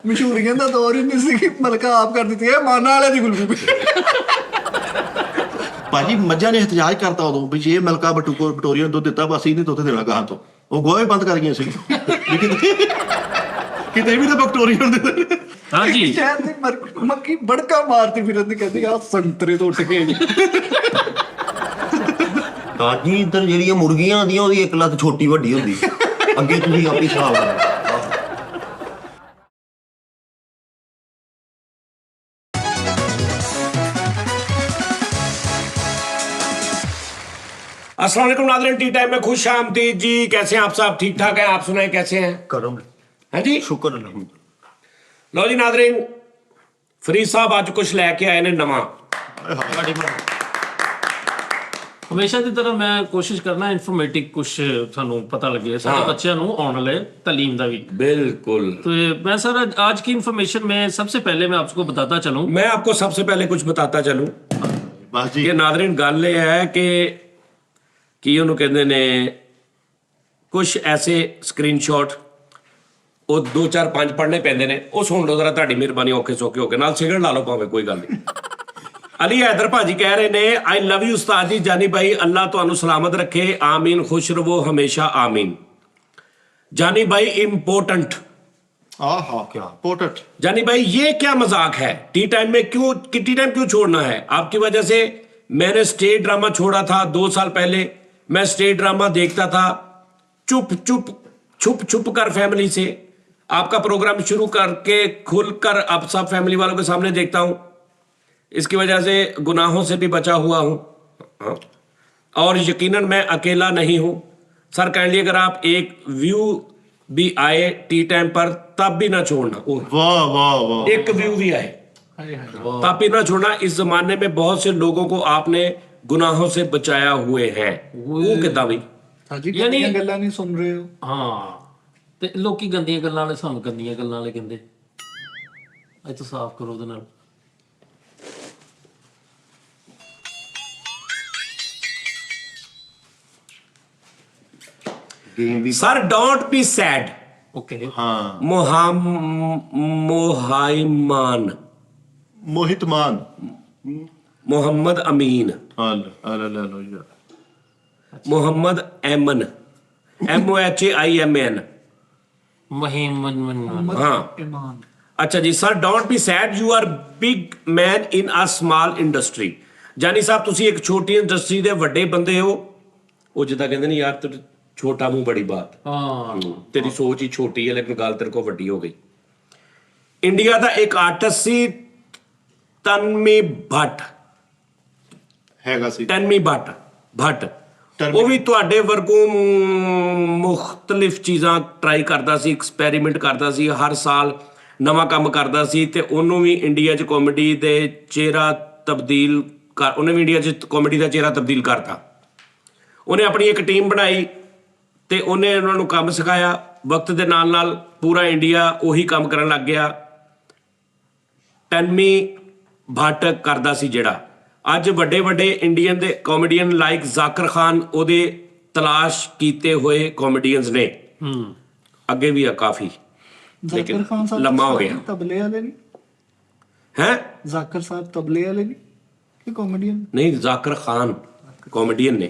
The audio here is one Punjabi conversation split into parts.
ਮਸ਼ਹੂਰੀਆਂ ਦਾ ਦੌਰ ਹੀ ਨਹੀਂ ਸੀ ਕਿ ਮਲਕਾ ਆਪ ਕਰ ਦਿੱਤੀ ਹੈ ਮਾਨਾ ਵਾਲੇ ਦੀ ਗੁਲਗੁਲ। ਭਾਜੀ ਮੱਝਾਂ ਨੇ ਇhtਜਾਜ ਕਰਤਾ ਉਦੋਂ ਵੀ ਜੇ ਮਲਕਾ ਵਿਕਟੋਰੀਆ ਨੂੰ ਦੁੱਧ ਦਿੱਤਾ ਬਸ ਇਹਨੇ ਦੁੱਧ ਦੇਣਾ ਗਾਹਾਂ ਤੋਂ, ਉਹ ਗੋਹੇ ਬੰਦ ਕਰ ਗਈਆਂ ਸੀ ਕਿਤੇ ਵੀ ਤਾਂ ਵਿਕਟੋਰੀਆ ਨੂੰ ਦੇ। ਹਾਂਜੀ ਸ਼ਹਿਰ ਦੀ ਮੱਕੀ ਬੜਕਾ ਮਾਰਦੀ ਫਿਰਦੀ ਕਹਿੰਦੀ ਆ ਸੰਤਰੇ ਤੋਂ ਉੱਠ ਕੇ ਹਾਂਜੀ ਇੱਧਰ ਜਿਹੜੀਆਂ ਮੁਰਗੀਆਂ ਆਉਂਦੀਆਂ ਉਹਦੀ ਇੱਕ ਲੱਤ ਛੋਟੀ ਵੱਡੀ ਹੁੰਦੀ, ਅੱਗੇ ਤੁਸੀਂ ਆਪਣੀ ਹਿਸਾਬ ਕਰੋ। अस्सलाम वालेकुम नाज़रीन, टी टाइम में खुश आमदीद जी। कैसे हैं आप साहब? ठीक ठाक हैं? आप सुनाएं कैसे हैं? ਕਰੋ हैं जी? ਸ਼ੁਕਰ ਅਲਹਮਦੁਲਿਲਾ। लो जी नाज़रीन, फरीद साहब ਅੱਜ ਕੁਝ ਲੈ ਕੇ ਆਏ ਨੇ ਨਵਾਂ। ਹਮੇਸ਼ਾ ਦੀ ਤਰ੍ਹਾਂ ਮੈਂ ਕੋਸ਼ਿਸ਼ ਕਰਨਾ ਇਨਫੋਰਮੇਟਿਵ ਕੁਝ ਸਾਨੂੰ ਪਤਾ ਲੱਗੇ ਸਾਡੇ बच्चों ਨੂੰ आने वाले तालीम ਦਾ भी। बिल्कुल। तो मैं सर आज की इंफॉर्मेशन में सबसे पहले मैं आपको बताता चलूं। मैं आपको सबसे पहले कुछ बताता चलूं ਬਸ ਜੀ ਕਿ ਨਾਜ਼ਰੀਨ ਗੱਲ ਇਹ ਹੈ ਕਿ ਕੀ ਉਹਨੂੰ ਕਹਿੰਦੇ ਨੇ ਕੁਝ ਐਸੇ ਸਕਰੀਨਸ਼ਾਟ ਉਹ 2 4 5 ਪੜ੍ਹਨੇ ਪੈਂਦੇ ਨੇ, ਉਹ ਸੁਣ ਲਓ ਜ਼ਰਾ, ਤੁਹਾਡੀ ਮਿਹਰਬਾਨੀ, ਔਖੇ ਸੌਖੇ ਹੋ ਕੇ ਨਾਲ ਸਿਗਰਟ ਲਾ ਲਓ ਭਾਵੇਂ, ਕੋਈ ਗੱਲ ਨਹੀਂ। ਅਲੀ ਹੈਦਰ ਭਾਜੀ ਕਹਿ ਰਹੇ ਨੇ ਆਈ ਲਵ ਯੂ ਉਸਤਾਦ ਜੀ, ਜਾਨੀ ਭਾਈ ਅੱਲਾ ਤੁਹਾਨੂੰ ਸਲਾਮਤ ਰੱਖੇ, ਆਮੀਨ, ਖੁਸ਼ ਰਹੋ ਹਮੇਸ਼ਾ, ਆमीन। जानी भाई इम्पोर्टेंट, ਆਹਾ ਕੀ ਇੰਪੋਰਟੈਂਟ। जानी भाई ये क्या मजाक है? टी टाइम में क्यों, टी टाइम क्यों छोड़ना है? आपकी वजह से मैंने स्टेज ड्रामा छोड़ा था 2 साल पहले। मैं स्टेज ड्रामा देखता था चुप चुप छुप छुप कर फैमिली से, आपका प्रोग्राम शुरू करके खुलकर अब सब फैमिली वालों के सामने देखता हूं। इसकी वजह से गुनाहों से भी बचा हुआ हूं। हाँ। और यकीनन मैं अकेला नहीं हूं सर। काइंडली अगर आप एक व्यू भी आए टी टाइम पर तब भी ना छोड़ना। ओह, ਵਾਹ ਵਾਹ ਵਾਹ। एक व्यू भी आए तब भी ना छोड़ना। इस जमाने में बहुत से लोगों को आपने गुनाहों से बचाया हुए हैं। वो कितना भी ਸਾਜੀ ਯਾਨੀ- ਕਿੰਨੀਆਂ ਗੱਲਾਂ ਨਹੀਂ ਸੁਣ ਰਹੇ ਹੋ। ਹਾਂ ਤੇ ਲੋਕੀ ਗੰਦੀਆਂ ਗੱਲਾਂ ਵਾਲੇ ਸਾਨੂੰ ਗੰਦੀਆਂ ਗੱਲਾਂ ਵਾਲੇ ਕਹਿੰਦੇ। ਇਹ ਤਾਂ ਸਾਫ਼ ਕਰੋ ਉਹਦੇ ਨਾਲ। ਗੇਮ ਵੀ sir don't be sad. Okay ਹਾਂ मोहाइमान ਮੋਹਿਤ ਮਾਨ। मोहम्मद अमीन, ਹਲ ਹਲ ਲੋ ਯਾਰ मोहम्मद एमन, MOHAIMAN। ਮਹੀਮਨ हाँ ਇਮਾਨ अच्छा जी sir, don't be sad, you are big man in a small industry. Jani ਸਾਹਿਬ ਤੁਸੀਂ ਇੱਕ ਛੋਟੀ ਇੰਡਸਟਰੀ ਦੇ ਵੱਡੇ ਬੰਦੇ ਹੋ। ਉਹ ਜਿੱਦਾਂ ਕਹਿੰਦੇ ਨੇ ਯਾਰ ਤੂੰ ਛੋਟਾ ਮੂੰਹ ਬੜੀ ਬਾਤ, ਹਾਂ ਤੇਰੀ ਸੋਚ ਹੀ ਛੋਟੀ ਹੈ ਲੇਕਿਨ ਗੱਲ ਤੇਰੇ ਕੋਲ ਵੱਡੀ ਹੋ ਗਈ। ਇੰਡੀਆ ਦਾ ਇੱਕ ਆਰਟਿਸਟ ਸੀ ਤਨਮੀ ਭੱਟ, ਹੈਗਾ ਸੀ ਤਨਮੀ ਭੱਟ। ਉਹ ਵੀ ਤੁਹਾਡੇ ਵਰਗੋਂ ਮੁxtਲਿਫ ਚੀਜ਼ਾਂ ਟਰਾਈ ਕਰਦਾ ਸੀ, ਐਕਸਪੈਰੀਮੈਂਟ ਕਰਦਾ ਸੀ, ਹਰ ਸਾਲ ਨਵਾਂ ਕੰਮ ਕਰਦਾ ਸੀ। ਤੇ ਉਹਨੂੰ ਵੀ ਇੰਡੀਆ 'ਚ ਕਾਮੇਡੀ ਦੇ ਚਿਹਰਾ ਤਬਦੀਲ ਕਰ, ਉਹਨੇ ਵੀ ਇੰਡੀਆ 'ਚ ਕਾਮੇਡੀ ਦਾ ਚਿਹਰਾ ਤਬਦੀਲ ਕਰਤਾ। ਉਹਨੇ ਆਪਣੀ ਇੱਕ ਟੀਮ ਬਣਾਈ ਤੇ ਉਹਨੇ ਉਹਨਾਂ ਨੂੰ ਕੰਮ ਸਿਖਾਇਆ। ਵਕਤ ਦੇ ਨਾਲ ਨਾਲ ਪੂਰਾ ਇੰਡੀਆ ਉਹੀ ਕੰਮ ਕਰਨ ਲੱਗ ਗਿਆ। ਤਨਮੀ ਭੱਟ ਕਰਦਾ ਸੀ ਜਿਹੜਾ। ਅੱਜ ਵੱਡੇ ਵੱਡੇ ਇੰਡੀਅਨ ਦੇ ਕਾਮੇਡੀਅਨ ਲਾਈਕ ਜ਼ਾਕਰ ਖਾਨ ਉਹਦੇ ਤਲਾਸ਼ ਕੀਤੇ ਹੋਏ ਕਾਮੇਡੀਅਨਸ ਨੇ। ਅੱਗੇ ਵੀ ਆ ਕਾਫੀ, ਜ਼ਾਕਰ ਖਾਨ ਸਾਹਿਬ ਲੰਮਾ ਹੋ ਗਿਆ ਤਬਲੇ ਵਾਲੇ ਨਹੀਂ ਹੈ। ਜ਼ਾਕਰ ਸਾਹਿਬ ਤਬਲੇ ਵਾਲੇ ਨਹੀਂ ਕਿ ਕਾਮੇਡੀਅਨ। नहीं, जाकिर खान कॉमेडियन ने।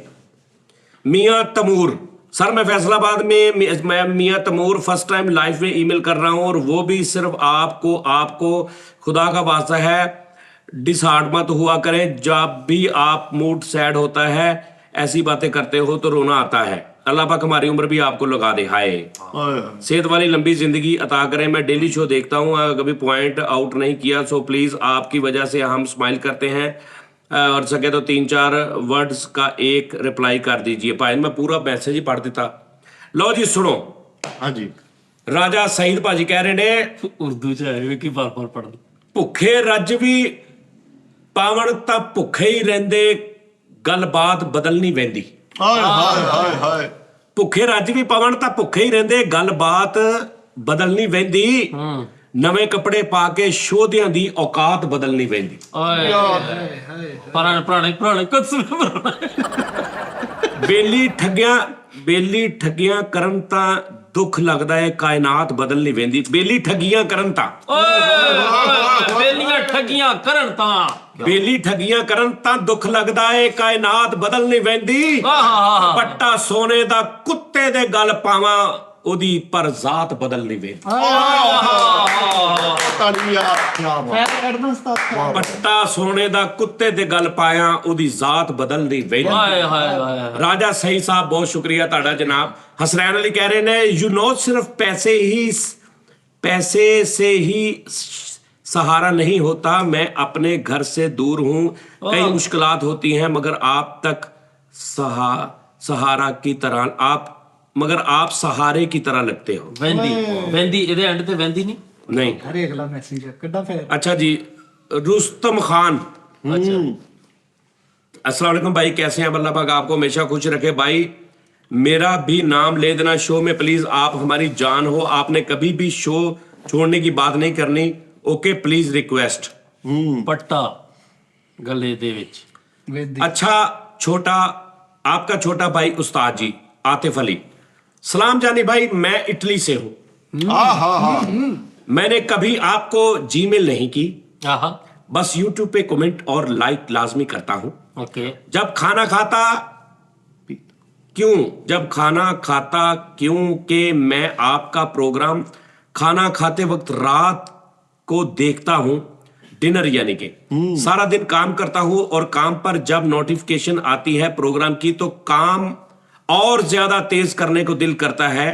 मियाँ तमूर सर, मैं फैसलाबाद में मैं मियाँ तमूर फर्स्ट टाइम लाइव में ईमेल कर रहा हूँ और वो भी सिर्फ आपको खुदा का वास्ता है डिसहार्ट मत हुआ करें। जब भी आप मूड सैड होता है ऐसी बातें करते हो तो रोना आता है। अल्लाह पाक हमारी उम्र भी आपको लगा दे। हाय सेहत वाली लंबी जिंदगी अता करें। मैं डेली शो देखता हूँ, कभी पॉइंट आउट नहीं किया, सो प्लीज़ आपकी वजह से हम स्माइल करते हैं और सके तो 3 4 वर्ड्स का एक रिप्लाई कर दीजिए। भाई मैं पूरा मैसेज ही पढ़ देता। लो जी सुनो, ਹਾਂਜੀ राजा सईद भाजी कह रहे ने ਉਰਦੂ ਚ ਆਏ ਕਿ ਬਾਰ-ਬਾਰ ਪੜ੍ਹਨ। ਭੁੱਖੇ ਰੱਜ ਵੀ ਪਾਵਣ ਤਾਂ ਭੁੱਖੇ ਹੀ ਰਹਿੰਦੇ, ਗੱਲਬਾਤ ਬਦਲਣੀ ਪੈਂਦੀ। ਹਾਏ ਹਾਏ ਹਾਏ ਹਾਏ। ਭੁੱਖੇ ਰੱਜ ਵੀ ਪਾਵਣ ਤਾਂ ਭੁੱਖੇ ਹੀ ਰਹਿੰਦੇ, ਗੱਲਬਾਤ ਬਦਲਣੀ ਪੈਂਦੀ। ਨਵੇਂ ਕੱਪੜੇ ਪਾ ਕੇ ਸ਼ੋਧਿਆਂ ਦੀ ਔਕਾਤ ਬਦਲਣੀ ਪੈਂਦੀ। ਓਏ ਪੁਰਾਣੇ ਕਸੂਰ ਬੇਲੀ ਠੱਗਿਆਂ ਕਰਨ ਤਾਂ ਦੁੱਖ ਲੱਗਦਾ ਹੈ ਕਾਇਨਾਤ ਬਦਲ ਨਹੀਂ ਵਹਿੰਦੀ। ਬੇਲੀ ਠੱਗੀਆਂ ਕਰਨ ਤਾਂ ਬੇਲੀਆਂ ਠੱਗੀਆਂ ਕਰਨ ਤਾਂ ਬੇਲੀ ਠੱਗੀਆਂ ਕਰਨ ਤਾਂ ਦੁੱਖ ਲੱਗਦਾ ਏ ਕਾਇਨਾਤ ਬਦਲ ਨਹੀਂ ਵਹਿੰਦੀ। ਆਹਾ ਪੱਟਾ ਸੋਨੇ ਦਾ ਕੁੱਤੇ ਦੇ ਗਲ ਪਾਵਾਂ ਉਹਦੀ ਪਰ ਜ਼ਾਤ ਬਦਲ ਨਹੀਂ ਵਹਿੰਦੀ। ਤਾਲੀਆਂ। ਪੱਟਾ ਸੋਨੇ ਦਾ ਕੁੱਤੇ ਦੇ ਗਲ ਪਾਇਆ ਉਹਦੀ ਜ਼ਾਤ ਬਦਲ ਨਹੀਂ ਵਹਿੰਦੀ। ਹਾਏ ਹਾਏ ਹਾਏ ਰਾਜਾ ਸਹੀ ਸਾਹਿਬ ਬਹੁਤ ਸ਼ੁਕਰੀਆ ਤੁਹਾਡਾ ਜਨਾਬ। ਹਸਰੈਨ अली कह रहे हैं यू नो सिर्फ पैसे से ही सहारा नहीं होता। मैं अपने घर से दूर हूँ, कई मुश्किलात होती हैं मगर आप तक सहारा की तरह आप सहारे की तरह लगते हो। ਵਹਿੰਦੀ ਵਹਿੰਦੀ ਇਹਦੇ ਐਂਡ ਤੇ ਵਹਿੰਦੀ ਨਹੀਂ नहीं अरे अगला मैसेज कितना फेर अच्छा जी रुस्तम खान अस्सलाम वालेकुम भाई, कैसे हैं? अल्लाह पाक आपको हमेशा खुश रखे भाई। मेरा भी नाम ले देना शो में प्लीज, आप हमारी जान हो। आपने कभी भी शो छोड़ने की बात नहीं करनी। Okay please request. ਪੱਟਾ ਗਲੇ ਦੇ ਵਿੱਚ वेदी अच्छा छोटा आपका छोटा भाई उस्ताद जी आतिफ अली। सलाम जानी भाई, मैं इटली से हूँ। मैंने कभी आपको जीमेल नहीं की, ਆਹਾ बस यूट्यूब पे कमेंट और लाइक लाजमी करता हूँ। ਓਕੇ जब खाना खाता क्योंकि मैं आपका प्रोग्राम खाना खाते वक्त रात को देखता हूं, डिनर यानी कि सारा दिन काम करता हूं और काम पर जब नोटिफिकेशन आती है प्रोग्राम की तो काम और ज्यादा तेज करने को दिल करता है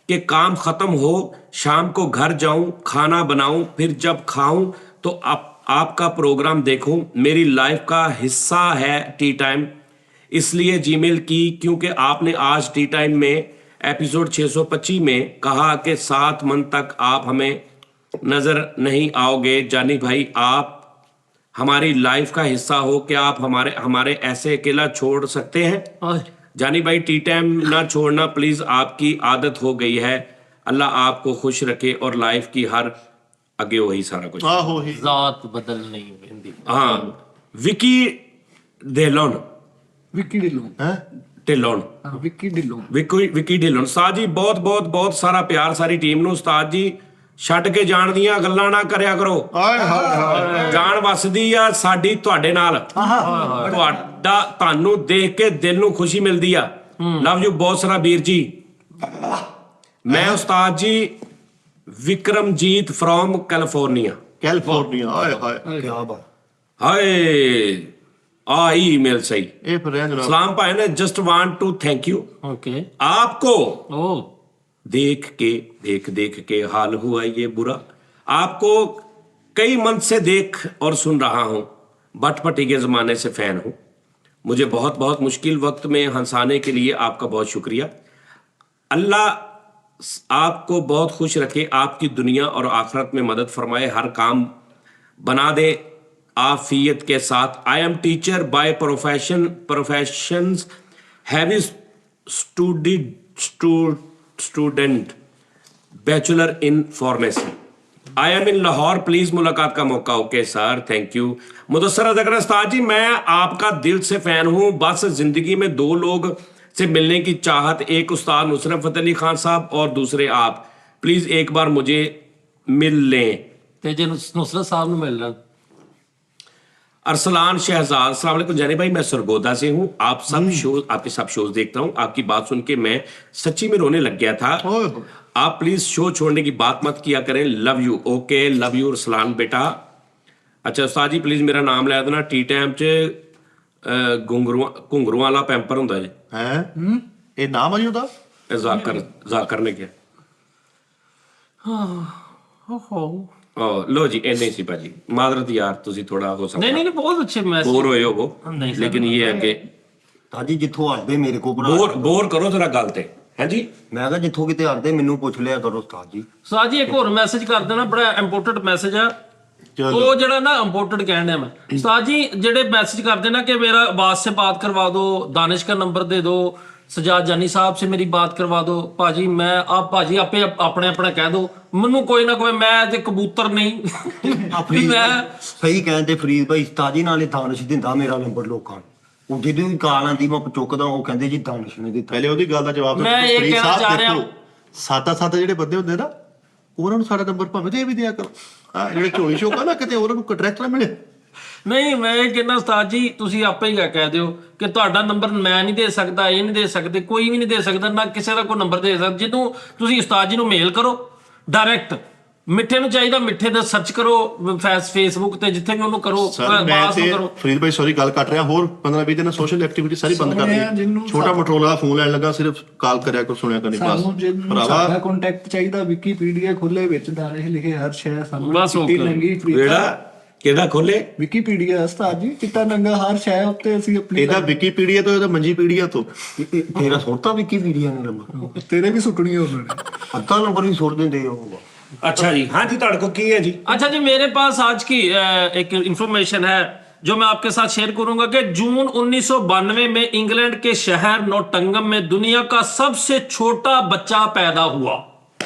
कि काम खत्म हो, शाम को घर जाऊं, खाना बनाऊं, फिर जब खाऊं तो आपका प्रोग्राम देखूं। मेरी लाइफ का हिस्सा है टी टाइम, इसलिए जीमेल की क्योंकि आपने आज टी टाइम में एपिसोड 625 में कहा कि 7 मंथ तक आप हमें नजर नहीं आओगे। जानी भाई, आप हमारी लाइफ का हिस्सा हो, क्या आप हमारे ऐसे अकेला छोड़ सकते हैं? ਆਏ जानी भाई, टी टाइम ना छोड़ना प्लीज, आपकी आदत हो गई है। अल्लाह आपको खुश रखे और लाइफ की हर आगे वही सारा कुछ। ਆਹੋ ਹੀ ਜ਼ਾਤ ਬਦਲ ਨਹੀਂ ਵਹਿੰਦੀ हाँ विकी डेलोन विक्की ढिल्लों ਹੈ ढिलोन हाँ विक्की ढिल्लों ਵਿਕੀ ਢਿੱਲੋਂ। ਉਸਤਾਦ ਜੀ ਬਹੁਤ ਬਹੁਤ ਬਹੁਤ ਸਾਰਾ ਪਿਆਰ ਸਾਰੀ ਟੀਮ ਨੂੰ। ਉਸਤਾਦ ਜੀ ਛੱਡ ਕੇ ਜਾਣ ਦੀਆਂ ਗੱਲਾਂ ਨਾ ਕਰਿਆ ਕਰੋ, ਆਏ ਹਾਏ ਜਾਨ ਵਸਦੀ ਆ ਸਾਡੀ ਤੁਹਾਡੇ ਨਾਲ। ਤੁਹਾਨੂੰ ਦੇਖ ਕੇ ਦਿਲ ਨੂੰ ਖੁਸ਼ੀ ਮਿਲਦੀ ਆ। ਲਵ ਯੂ ਬਹੁਤ ਸਾਰਾ ਵੀਰ ਜੀ। ਮੈਂ ਉਸਤਾਦ ਜੀ ਵਿਕਰਮਜੀਤ ਫਰੋਮ ਕੈਲੀਫੋਰਨੀਆ। ਕੈਲੀਫੋਰਨੀਆ। ਆਏ ਹਾਏ ਕੀ ਬਾਤ। ਹਾਏ ਆ ईमेल सही। ਇਹ ਫਿਰ ਰਹਿ ਜਨਾਬ। सलाम भाई ने just want to thank you okay आपको ਓ देख के हाल हुआ ये बुरा। आपको कई मंथ से देख और सुन रहा हूं, भटभटी के जमाने से फैन हूं। मुझे बहुत बहुत मुश्किल वक्त में हंसाने के लिए आपका बहुत शुक्रिया। अल्लाह आपको बहुत खुश रखे, आपकी दुनिया और आखिरत में मदद फरमाए, हर काम बना दे आफियत के साथ। I am teacher by professions, heavy student, bachelor in pharmacy. I am in Lahore, please मुलाकात का मौका। Okay sir, thank you. Mudassar अदकर उस्ताद जी, मैं आपका दिल से फैन हूं। बस जिंदगी में 2 लोग से मिलने की चाहत, एक उस्ताद नुसरत फतेह अली खान साहब और दूसरे आप। प्लीज एक बार मुझे मिल लें। ਤੇ ਜੇ ਨੁਸਰਤ ਸਾਹਿਬ ਨੂੰ ਮਿਲ ਲੈਣ अरसलान शहजाद, अस्सलाम वालेकुम जानी भाई, मैं सरगोदा से हूँ। आपके सब शोज देखता हूँ। आपकी बात सुन के मैं सच्ची में रोने लग गया था। ਓਏ ਹੋਏ। आप प्लीज शो छोड़ने की बात मत किया करें। Love you. Okay love you Arsalan बेटा। अच्छा उस्ताद जी प्लीज मेरा नाम लै देना। टी टाइम च घुंगरू वाला पैंपर होंगे जी। ਹੈ ਇਹ ਨਾਮ ਆ ਜੀ ਉਹਦਾ। ਇਹ ਜ਼ਾਕਰ ਨੇ ਕਿਹਾ। ਓਹੋ लो जी इन्ने सी भाजी, मादरत यार तुसी थोड़ा हो सकता ਨਹੀਂ ਨਹੀਂ ਬਹੁਤ ਅੱਛੇ ਮੈਸੇਜ बोर होए हो नहीं सर। लेकिन ये है कि ਤਾਜੀ ਜਿੱਥੋਂ ਹਟਦੇ ਮੇਰੇ ਕੋ ਭਰਾ। बोर करो थोड़ा गल ते है जी। ਮੈਂ ਕਿਹਾ ਜਿੱਥੋਂ ਕਿਤੇ ਹਟਦੇ ਮੈਨੂੰ ਪੁੱਛ ਲਿਆ ਕਰੋ ਉਸਤਾਦ ਜੀ। ਉਸਤਾਦ ਜੀ ਇੱਕ ਹੋਰ ਮੈਸੇਜ ਕਰ ਦੇਣਾ, ਬੜਾ ਇੰਪੋਰਟੈਂਟ ਮੈਸੇਜ ਆ। ਚਲੋ। ਉਹ ਜਿਹੜਾ ਨਾ ਇੰਪੋਰਟੈਂਟ ਕਹਿਣ ਡਿਆ ਮੈਂ। ਉਸਤਾਦ ਜੀ ਜਿਹੜੇ ਮੈसेज कर देना कि मेरा आवाज से बात करवा दो, दानिश का नंबर दे दो, सजाद जानी साहब से मेरी बात करवा दो। भाजी मैं आप भाजी आपे अपने अपना कह दो, ਮੈਨੂੰ ਕੋਈ ਨਾ ਕੋਈ, ਮੈਂ ਤੇ ਕਬੂਤਰ ਨਹੀਂ ਵੀ ਮੈਂ ਸਹੀ ਕਹਿੰਦੇ ਫਰੀਦ ਭਾਈ, ਉਸਤਾਦ ਜੀ ਨਾਲੇ ਦਾਨਿਸ਼ ਦਿੰਦਾ ਮੇਰਾ ਨੰਬਰ ਲੋਕਾਂ ਨੂੰ। ਉਹ ਜਦੋਂ ਵੀ ਕਾਲ ਆਂਦੀ ਮੈਂ ਚੁੱਕਦਾ, ਉਹ ਕਹਿੰਦੇ ਜੀ ਦਾਨਿਸ਼ ਨੇ ਦਿੱਤਾ। ਪਹਿਲੇ ਉਹਦੀ ਗੱਲ ਦਾ ਜਵਾਬ ਦਿਓ। ਮੈਂ ਇਹ ਫਰੀਦ ਕਹਿਣਾ ਸਾਹਿਬ ਚਾਹ ਰਿਹਾ ਦੇਖੋ, ਸਾਦਾ ਜਿਹੜੇ ਬੰਦੇ ਹੁੰਦੇ ਨਾ, ਉਹਨਾਂ ਨੂੰ ਸਾਡਾ ਨੰਬਰ ਭਾਵੇਂ ਦੇ ਵੀ ਦਿਆ ਕਰੋ। ਜਿਹੜੇ ਝੋਲੀ ਸ਼ੋਕਾ ਨਾ, ਕਿਤੇ ਉਹਨਾਂ ਨੂੰ ਡਾਇਰੈਕਟ ਨਾ ਮਿਲੇ। ਨਹੀਂ, ਮੈਂ ਇਹ ਕਹਿੰਦਾ ਉਸਤਾਦ ਜੀ ਤੁਸੀਂ ਆਪੇ ਹੀ ਕਹਿ ਦਿਓ ਕਿ ਤੁਹਾਡਾ ਨੰਬਰ ਮੈਂ ਨਹੀਂ ਦੇ ਸਕਦਾ, ਇਹ ਨਹੀਂ ਦੇ ਸਕਦੇ, ਕੋਈ ਵੀ ਨਹੀਂ ਦੇ ਸਕਦਾ, ਨਾ ਕਿਸੇ ਦਾ ਕੋਈ ਨੰਬਰ ਦੇ ਸਕਦਾ। ਜਦੋਂ ਤੁਸੀਂ ਉਸਤਾਦ ਜੀ ਨੂੰ ਮੇਲ ਕਰੋ ਡਾਇਰੈਕਟ, ਮਿੱਠੇ ਨੂੰ ਚਾਹੀਦਾ ਮਿੱਠੇ ਦਾ ਸਰਚ ਕਰੋ ਫੇਸਬੁੱਕ ਤੇ, ਜਿੱਥੇ ਵੀ ਉਹਨੂੰ ਕਰੋ, ਸਰ ਮੈਂ ਬਾਸ ਨੂੰ ਤੇ ਕਰੋ। ਫਰੀਦ ਭਾਈ ਸੌਰੀ ਗੱਲ ਕੱਟ ਰਿਹਾ, ਹੋਰ 15-20 ਦਿਨ ਸੋਸ਼ਲ ਐਕਟੀਵਿਟੀ ਸਾਰੀ ਬੰਦ ਕਰ ਦਿੱਤੀ। ਛੋਟਾ ਮਟਰੋਲਾ ਦਾ ਫੋਨ ਲੈਣ ਲੱਗਾ, ਸਿਰਫ ਕਾਲ ਕਰਿਆ ਕੋ ਸੁਣਿਆ ਕਰਨੀ ਬਸ। ਸਾਨੂੰ ਜਿਹਨੂੰ ਸਾਡਾ ਕੰਟੈਕਟ ਚਾਹੀਦਾ, ਵਿਕੀਪੀਡੀਆ ਖੁੱਲੇ ਵਿੱਚ ਦਾਣੇ ਲਿਖੇ ਹਰ ਸ਼ੈ ਸਾਨੂੰ ਬਸ ਚਿੱਟੀ okay। ਨੰਗੀ ਕਿਹੜਾ ਕਿਹਦਾ ਖੋਲੇ? ਵਿਕੀਪੀਡੀਆ ਉਸਤਾਦ ਜੀ, ਚਿੱਟਾ ਨੰਗਾ ਹਰ ਸ਼ੈ ਉੱਤੇ ਅਸੀਂ ਆਪਣੀ ਇਹਦਾ ਵਿਕੀਪੀਡੀਆ ਤੋਂ, ਇਹਦਾ ਮੰਜੀ ਪੀਡੀਆ ਤੋਂ। ਤੇਰਾ ਸੁਣਤਾ ਵਿਕੀਪੀਡੀਆ ਨੇ ਨੰਬਰ, ਤੇਰੇ ਵੀ ਸੁੱਟਣੀ ਉਹਨਾਂ ਨੇ। ਅੱਧਾ ਨੰਬਰ ਵੀ ਸੁੱਟ ਦਿੰਦੇ ਹੋਊਗਾ। अच्छा जी, हाँ जी, ਤੁਹਾਡੇ ਕੋਲ ਕੀ ਹੈ ਜੀ? अच्छा जी, मेरे पास आज की एक इंफॉर्मेशन है जो मैं आपके साथ शेयर करूंगा कि जून 1992 में इंग्लैंड के शहर नोटिंगम में दुनिया का सबसे छोटा बच्चा पैदा हुआ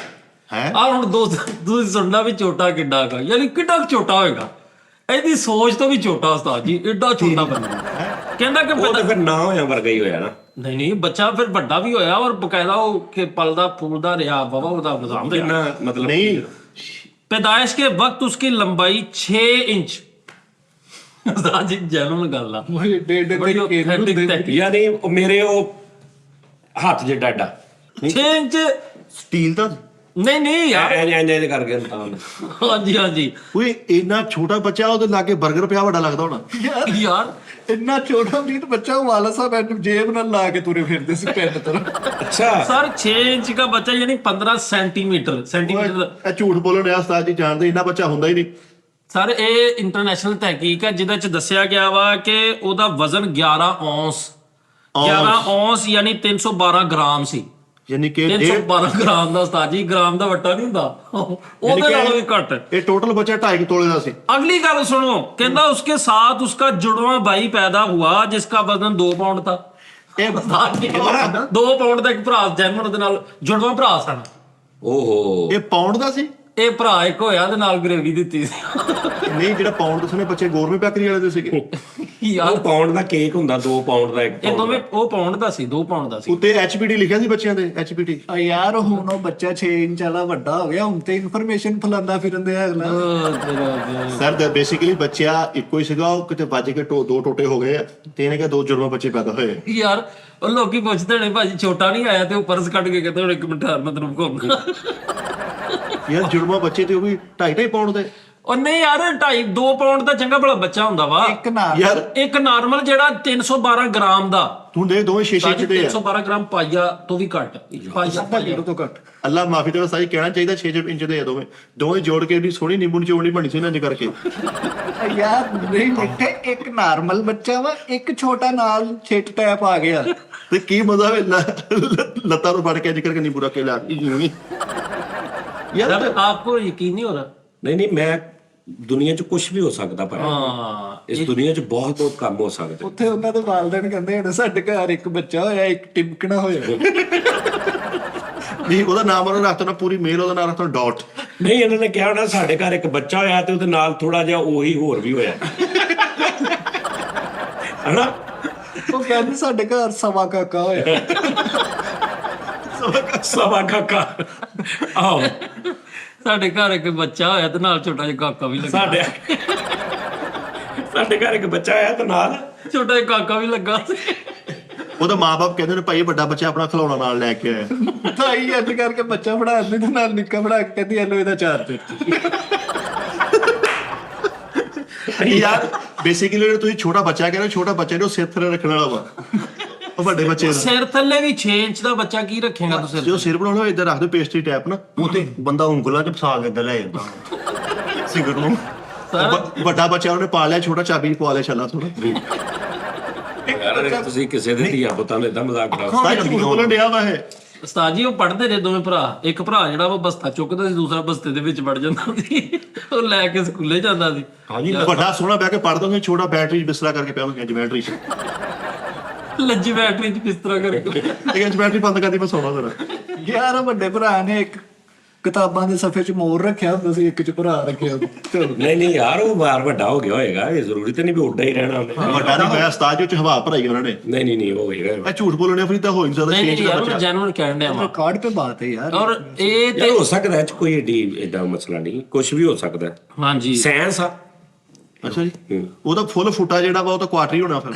है। और ਹੁਣ ਤੁਸੀਂ ਸੁਣਨਾ ਵੀ ਛੋਟਾ ਕਿੱਡਾ ਹੈਗਾ, ਯਾਨੀ ਕਿੱਡਾ ਛੋਟਾ ਹੋਏਗਾ, ਇਹਦੀ ਸੋਚ ਤੋਂ ਵੀ ਛੋਟਾ ਉਸਤਾਦ ਜੀ, ਐਡਾ ਛੋਟਾ ਬੰਦਾ। ਕਹਿੰਦਾ ਕਿ ਉਹ ਤਾਂ ਫਿਰ ਨਾ ਹੋਇਆ ਵਰਗਾ ਹੀ ਹੋਇਆ ਨਾ। ਨਹੀਂ, ਬੱਚਾ ਫਿਰ ਵੱਡਾ ਵੀ ਹੋਇਆ ਔਰ ਬਕਾਇਦਾ ਉਹ ਕਿ ਪਲਦਾ ਫੂਲਦਾ ਰਿਹਾ, ਬਾਬਾ ਉਹਦਾ ਨਿਜ਼ਾਮ ਰਿਹਾ। ਕਿੰਨਾ ਮਤਲਬ? ਨਹੀਂ, पैदाइश के वक्त उसकी लंबाई 6 इंच। जी जैनून गल आ, ਉਹ ਏਡੇ ਏਡੇ बड़ी ਤੇ ਕੇਨ authentic ਹੁੰਦੇ। tech। ਯਾਨੀ ਉਹ ਮੇਰੇ ਉਹ ਹੱਥ ਜਿੱਡਾ ਏਡਾ 6 इंच ਸਟੀਲ ਦਾ नहीं नहीं यार। ਐਂ ਕਰਕੇ ਤਾਂ हाँ जी हाँ जी ਓਏ ਇੰਨਾ ਛੋਟਾ ਬੱਚਾ, ਉਹਦੇ ਲਾਗੇ 버ਗਰ ਪਿਆ ਵੱਡਾ ਲੱਗਦਾ ਹੋਣਾ। यार, ਇੰਨਾ ਛੋਟਾ ਵੀ ਬੱਚਾ ਵਾਲਾ ਸਾਹਿਬ ਜੇਬ ਨਾਲ ਲਾ ਕੇ ਤੁਰੇ ਫਿਰਦੇ ਸੀ ਪਿੰਡ ਤਰ੍ਹਾਂ। ਅੱਛਾ। सर 6 इंच का बच्चा यानी 15 सेंटीमीटर। ਇਹ ਝੂਠ ਬੋਲਣ ਰਿਹਾ ਉਸਤਾਦ ਜੀ, ਜਾਣਦੇ ਇੰਨਾ ਬੱਚਾ ਹੁੰਦਾ ਹੀ ਨਹੀਂ। ਸਰ ਇਹ ਇੰਟਰਨੈਸ਼ਨਲ ਤਹਿਕੀਕ ਹੈ ਜਿਹਦੇ ਚ ਦੱਸਿਆ ਗਿਆ ਵਾ ਕਿ ਉਹਦਾ ਵਜ਼ਨ 11 ਔਂਸ 11 ਔਂਸ ਯਾਨੀ 312 ਗ੍ਰਾਮ ਸੀ। ਯਾਨੀ ਕਿ 312 ਗ੍ਰਾਮ ਦਾ ਉਸਤਾਦ ਜੀ, ਗ੍ਰਾਮ ਦਾ ਵੱਟਾ ਨਹੀਂ ਹੁੰਦਾ, ਉਹਦੇ ਨਾਲੋਂ ਵੀ ਘੱਟ। ਇਹ ਟੋਟਲ ਬੱਚਾ 2.5 ਤੋਲੇ ਦਾ ਸੀ। अगली गल सुनो, कहता उसके साथ उसका जुड़वा भाई पैदा हुआ जिसका वजन 2 पाउंड था। ਇਹ 2 ਪਾਉਂਡ ਦਾ ਇੱਕ ਭਰਾ ਜੈਮਨ ਦੇ ਨਾਲ ਜੁੜਵਾ ਭਰਾ ਸਨ। ਓਹੋ, ਇਹ ਪਾਉਂਡ ਦਾ ਸੀ। ਇਹ ਭਰਾ ਇੱਕ ਹੋਇਆ ਤੇ ਨਾਲ ਗਰੇਵੀ ਦਿੱਤੀ ਸੀ। ਨਹੀਂ, ਜਿਹੜਾ ਪਾਉਂਡ ਦੱਸਣੇ ਬੱਚੇ ਗੌਰਮੈਂਟ ਬੇਕਰੀ ਵਾਲੇ ਦੇ ਸੀਗੇ। ਯਾਰ ਉਹ ਪਾਉਂਡ ਦਾ ਕੇਕ ਹੁੰਦਾ, 2 ਪਾਉਂਡ ਦਾ, 1 ਇਹ ਪਾਉਂਡ ਦੋਵੇਂ ਉਹ ਪਾਉਂਡ ਦਾ ਸੀ, 2 ਪਾਉਂਡ ਦਾ ਸੀ। ਉੱਤੇ ਐਚਪੀਡੀ ਲਿਖਿਆ ਸੀ ਬੱਚਿਆਂ ਦੇ, ਐਚਪੀਡੀ। ਆ ਯਾਰ ਹੁਣ ਉਹ ਬੱਚਾ 6 ਇੰਚ ਵਾਲਾ ਵੱਡਾ ਹੋ ਗਿਆ, ਹੁਣ ਤੇ ਇਨਫੋਰਮੇਸ਼ਨ ਫਲਾਂਦਾ ਫਿਰਦੇ ਆ ਅਗਲਾ। ਸਰ ਬੇਸਿਕਲੀ ਬੱਚਾ ਇੱਕੋ ਹੀ ਸੀਗਾ, ਉਹ ਕਿਤੇ ਵੱਜ ਕੇ 2 ਟੋਟੇ ਹੋ ਗਏ ਆ, ਤੇ ਇਹਨੇ ਕਿਹਾ 2 ਜੁੜਵਾ ਬੱਚੇ ਪੈਦਾ ਹੋਏ। ਯਾਰ ਉਹ ਲੋਕੀ ਪੁੱਛਦੇ ਨੇ ਭਾਜੀ ਛੋਟਾ ਨਹੀਂ ਆਇਆ, ਤੇ ਉਹ ਪਰਸ ਕੱਢ ਕੇ ਕਹਿੰਦੇ ਹੁਣ 1 ਮਿੰਟ ਹਰ ਮਤਲਬ ਘੁੰਮਣਾ। ਯਾਰ ਜੁੜਵਾ ਬੱਚੇ ਤੇ ਉਹ ਵੀ 2.5 ਪਾਉਂਡ ਦੇ। ਉਹ ਨਹੀਂ ਯਾਰ 2.5 ਪਾਉਂਡ ਦਾ ਚੰਗਾ ਭਲਾ ਬੱਚਾ ਹੁੰਦਾ ਵਾ। ਇੱਕ ਨਾਲ ਯਾਰ ਇੱਕ ਨਾਰਮਲ ਜਿਹੜਾ 312 ਗ੍ਰਾਮ ਦਾ, ਤੂੰ ਦੇ ਦੋਵੇਂ 6 ਇੰਚ ਦੇ ਆ। 312 ਗ੍ਰਾਮ ਪਾਈਆ ਤੋਂ ਵੀ ਘੱਟ, ਅੱਧਾ ਕਿਲੋ ਤੋਂ ਘੱਟ। ਅੱਲਾ ਮਾਫੀ ਦੇਵੇ, ਸਾਈ ਕਹਿਣਾ ਚਾਹੀਦਾ 6 ਇੰਚ ਦੇ ਆ ਦੋਵੇਂ ਜੋੜ ਕੇ ਏਡੀ ਸੋਹਣੀ ਨਿੰਬੂ ਨਿਚੋੜਨੀ ਬਣੀ ਸੀ ਨਾ ਇੰਜ ਕਰਕੇ। ਆ ਯਾਰ ਨਹੀਂ ਮਿੱਠੇ, ਇੱਕ ਨਾਰਮਲ ਬੱਚਾ ਵਾ, ਇੱਕ ਛੋਟਾ ਨਾਲ ਛਿੱਟ ਟੈਪ ਆ ਗਿਆ। ਤੇ ਕੀ ਮਜ਼ਾ ਵੇ ਲੱਤਾਂ ਨੂੰ ਫੜ ਕੇ ਇੰਜ ਕਰਕੇ ਨਿੰਬੂ ਰੱਖ ਕੇ ਲਿਆ ਯਾਰ। सर आपको यकीन नहीं हो रहा? ਨਹੀਂ ਮੈਂ ਦੁਨੀਆ 'ਚ ਕੁਝ ਵੀ ਹੋ ਸਕਦਾ ਪਰ हाँ, ਇਸ ਦੁਨੀਆ 'ਚ ਬਹੁਤ ਬਹੁਤ ਕੰਮ ਹੋ ਸਕਦੇ। ਉੱਥੇ ਉਹਨਾਂ ਦੇ ਵਾਲਦੈਨ ਕਹਿੰਦੇ ਹੁਣ ਸਾਡੇ ਘਰ ਇੱਕ ਬੱਚਾ ਹੋਇਆ, ਇੱਕ ਟਿਮਕਣਾ ਹੋਇਆ। ਨਹੀਂ, ਉਹਦਾ ਨਾਮ ਉਹਨਾਂ ਰੱਖਤਾ ਨਾ, ਪੂਰੀ ਮੇਲ ਉਹਦਾ ਨਾਮ ਰੱਖਤਾ ਡਾਟ। ਨਹੀਂ, ਇਹਨਾਂ ਨੇ ਕਿਹਾ ਹੋਣਾ ਸਾਡੇ ਘਰ ਇੱਕ ਬੱਚਾ ਹੋਇਆ ਤੇ ਉਹਦੇ ਨਾਲ ਥੋੜਾ ਜਿਹਾ ਉਹੀ ਹੋਰ ਵੀ ਹੋਇਆ, ਹਨਾ? ਉਹ ਕਹਿੰਦੇ ਸਾਡੇ ਘਰ ਸਵਾ ਕਾਕਾ ਹੋਇਆ। ਸਵਾ ਕਾਕਾ। ਆਓ ਸਾਡੇ ਘਰ ਇੱਕ ਬੱਚਾ ਹੋਇਆ ਤੇ ਨਾਲ ਛੋਟਾ ਜਿਹਾ ਕਾਕਾ ਵੀ ਲੱਗਾ। ਸਾਡੇ ਘਰ ਇੱਕ ਬੱਚਾ ਆਇਆ ਤੇ ਨਾਲ ਛੋਟਾ ਜਿਹਾ ਕਾਕਾ ਵੀ ਲੱਗਾ ਸੀ। ਉਹਦਾ ਮਾਪੇ ਕਹਿੰਦੇ ਨੇ ਭਾਈ ਵੱਡਾ ਬੱਚਾ ਆਪਣਾ ਖਿਲੌਣਾ ਨਾਲ ਲੈ ਕੇ ਆਇਆ। ਤਾਈ ਅੱਜ ਕਰਕੇ ਬੱਚਾ ਬਣਾ ਦਿੰਦੀ ਤੇ ਨਾਲ ਨਿੱਕਾ ਬਣਾ ਕੇ ਕਹਿੰਦੀ ਐਲੋ ਇਹਦਾ 4 ਤੇ। ਯਾਰ ਬੇਸਿਕਲੀ ਜਿਹੜਾ ਤੁਸੀਂ ਛੋਟਾ ਬੱਚਾ ਕਹਿੰਦੇ, ਛੋਟਾ ਬੱਚੇ ਨੂੰ ਸਿਰ ਥੱਲੇ ਰੱਖਣ ਵਾਲਾ ਵਾ, ਉਹ ਵੱਡੇ ਬੱਚੇ ਦਾ। ਸਿਰ ਥੱਲੇ ਵੀ 6 ਇੰਚ ਦਾ ਬੱਚਾ ਕੀ ਰੱਖੇਗਾ ਤੁਸੀਂ? ਜੋ ਸਿਰ ਬਣਾਉਣਾ ਹੋਏ ਇੱਧਰ ਰੱਖ ਦਿਓ ਪੇਸਟਰੀ ਟੈਪ ਨਾ, ਉਹ ਤੇ ਬੰਦਾ ਉਂਗਲਾਂ 'ਚ ਫਸਾ ਕੇ ਇੱਦਾਂ ਲੈ ਜਾਂਦਾ ਸਿਗਰ ਨੂੰ। ਵੱਡਾ ਬੱਚਾ ਉਹਨੇ ਪਾ ਲਿਆ, ਛੋਟਾ ਚਾਬੀ ਪਵਾ ਲਿਆ ਛੱਲਾ ਥੋੜਾ। ਯਾਰ ਤੁਸੀਂ ਕਿਸੇ ਦੇ ਧੀਆ ਪੁੱਤਾਂ ਨੂੰ ਏਦਾਂ ਮਜ਼ਾਕ ਕਰਾਓ। ਸਾਈ ਝੂਠ ਬੋਲਣ ਡਿਆ ਵਾ ਇਹ। ਉਸਤਾਦ ਜੀ ਉਹ ਪੜ੍ਹਦੇ ਨੇ ਦੋਵੇਂ ਭਰਾ, ਇੱਕ ਭਰਾ ਜਿਹੜਾ ਉਹ ਬਸਤਾ ਚੁੱਕਦਾ ਸੀ, ਦੂਸਰਾ ਬਸਤੇ ਦੇ ਵਿੱਚ ਵੜ ਜਾਂਦਾ ਸੀ, ਉਹ ਲੈ ਕੇ ਸਕੂਲੇ ਜਾਂਦਾ ਸੀ। ਹਾਂਜੀ, ਵੱਡਾ ਸੋਹਣਾ ਬਹਿ ਕੇ ਪੜ੍ਹਦਾ ਸੀ, ਛੋਟਾ ਬੈਟਰੀ 'ਚ ਬਿਸਤਰਾ ਕਰਕੇ ਪਿਆ ਹੁੰਦਾ ਜਮੈਟਰੀ 'ਚ। ਲੱਜੀ ਬੈਟਰੀ 'ਚ ਬਿਸਤਰਾ ਕਰਕੇ। ਇਹ ਜਮੈਟਰੀ ਬੰਦ ਕਰਦੀ ਮੈਂ ਸੌਣਾ ਜ਼ਰਾ। ਯਾਰ ਵੱਡੇ ਭਰਾ ਨੇ ਇੱਕ ਕਿਤਾਬਾਂ ਦੇ ਸਫੇ 'ਚ ਮੋਰ ਰੱਖਿਆ ਹੁੰਦਾ ਸੀ, ਇੱਕ 'ਚ ਭਰਾ ਰੱਖਿਆ ਹੁੰਦਾ। ਚਲੋ ਨਹੀਂ ਯਾਰ, ਉਹ ਵਾਰ ਵੱਡਾ ਹੋ ਗਿਆ ਹੋਏਗਾ, ਇਹ ਜ਼ਰੂਰੀ ਤੇ ਨਹੀਂ ਵੀ ਉੱਡਾ ਹੀ ਰਹਿਣਾ ਉਹਨੇ। ਵੱਡਾ ਨਹੀਂ ਹੋਇਆ ਉਸਤਾਦ ਜੀ, ਉਹ ਚ ਹਵਾ ਭਰਾਈ ਉਹਨਾਂ ਨੇ। ਨਹੀਂ ਉਹ ਹੋਏਗਾ। ਇਹ ਝੂਠ ਬੋਲਣੇ ਫਿਰ ਤਾਂ ਹੋ ਨਹੀਂ ਸਕਦਾ। नहीं change नहीं ਦਾ यार ਬੱਚਾ। मैं जेन्युइन कहने डया वां। ਰਿਕਾਰਡ 'ਤੇ ਬਾਤ ਹੈ ਯਾਰ। और ये ਯਾਰ ਹੋ ਸਕਦਾ ਇਹ 'ਚ ਕੋਈ ਏਡਾ ਮਸਲਾ ਨਹੀਂ, ਕੁਝ ਵੀ ਹੋ ਸਕਦਾ। हाँ जी ਸਾਇੰਸ ਆ। ਅੱਛਾ ਜੀ, ਉਹਦਾ ਫੁੱਲ ਫੁੱਟਾ ਜਿਹੜਾ ਵਾ ਉਹ ਤਾਂ ਕੁਆਟਰ ਹੀ ਹੋਣਾ ਫਿਰ।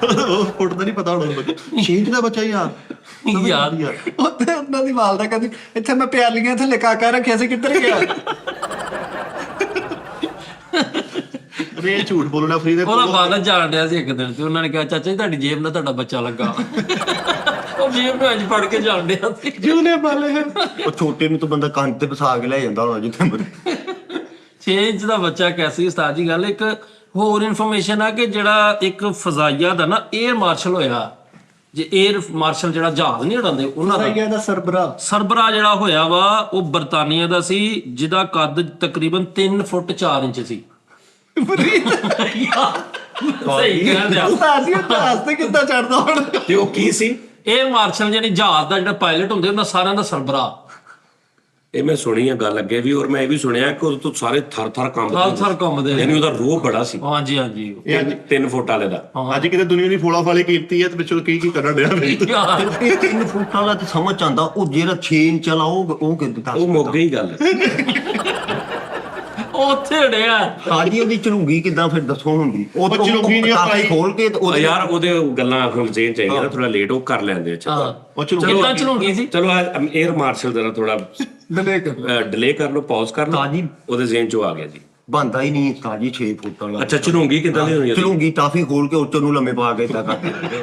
ਉਹ ਫੁੱਟ ਦਾ ਨਹੀਂ ਪਤਾ ਹੋਣਾ। 6 ਇੰਚ ਦਾ ਬੱਚਾ ਯਾਰ। यार ਉੱਥੇ ਉਹਨਾਂ ਦੀ ਵਾਲਦਾ ਕਹਿੰਦੀ ਇੱਥੇ ਮੈਂ ਪਿਆਲੀਆਂ ਥੱਲੇ ਕਾਕਾ ਰੱਖਿਆ ਸੀ, ਕਿੱਧਰ ਗਿਆ? ਅਰੇ ਇਹ ਝੂਠ ਬੋਲਣਾ ਫਰੀ ਦੇ। ਉਹਦਾ ਫਾਦਰ ਜਾਣ ਡਿਆ ਸੀ ਇੱਕ ਦਿਨ ਤੇ ਉਹਨਾਂ ਨੇ ਕਿਹਾ ਚਾਚਾ ਜੀ ਤੁਹਾਡੀ ਜੇਬ ਨਾਲ ਤੁਹਾਡਾ ਬੱਚਾ ਲੱਗਾ। ਉਹ ਜੇਬ ਨੂੰ ਅੱਜ ਫੜ ਕੇ ਜਾਣ ਡਿਆ ਸੀ। ਜੂਨੇ ਬਾਲੇ ਉਹ ਛੋਟੇ ਨੂੰ ਤਾਂ ਬੰਦਾ ਕੰਨ ਤੇ ਫਸਾ ਕੇ ਲੈ ਜਾਂਦਾ ਹੋਣਾ ਜਿੱਥੇ ਮਰਜ਼ੀ। 6 ਇੰਚ ਦਾ ਬੱਚਾ ਕੈਸੀ ਉਸਤਾਦ ਜੀ ਗੱਲ। ਇੱਕ ਹੋਰ ਇਨਫੋਰਮੇਸ਼ਨ ਆ ਕਿ ਜਿਹੜਾ ਇੱਕ ਫਜ਼ਾਈਆ ਦਾ ਨਾ 에ਅਰ ਮਾਰਸ਼ਲ ਹੋਇਆ, ਜੇ 에ਅਰ ਮਾਰਸ਼ਲ ਜਿਹੜਾ ਜਹਾਜ਼ ਨਹੀਂ ਉਡਾਉਂਦੇ ਉਹਨਾਂ ਦਾ ਸਹੀ ਦਾ ਸਰਬਰਾ ਸਰਬਰਾ ਜਿਹੜਾ ਹੋਇਆ ਵਾ ਉਹ ਬਰਤਾਨੀਆ ਦਾ ਸੀ, ਜਿਹਦਾ ਕੱਦ ਤਕਰੀਬਨ 3 ਫੁੱਟ 4 ਇੰਚ ਸੀ। ਸਹੀ ਕਹਿੰਦੇ ਆ। ਸਾਜੀ ਉਦਾਸ ਤੇ ਕਿੱਦਾਂ ਚੜਦਾ ਹੁਣ? ਤੇ ਉਹ ਕੀ ਸੀ? 에ਅਰ ਮਾਰਸ਼ਲ ਯਾਨੀ ਜਹਾਜ਼ ਦਾ ਜਿਹੜਾ ਪਾਇਲਟ ਹੁੰਦੇ ਉਹਨਾਂ ਸਾਰਿਆਂ ਦਾ ਸਰਬਰਾ। ਇਹ ਮੈਂ ਸੁਣੀ ਆ ਗੱਲ ਅੱਗੇ ਵੀ, ਔਰ ਮੈਂ ਇਹ ਵੀ ਸੁਣਿਆ ਕਿ ਉਹ ਤੋਂ ਸਾਰੇ ਥਰ ਥਰ ਘੁੰਮਦੇ ਯਾਨੀ ਉਹਦਾ ਰੋਹ ਬੜਾ ਸੀ। ਹਾਂਜੀ ਹਾਂਜੀ 3 ਫੁੱਟ ਵਾਲੇ ਦਾ। ਅੱਜ ਕਿਤੇ ਦੁਨੀਆ ਦੀ ਫੋਲਾ ਫਾਲੀ ਕੀਤੀ ਹੈ ਤੇ ਵਿੱਚੋਂ ਕੀ ਕਰਨ ਡਿਆ ਵੀ। ਯਾਰ ਇਹ 3 ਫੁੱਟਾਂ ਦਾ ਤੇ ਸਮਝ ਆਂਦਾ, ਉਹ ਜਿਹੜਾ 6 ਇੰਚ ਵਾਲਾ ਉਹ ਕਿੱਦਾਂ ਉਹ ਮੁੱਕ ਗਈ ਗੱਲ। ਉਹ ਉੱਥੇ ਡਿਆ। ਸਾਜੀ ਉਹਦੀ ਝਲੂੰਗੀ ਕਿੱਦਾਂ ਫਿਰ ਦੱਸੋ ਹੁੰਦੀ? ਉਹ ਝਲੂੰਗੀ ਨਹੀਂ ਪਟਾਕੇ ਪਾਈ। ਖੋਲ ਕੇ ਤੇ ਉਹਦੇ ਯਾਰ ਉਹਦੇ ਗੱਲਾਂ ਹੁਣ ਚੇਂਜ ਚਾਹੀਦੀਆਂ ਨਾ, ਥੋੜਾ ਲੇਟ ਉਹ ਕਰ ਲੈਂਦੇ। ਅੱਛਾ ਉਹ ਚਲੋ ਕਿੱਦਾਂ ਚਲਾਉਂਗੀ ਸੀ? ਚਲੋ 에ਅਰ ਮਾਰਸ਼ਲ ਜਰਾ ਥੋੜਾ ਡਲੇ ਕਰ ਡਿਲੇ ਕਰ ਲਓ, ਪਾਜ਼ ਕਰ ਲਓ। ਤਾਜੀ ਉਹਦੇ ਜ਼ੇਨ ਚੋਂ ਆ ਗਿਆ ਜੀ। ਬੰਦਾ ਹੀ ਨਹੀਂ ਸਾਜੀ 6 ਫੁੱਟ ਵਾਲਾ। ਅੱਛਾ ਚਲੂੰਗੀ ਕਿੱਦਾਂ ਦੀ ਹੋਣੀ? ਝਲੂੰਗੀ ਟਾਫੀ ਖੋਲ ਕੇ ਉੱਚੋਂ ਨੂੰ ਲੰਮੇ ਪਾ ਕੇ ਇਦਾਂ ਕਰਦੇ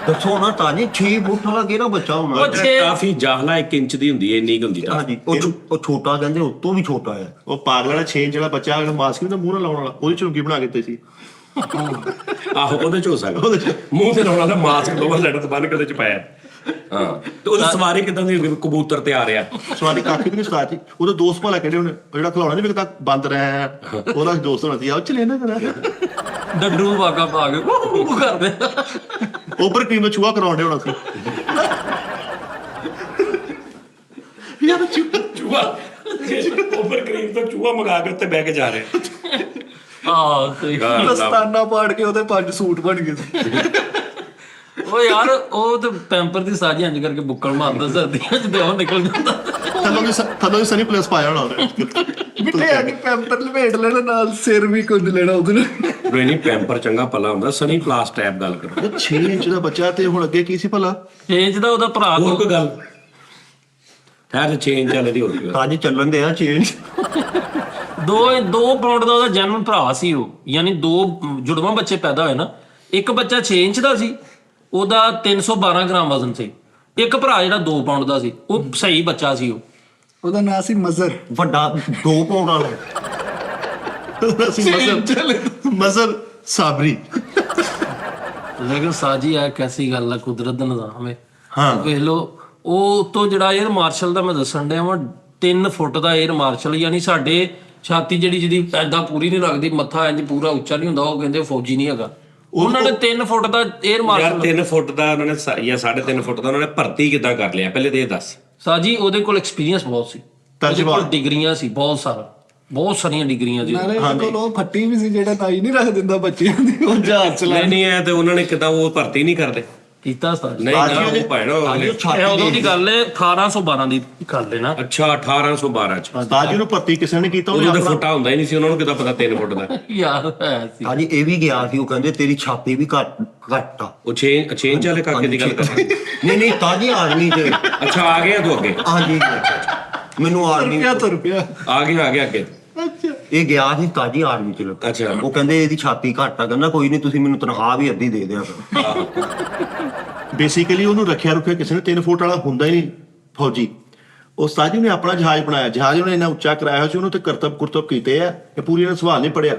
ਦੱਸੋ ਨਾ ਤਾਜੀ 6 ਫੁੱਟ ਵਾਲਾ ਕਿਹੜਾ ਬੱਚਾ ਹੋਣਾ? ਉਹ ਛੇ- ਕਾਫੀ ਜਾਹਲਾ 1 ਇੰਚ ਦੀ ਹੁੰਦੀ ਹੈ, ਇੰਨੀ ਕੁ ਹੁੰਦੀ ਤਾਂ। ਹਾਂਜੀ ਉਹ ਛੋਟਾ ਕਹਿੰਦੇ ਉਹ ਤੋਂ ਵੀ ਛੋਟਾ ਹੈ। ਉਹ ਪਾਗਲ ਵਾਲਾ 6 ਇੰਚ ਵਾਲਾ ਬੱਚਾ ਮਾਸਕ ਵੀ ਤਾਂ ਮੂੰਹ ਨਾਲ ਲਾਉਣ ਵਾਲਾ, ਉਹਦੀ ਝੁੰਗੀ ਬਣਾ ਕੇ ਦਿੱਤੀ ਸੀ। ਆਹੋ ਉਹਦੇ ਚ ਹੋ ਸਕਦਾ, ਮੂੰਹ ਤੇ ਲਾਉਣ ਵਾਲਾ ਮਾਸਕ ਦੋਵਾਂ ਸਾਈਡਾਂ ਤੋਂ ਬੰਨ ਕੇ ਉਹਦੇ ਚ ਪਾਇਆ। ਹਾਂ ਤੇ ਉਹਦੀ ਸਵਾਰੀ ਕਿਦਾਂ ਦੀ ਹੋਈ? ਕਬੂਤਰ ਤੇ ਆ ਰਿਹਾ। ਸਵਾਰੀ ਕੱਖ ਵੀ ਨਹੀਂ ਉਸਤਾਦ ਜੀ। ਉਹਦੇ ਦੋਸਤ ਭਲਾ ਕਿਹੜੇ ਹੋਣੇ? ਉਹ ਜਿਹੜਾ ਖਿਲਾਉਣਾ ਨਹੀਂ ਵਿਕਦਾ ਬੰਦ ਰਿਹਾ, ਉਹਦਾ ਦੋਸਤ ਹੋਣਾ ਸੀ। ਆ ਚਲੇ ਨਾ ਕਰਾ ਡੱਡੂ ਵਾਗਾ ਪਾ ਕੇ ਉਹ ਕਰਦੇ। ਉੱਪਰ ਕਰੀਮ ਦਾ ਚੂਹਾ ਕਰਾਉਂਦੇ ਹੋਣਾ ਸੀ। ਯਾਰ ਚੂਹਾ ਓਵਰ ਕਰੀਮ ਤੋਂ ਚੂਹਾ ਮੰਗਾ ਕੇ ਉੱਤੇ ਬਹਿ ਕੇ ਜਾ ਰਹੇ। ਹਾਂ ਸਹੀ। ਦਸਤਾਨਾ ਪਾੜ ਕੇ ਉਹਦੇ 5 ਸੂਟ ਬਣ ਗਏ ਸੀ। ਉਹ ਯਾਰ ਉਹ ਤੇ ਪੈਂਪਰ ਦੀ ਸਾਜੀ ਇੰਜ ਕਰਕੇ ਬੁੱਕਲ ਮਾਰਦਾ ਸਰਦੀਆਂ ਚ ਤੇ ਉਹ ਨਿਕਲ ਜਾਂਦਾ। ਥੱਲੋਂ ਦੀ ਸਨੀ ਪਲੱਸ ਪਾਇਆ ਹੋਣਾ ਉਹਨੇ। ਮਿੱਠੇ ਆ ਕੇ ਪੈਂਪਰ ਲਪੇਟ ਲੈਣਾ, ਨਾਲ ਸਿਰ ਵੀ ਕੁੰਡ ਲੈਣਾ ਉਹਦੇ ਨਾਲ। ਨਹੀਂ ਪੈਂਪਰ ਚੰਗਾ ਭਲਾ ਹੁੰਦਾ, ਸਨੀ ਪਲਾਸ ਟੈਪ ਗੱਲ ਕਰੋ। 6 ਇੰਚ ਦਾ ਬੱਚਾ ਤੇ ਹੁਣ ਅੱਗੇ ਕੀ ਸੀ ਭਲਾ? ਚੇਂਜ ਦਾ ਉਹਦਾ ਭਰਾ ਹੋਰ ਕੋਈ ਗੱਲ ਠਹਿਰ ਚੇਂਜ ਵਾਲੇ ਦੀ ਹੋ ਗਈ। ਤਾਜੀ ਚੱਲਣ ਦੇ ਆ ਚੇਂਜ। 2 ਪਾਉਂਡ ਦਾ ਉਹਦਾ ਜਨਮ ਭਰਾ ਸੀ ਉਹ, ਯਾਨੀ 2 ਜੁੜਵਾਂ ਬੱਚੇ ਪੈਦਾ ਹੋਏ ਨਾ। ਇੱਕ ਬੱਚਾ 6 ਇੰਚ ਦਾ ਸੀ, ਉਹਦਾ 312 ਗ੍ਰਾਮ ਵਜ਼ਨ ਸੀ। ਇੱਕ ਭਰਾ ਜਿਹੜਾ 2 ਪਾਉਂਡ ਦਾ ਸੀ, ਉਹ ਸਹੀ ਬੱਚਾ ਸੀ। ਉਹਦਾ ਨਾਂ ਸੀ ਮਜ਼ਰ। ਵੱਡਾ 2 ਪਾਉਂਡ ਵਾਲਾ ਮਜ਼ਰ ਸਾਬਰੀ। ਲੇਕਿਨ ਸਾਜੀ ਆ ਕੈਸੀ ਗੱਲ ਆ, ਕੁਦਰਤ ਦਾ ਨਿਜ਼ਾਮ ਹੈ। ਹਾਂ ਵੇਖ ਲੋ, ਉਹ ਤੋਂ ਜਿਹੜਾ 에ਅਰ ਮਾਰਸ਼ਲ ਦਾ ਮੈਂ ਦੱਸਣ ਡਿਆ ਵਾਂ, 3 ਫੁੱਟ ਦਾ 에ਅਰ ਮਾਰਸ਼ਲ, ਯਾਨੀ ਸਾਡੇ ਛਾਤੀ ਜਿਹੜੀ ਜਿਹਦੀ ਐਦਾਂ ਪੂਰੀ ਨਹੀਂ ਲੱਗਦੀ, ਮੱਥਾ ਇੰਜ ਪੂਰਾ ਉੱਚਾ ਨਹੀਂ ਹੁੰਦਾ, ਉਹ ਕਹਿੰਦੇ ਫੌਜੀ ਨਹੀਂ ਹੈਗਾ। ਉਹਨਾਂ ਨੇ 3 ਫੁੱਟ ਦਾ 에ਅਰ ਯਾਰ ਮਾਰਸ਼ਲ। 3 ਫੁੱਟ ਦਾ ਉਹਨਾਂ ਨੇ ਜਾਂ 3.5 ਫੁੱਟ ਦਾ ਉਹਨਾਂ ਨੇ ਭਰਤੀ ਕਿੱਦਾਂ ਕਰ ਲਿਆ? ਪਹਿਲੇ ਤੇ ਇਹ ਦੱਸ। ਸਾਜੀ ਉਹਦੇ ਕੋਲ ਐਕਸਪੀਰੀਅੰਸ ਬਹੁਤ ਸੀ, ਉਹਦੇ ਕੋਲ ਡਿਗਰੀਆਂ ਸੀ ਬਹੁਤ ਸਾਰੀਆਂ ਡਿਗਰੀਆਂ ਸੀ। ਨਾਲੇ ਉਹਦੇ ਕੋਲ ਉਹ ਫੱਟੀ ਵੀ ਸੀ ਜਿਹੜਾ ਤਾਈ ਨਹੀਂ ਰੱਖ ਦਿੰਦਾ ਬੱਚਿਆਂ ਦੀ, ਉਹ ਜਹਾਜ਼ ਚਲਾ। ਨਹੀਂ ਇਹ ਤੇ ਉਹਨਾਂ ਨੇ ਕਿਦਾਂ ਉਹ ਭਰਤੀ ਨਹੀਂ ਕਰਦੇ? ਕੀਤਾ ਸਾਜੀ। ਨਹੀਂ ਨਾ ਉਹ ਭੈਣੋ ਇਹ ਉਦੋਂ ਦੀ ਗੱਲ ਹੈ, 1812 ਦੀ ਗੱਲ ਹੈ ਨਾ। ਅੱਛਾ 1812 ਚ ਉਸਤਾਦ ਜੀ ਨੂੰ ਭਰਤੀ ਕਿਸੇ ਨੇ ਕੀਤਾ? ਉਦੋਂ ਤਾਂ ਫੁੱਟਾ ਹੁੰਦਾ ਹੀ ਨਹੀਂ ਸੀ, ਉਹਨਾਂ ਨੂੰ ਕਿਦਾਂ ਪਤਾ 3 ਫੁੱਟ ਦਾ? ਯਾਰ ਹੈ ਸੀ। ਤਾਜੀ ਇਹ ਵੀ ਗਿਆ ਸੀ, ਉਹ ਕਹਿੰਦੇ ਤੇਰੀ ਛਾਤੀ ਵੀ ਘੱਟ ਆ। ਉਹ 6 ਵਾਲੇ ਕਾਕੇ ਦੀ ਗੱਲ ਕਰ ਰਹੇ? ਨਹੀਂ ਤਾਜੀ ਆਰਮੀ ਤੇ। ਅੱਛਾ ਆ ਗਿਆ ਤੂੰ ਅੱਗੇ? ਹਾਂਜੀ ਮੈਨੂੰ ਆਰਮੀ ਰੁਪਿਆ ਆ ਗਿਆ ਅੱਗੇ। ਇਹ ਗਿਆ ਸੀ ਤਾਜੀ ਆਰਮੀ ਚ ਲੱਗਾ। ਅੱਛਾ ਉਹ ਕਹਿੰਦੇ ਇਹਦੀ ਛਾਤੀ ਘੱਟ ਆ, ਕਹਿੰਦਾ ਕੋਈ ਨਹੀਂ ਤੁਸੀਂ ਮੈਨੂੰ ਤਨਖਾਹ ਵੀ ਅੱਧੀ ਦੇ ਦਿਆ ਕਰੋ। ਬੇਸਿਕਲੀ ਉਹਨੂੰ ਰੱਖਿਆ ਕਿਸੇ ਨੇ 3 ਫੁੱਟ ਵਾਲਾ ਹੁੰਦਾ ਹੀ ਨਹੀਂ ਫੌਜੀ। ਉਸਤਾਦ ਜੀ ਨੇ ਆਪਣਾ ਜਹਾਜ਼ ਬਣਾਇਆ, ਜਹਾਜ਼ ਉਹਨੇ ਇੰਨਾ ਉੱਚਾ ਕਰਾਇਆ ਹੋਇਆ ਸੀ, ਉਹਨੂੰ ਤੇ ਕਰਤਬ ਕੀਤੇ ਆ, ਇਹ ਪੂਰੀ ਨੇ ਸਵਾਲ ਨਹੀਂ ਪੜਿਆ।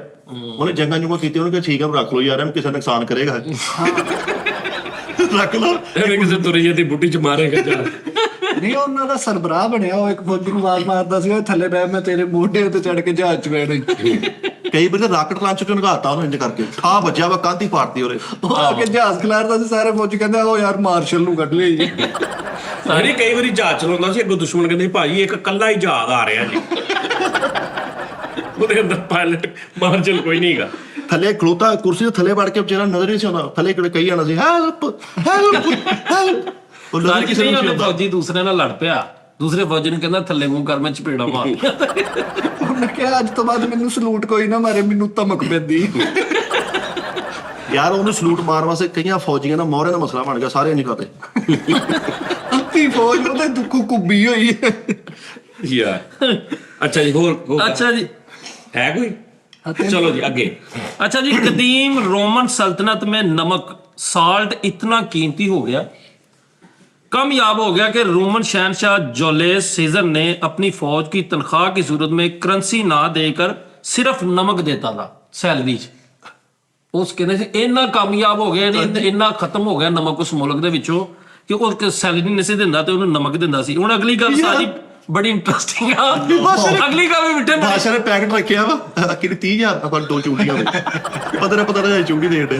ਉਹਨੇ ਜੰਗਾਂ ਜੁਗਾਂ ਕੀਤੇ, ਉਹਨੇ ਕਿਹਾ ਠੀਕ ਹੈ ਰੱਖ ਲਓ ਯਾਰ, ਐਵੇਂ ਕਿਸੇ ਨੁਕਸਾਨ ਕਰੇਗਾ। ਰੱਖ ਲਓ ਐਵੇਂ ਕਿਸੇ ਤੁਰੀਏ ਦੀ ਬੁੱਢੀ ਚ ਮਾਰੇਗਾ ਜਾ। ਨਹੀਂ ਉਹਨਾਂ ਦਾ ਸਰਬਰਾਹ ਬਣਿਆ, ਉਹ ਇੱਕ ਫੌਜੀ ਨੂੰ ਆਵਾਜ਼ ਮਾਰਦਾ ਸੀ, ਥੱਲੇ ਬਹਿ, ਮੈਂ ਤੇਰੇ ਮੋਢੇ ਤੇ ਚੜ ਕੇ ਜਹਾਜ਼ ਚ ਬੈਠਾ। ਕਈ ਵਾਰ ਤਾਂ ਰਾਕਟ ਲਾਂਚ ਚੋਂ ਨਗਾਤਾ ਉਹਨੂੰ ਇੰਜ ਕਰਕੇ, ਠਾ ਵੱਜਿਆ ਵਾ ਕੰਧ ਹੀ ਪਾੜਤੀ ਉਹਦੇ। ਉਹ ਆ ਕੇ ਜਹਾਜ਼ ਖਿਲਾਰਦਾ ਸੀ, ਸਾਰੇ ਫੌਜੀ ਕਹਿੰਦੇ ਉਹ ਯਾਰ ਮਾਰਸ਼ਲ ਨੂੰ ਕੱਢ ਲਿਆ ਜੀ। ਅਰੇ ਕਈ ਵਾਰੀ ਜਹਾਜ਼ ਚਲਾਉਂਦਾ ਸੀ, ਅੱਗੋਂ ਦੁਸ਼ਮਣ ਕਹਿੰਦੇ ਭਾਜੀ ਇੱਕ ਕੱਲਾ ਹੀ ਜਹਾਜ਼ ਆ ਰਿਹਾ ਜੀ। ਉਹਦੇ ਅੰਦਰ ਪਾਇਲਟ ਮਾਰਜਨ ਕੋਈ ਨਹੀਂ ਹੈਗਾ। ਥੱਲੇ ਖਲੋਤਾ ਕੁਰਸੀ ਦੇ ਥੱਲੇ ਵੜ ਕੇ ਵਿਚਾਰਾ ਨਜ਼ਰ ਨਹੀਂ ਸੀ ਆਉਂਦਾ, ਥੱਲੇ ਕਿਹੜੇ ਕਹੀ ਜਾਣਾ ਸੀ ਹੈਲਪ ਹੈਲਪ ਹੈਲਪ, ਉਹ ਨਜ਼ਰ ਕਿਸੇ ਨੂੰ ਨਹੀਂ ਆਉਂਦਾ। ਫੌਜੀ ਦੂਸਰੇ ਨਾਲ ਲੜ ਪਿਆ, ਦੂਸਰੇ ਫੌਜੀ ਨੂੰ ਕਹਿੰਦਾ ਥੱਲੇ ਮੂੰਹ ਕਰ, ਮੈਂ ਚਪੇੜਾ ਮਾਰ। ਉਹਨੇ ਕਿਹਾ ਅੱਜ ਤੋਂ ਬਾਅਦ ਮੈਨੂੰ ਸਲੂਟ ਕੋਈ ਨਾ ਮਾਰੇ, ਮੈਨੂੰ ਧਮਕ ਪੈਂਦੀ। ਯਾਰ ਉਹਨੂੰ ਸਲੂਟ ਮਾਰਨ ਵਾਸਤੇ ਕਈਆਂ ਫੌਜੀਆਂ ਦਾ ਮੋਹਰੇ ਦਾ ਮਸਲਾ ਬਣ ਗਿਆ, ਸਾਰੇ ਨਹੀਂ ਖਾਤੇ। ਅੱਤੀ ਫੌਜ ਉਹਦੇ ਦੁੱਖੋਂ ਕੁੱਬੀ ਹੋਈ ਹੈ। ਯਾਰ ਅੱਛਾ ਜੀ, ਹੋਰ ਅੱਛਾ ਜੀ, ਹੈ ਕੋਈ? चलो जी आगे। अच्छा जी, कदीम रोमन सल्तनत में नमक साल्ट इतना कीमती हो गया, कामयाब हो गया कि रोमन शहनशाह जूलियस सीजर ने अपनी फौज की तनख्वाह की सूरत में करेंसी ना देकर सिर्फ नमक देता था सैलरी च। उस कहते थे इन्ना कामयाब हो गया, इन्ना खत्म हो गया नमक उस मुल्क दे विचों कि ਉਹ सैलरी नहीं सी दिंदा ते ਉਹਨੂੰ ਨਮਕ ਦਿੰਦਾ ਸੀ। ਹੁਣ ਅਗਲੀ ਗੱਲ ਸਾਰੀ ਬੜੀ ਇੰਟਰਸਟਿੰਗ ਆ, ਅਗਲੀ ਗੱਲ ਵੀ ਮਿੱਠੇ ਬਾਦਸ਼ਾਹ ਨੇ ਪੈਕਟ ਰੱਖਿਆ ਵਾ ਕਿ 30,000 ਆਪਾਂ 2 ਚੂੜੀਆਂ ਦੇ ਪਤਾ ਨਾ ਚੂੜੀ ਦੇ ਦੇ।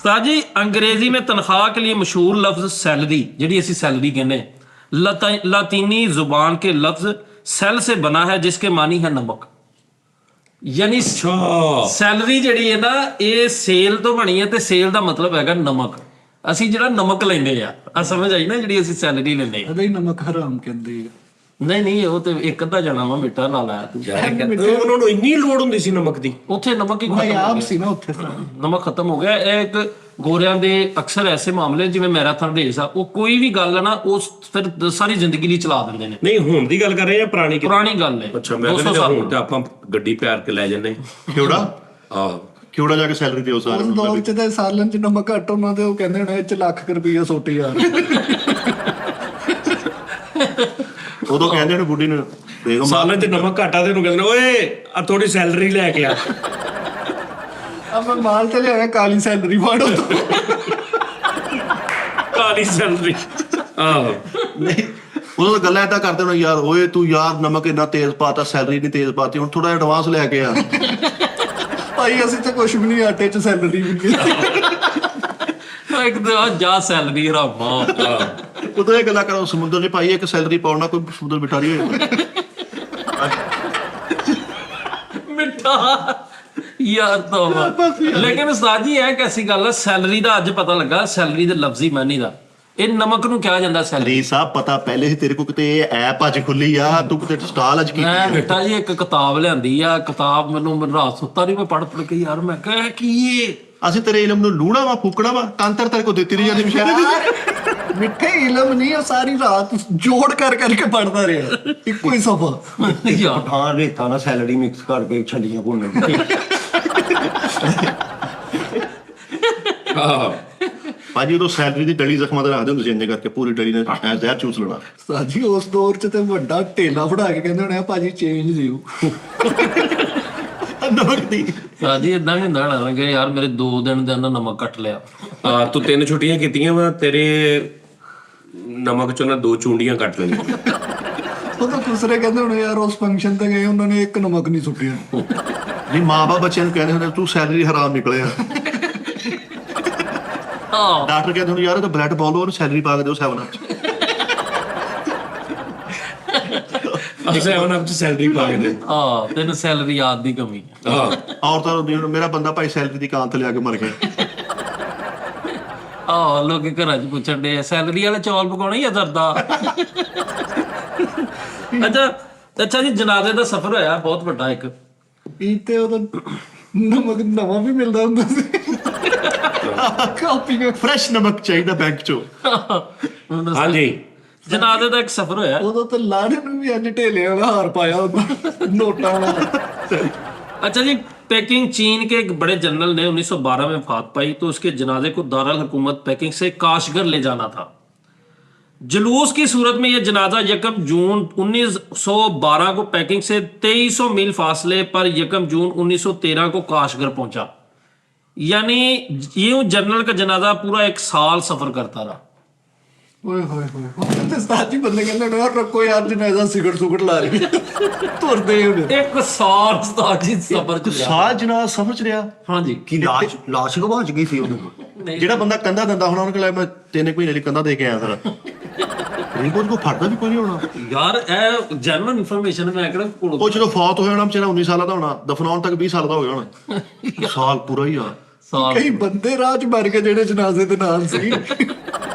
साजी अंग्रेजी में तनख्वाह के लिए मशहूर लफ्ज सैलरी, जिहड़ी असीं सैलरी कहने, लातीनी जुबान के लफ्ज सेल से बना है जिसके मानी है नमक। यानी सैलरी जिहड़ी है ना ये सेल तो बनी है ते सेल दा मतलब हैगा नमक। ਅਸੀਂ ਜਿਹੜਾ ਨਮਕ ਲੈਂਦੇ ਆ ਸਮਝ ਆਈ ਨਾ, ਜਿਹੜੀ ਅਸੀਂ ਸੈਲਰੀ ਲੈਂਦੇ ਆ। ਅਦੇ ਨਮਕ ਹਰਾਮ ਕਹਿੰਦੇ ਆ। ਨਹੀਂ ਉਹ ਤੇ ਇੱਕ ਅੱਧਾ ਜਾਣਾ ਵਾ ਬੇਟਾ ਨਾਲ ਆਇਆ ਤੂੰ। ਉਹਨਾਂ ਨੂੰ ਇੰਨੀ ਲੋੜ ਹੁੰਦੀ ਸੀ ਨਮਕ ਦੀ, ਉੱਥੇ ਨਮਕ ਹੀ ਖਤਮ ਮੈਂ ਹੋ ਆਪ ਗਿਆ ਸੀ ਨਾ ਉੱਥੇ। ਨਮਕ ਖਤਮ ਹੋ ਗਿਆ। ਇਹ ਇੱਕ ਗੋਰਿਆਂ ਦੇ ਅਕਸਰ ਐਸੇ ਮਾਮਲੇ ਜਿਵੇਂ ਮੈਰਾਥਨ ਰੇਸ ਆ, ਉਹ ਕੋਈ ਵੀ ਗੱਲ ਹੈ ਨਾ ਉਸ ਫਿਰ ਸਾਰੀ ਜ਼ਿੰਦਗੀ ਲਈ ਚਲਾ ਦਿੰਦੇ ਨੇ। ਨਹੀਂ ਹੁਣ ਦੀ ਗੱਲ ਕਰ ਰਹੇ ਆ ਪੁਰਾਣੀ ਪੁਰਾਣੀ ਗੱਲ ਹੈ। ਅੱਛਾ ਮੈਂ ਕਹਿੰਦਾ ਹੁਣ ਤੇ ਆਪਾਂ ਗੱਡੀ ਪਿਆਰ ਕੇ ਲੈ ਜੰਨੇ ਕਿਉੜਾ ਆਹ ਕਿਉੜਾ ਜਾ ਕੇ ਸੈਲਰੀ ਦਿਓ ਸਾਰੇ ਉਸ ਦੌਰ ਚ ਤੇ ਸਾਲਨ ਚ ਨਮਕ ਘੱਟ ਉਹਨਾਂ ਦੇ ਉਹ ਕਹਿੰਦੇ ਹੋਣੇ ਇਹ ਚ ਲੱਖ ਰੁਪਈਆ ਸੁੱਟ ਯਾਰ। ਉਦੋਂ ਕਹਿੰਦੇ ਨੇ ਬੁੱਢੀ ਨੂੰ ਬੇਗਮ ਸਾਲਾਂ ਚ ਨਮਕ ਘਾਟਾ ਤੇ ਨੂੰ ਕਹਿੰਦੇ ਓਏ ਆ ਥੋੜੀ ਸੈਲਰੀ ਲੈ ਕੇ ਆ। ਆਪਾਂ ਮਾਲ ਤੇ ਲਿਆਇਆ ਕਾਲੀ ਸੈਲਰੀ ਫਾੜੋ। ਕਾਲੀ ਸੈਲਰੀ ਆਹੋ। ਨਹੀਂ ਉਦੋਂ ਤਾਂ ਗੱਲਾਂ ਏਦਾਂ ਕਰਦੇ ਹੋਣੇ ਯਾਰ ਓਏ ਤੂੰ ਯਾਰ ਨਮਕ ਇੰਨਾ ਤੇਜ਼ ਪਾਤਾ, ਸੈਲਰੀ ਨਹੀਂ ਤੇਜ਼ ਪਾਤੀ, ਹੁਣ ਥੋੜਾ ਐਡਵਾਂਸ ਲੈ ਕੇ ਆ। ਭਾਈ ਅਸੀਂ ਤਾਂ ਕੁਝ ਵੀ ਨਹੀਂ, ਆਟੇ ਚ ਸੈਲਰੀ ਵੀ ਨਹੀਂ। ਇੱਕ ਤਾਂ ਜਾ ਸੈਲਰੀ ਹਰਾਮਾ। ਉਦੋਂ ਇਹ ਗੱਲਾਂ ਕਰੋ ਸਮੁੰਦਰ 'ਚ ਭਾਈ ਇੱਕ ਸੈਲਰੀ ਪਾਉਣਾ ਕੋਈ ਸਮੁੰਦਰ ਬਿਠਾਰੀ ਹੋਏ। ਮਿੱਠਾ ਯਾਰ ਤੋਬਾ। ਲੇਕਿਨ ਉਸਤਾਦ ਜੀ ਇਹ ਕੈਸੀ ਗੱਲ ਹੈ, ਸੈਲਰੀ ਦਾ ਅੱਜ ਪਤਾ ਲੱਗਾ, ਸੈਲਰੀ ਦੇ ਲਫ਼ਜ਼ੀ ਮਾਨੀ ਦਾ। ਇਹ ਨਮਕ ਨੂੰ ਕਿਹਾ ਜਾਂਦਾ ਸੈਲਰੀ। ਰੀ ਸਾਹਿਬ ਪਤਾ ਪਹਿਲੇ ਸੀ ਤੇਰੇ ਕੋਲ, ਕਿਤੇ ਇਹ ਐਪ ਅੱਜ ਖੁੱਲੀ ਆ, ਤੂੰ ਕਿਤੇ ਸਟਾਲ ਅੱਜ ਮੈਂ ਕੀਤੀ। ਬੇਟਾ ਜੀ ਇੱਕ ਕਿਤਾਬ ਲਿਆਂਦੀ ਆ, ਕਿਤਾਬ ਮੈਨੂੰ ਰਾਤ ਸੁੱਤਾ ਨਹੀਂ, ਮੈਂ ਪੜ੍ਹ ਕੇ ਯਾਰ ਮੈਂ ਕਿਹਾ ਕੀ ਇਹ ਅਸੀਂ ਤੇਰੇ ਇਲਮ ਨੂੰ ਲੂਣਾ ਵਾ ਫੂਕਣਾ ਵਾ, ਕਾਂਤਰ ਤੇਰੇ ਕੋਲ ਦਿੱਤੀ ਨਹੀਂ ਜਾਂਦੀ ਮਸ਼ਾਇਰੇ ਦੀ। ਮਿੱਠੇ ਇਲਮ ਨਹੀਂ, ਉਹ ਸਾਰੀ ਰਾਤ ਜੋੜ ਕਰ ਕਰਕੇ ਪੜਦਾ ਰਿਹਾ ਇੱਕੋ ਹੀ ਸਫਾ। ਯਾਰ ਪਠਾਨ ਰੇਤਾ ਨਾਲ ਸੈਲਰੀ ਮਿਕਸ ਕਰਕੇ ਛੱਲੀਆਂ ਭੁੰਨਣ। ਆਹੋ ਭਾਜੀ ਉਦੋਂ ਸੈਲਰੀ ਦੀ ਡਲੀ ਜ਼ਖਮਾਂ ਤੇ ਰੱਖਦੇ ਹੁੰਦੇ ਸੀ, ਇੰਨੇ ਕਰਕੇ ਪੂਰੀ ਡਲੀ ਨੇ ਐ ਜ਼ਹਿਰ ਚੂਸ ਲੈਣਾ। ਸਾਜੀ ਉਸ ਦੌਰ ਚ ਤੇ ਵੱਡਾ ਢੇਲਾ ਫੜਾ ਕੇ ਕਹਿੰਦੇ ਹੋਣੇ ਆ ਭਾਜੀ ਚੇਂਜ ਦਿਓ ਨਮਕ ਦੀ। ਸਾਜੀ ਇਦਾਂ ਵੀ ਹੁੰਦਾ ਨਾ ਕਿ ਯਾਰ ਮੇਰੇ 2 ਦਿਨ ਦਾ ਨਮਕ ਕੱਟ ਲਿਆ। ਤੂੰ 3 ਛੁੱਟੀਆਂ ਕੀਤੀਆਂ ਵਾ, ਤੇਰੇ ਨਮਕ ਚੋਂ ਨਾ 2 ਚੂੰਡੀਆਂ ਕੱਟ ਲਈਆਂ। ਉਹ ਤਾਂ ਦੂਸਰੇ ਕਹਿੰਦੇ ਹੋਣੇ ਯਾਰ ਉਸ ਫੰਕਸ਼ਨ ਤੇ ਗਏ ਉਹਨਾਂ ਨੇ ਇੱਕ ਨਮਕ ਨਹੀਂ ਸੁੱਟਿਆ। ਨਹੀਂ ਮਾਂ ਬਾਪ ਬੱਚਿਆਂ ਨੂੰ ਕਹਿੰਦੇ ਹੁੰਦੇ ਤੂੰ ਸੈਲਰੀ ਹਰਾਮ ਨਿਕਲਿਆ। ਡਾਕਟਰ ਕਹਿੰਦੇ ਹੁੰਦੇ ਯਾਰ ਇਹ ਤਾਂ ਬਲੱਡ ਬਾਲ ਉਹਨੂੰ ਸੈਲਰੀ ਪਾ ਕੇ ਦਿਓ 7 ਅਪ 'ਚ। ਅੱਛਾ ਉਹਨਾਂ ਵਿੱਚ ਸੈਲਰੀ ਪਾ ਕੇ ਦੇ। ਤੈਨੂੰ ਸੈਲਰੀ ਯਾਦ ਦੀ ਕਮੀ। ਔਰਤਾਂ ਨੂੰ ਮੇਰਾ ਬੰਦਾ ਭਾਈ ਸੈਲਰੀ ਦੀ ਕਾਂਤ ਲਿਆ ਕੇ ਮਰ ਗਿਆ। ਲੋਕ ਘਰਾਂ 'ਚ ਪੁੱਛਣ ਦੇ ਸੈਲਰੀ ਵਾਲੇ ਚੌਲ ਪਕਾਉਣੇ ਜਾਂ ਦਰਦਾ। ਅੱਛਾ ਜੀ, ਜਨਾਜ਼ੇ ਦਾ ਸਫ਼ਰ ਹੋਇਆ ਬਹੁਤ ਵੱਡਾ ਇੱਕ। ਇਹ ਤੇ ਉਹਦਾ ਨਮਕ ਨਵਾਂ ਵੀ ਮਿਲਦਾ ਹੁੰਦਾ ਸੀ। ਕਾਪੀ ਵਿੱਚ ਫਰੈਸ਼ ਨਮਕ ਚਾਹੀਦਾ ਬੈਂਕ 'ਚੋਂ। ਹਾਂਜੀ ਜਨਾਜ਼ੇ ਦਾ ਇੱਕ ਸਫ਼ਰ ਹੋਇਆ। ਉਦੋਂ ਤਾਂ ਲਾੜੇ ਨੂੰ ਵੀ ਇੰਨੇ ਢੇਲੇ ਵਾਲਾ ਹਾਰ ਪਾਇਆ ਹੁੰਦਾ ਨੋਟਾਂ ਵਾਲਾ। अच्छा जी, पेकिंग चीन के एक बड़े जनरल ने 1912 में वफात पाई तो उसके जनाजे को दारुल हुकूमत पेकिंग से काशगर ले जाना था। जुलूस की सूरत में यह जनाजा 1 जून 1912 को पेकिंग से 2300 मील फासले पर 1 जून 1913 को काशगर पहुंचा। यानी यूं जनरल का जनाजा पूरा 1 साल सफर करता रहा। ਓਏ ਹੋਏ ਹੋਏ ਤੇ ਸਾਜੀ ਬੰਦੇ ਕਹਿੰਦੇ ਨੇ ਯਾਰ ਰੱਖੋ ਯਾਰ ਜਨਾਜ਼ਾ ਸਿਗਰਟ ਸੁਗਟ ਲਾ ਰਹੀ ਤੁਰਦੇ ਹੁੰਦੇ। 1 ਸਾਲ ਸਾਜੀ ਸਫਰ ਚ ਲਿਆ। ਸਾਲ ਜਨਾਬ ਸਫ਼ਰ 'ਚ ਰਿਹਾ। ਹਾਂਜੀ ਕੀ ਲਾਸ਼ ਗਵਾਚ ਗਈ ਸੀ ਉਹਨੂੰ? ਜਿਹੜਾ ਬੰਦਾ ਕੰਧਾ ਦਿੰਦਾ ਹੁਣ ਉਹਨੂੰ ਕਹਿੰਦਾ ਮੈਂ 3 ਮਹੀਨੇ ਲਈ ਕੰਧਾ ਦੇ ਕੇ ਆਇਆ ਫਿਰ। ਨਹੀਂ ਕੋਈ ਫੜਦਾ ਵੀ ਕੋਈ ਨਹੀਂ ਹੋਣਾ। ਯਾਰ ਇਹ ਜਨਰਲ ਇਨਫੋਰਮੇਸ਼ਨ ਮੈਂ ਕਿਹੜਾ ਕੋਲ ਉਹ ਜਦੋਂ ਫੌਤ ਹੋਇਆ ਹੋਣਾ ਵਿਚਾਰਾ 19 ਸਾਲਾਂ ਦਾ ਹੋਣਾ, ਦਫਨਾਉਣ ਤੱਕ 20 ਸਾਲ ਦਾ ਹੋ ਗਿਆ ਹੋਣਾ। ਸਾਲ ਪੂਰਾ ਹੀ ਆ। ਸਾਲ ਕਈ ਬੰਦੇ ਰਾਹ 'ਚ ਮਰ ਗਏ ਜਿਹੜੇ ਜਨਾਜ਼ੇ ਦੇ ਨਾਲ ਸੀ।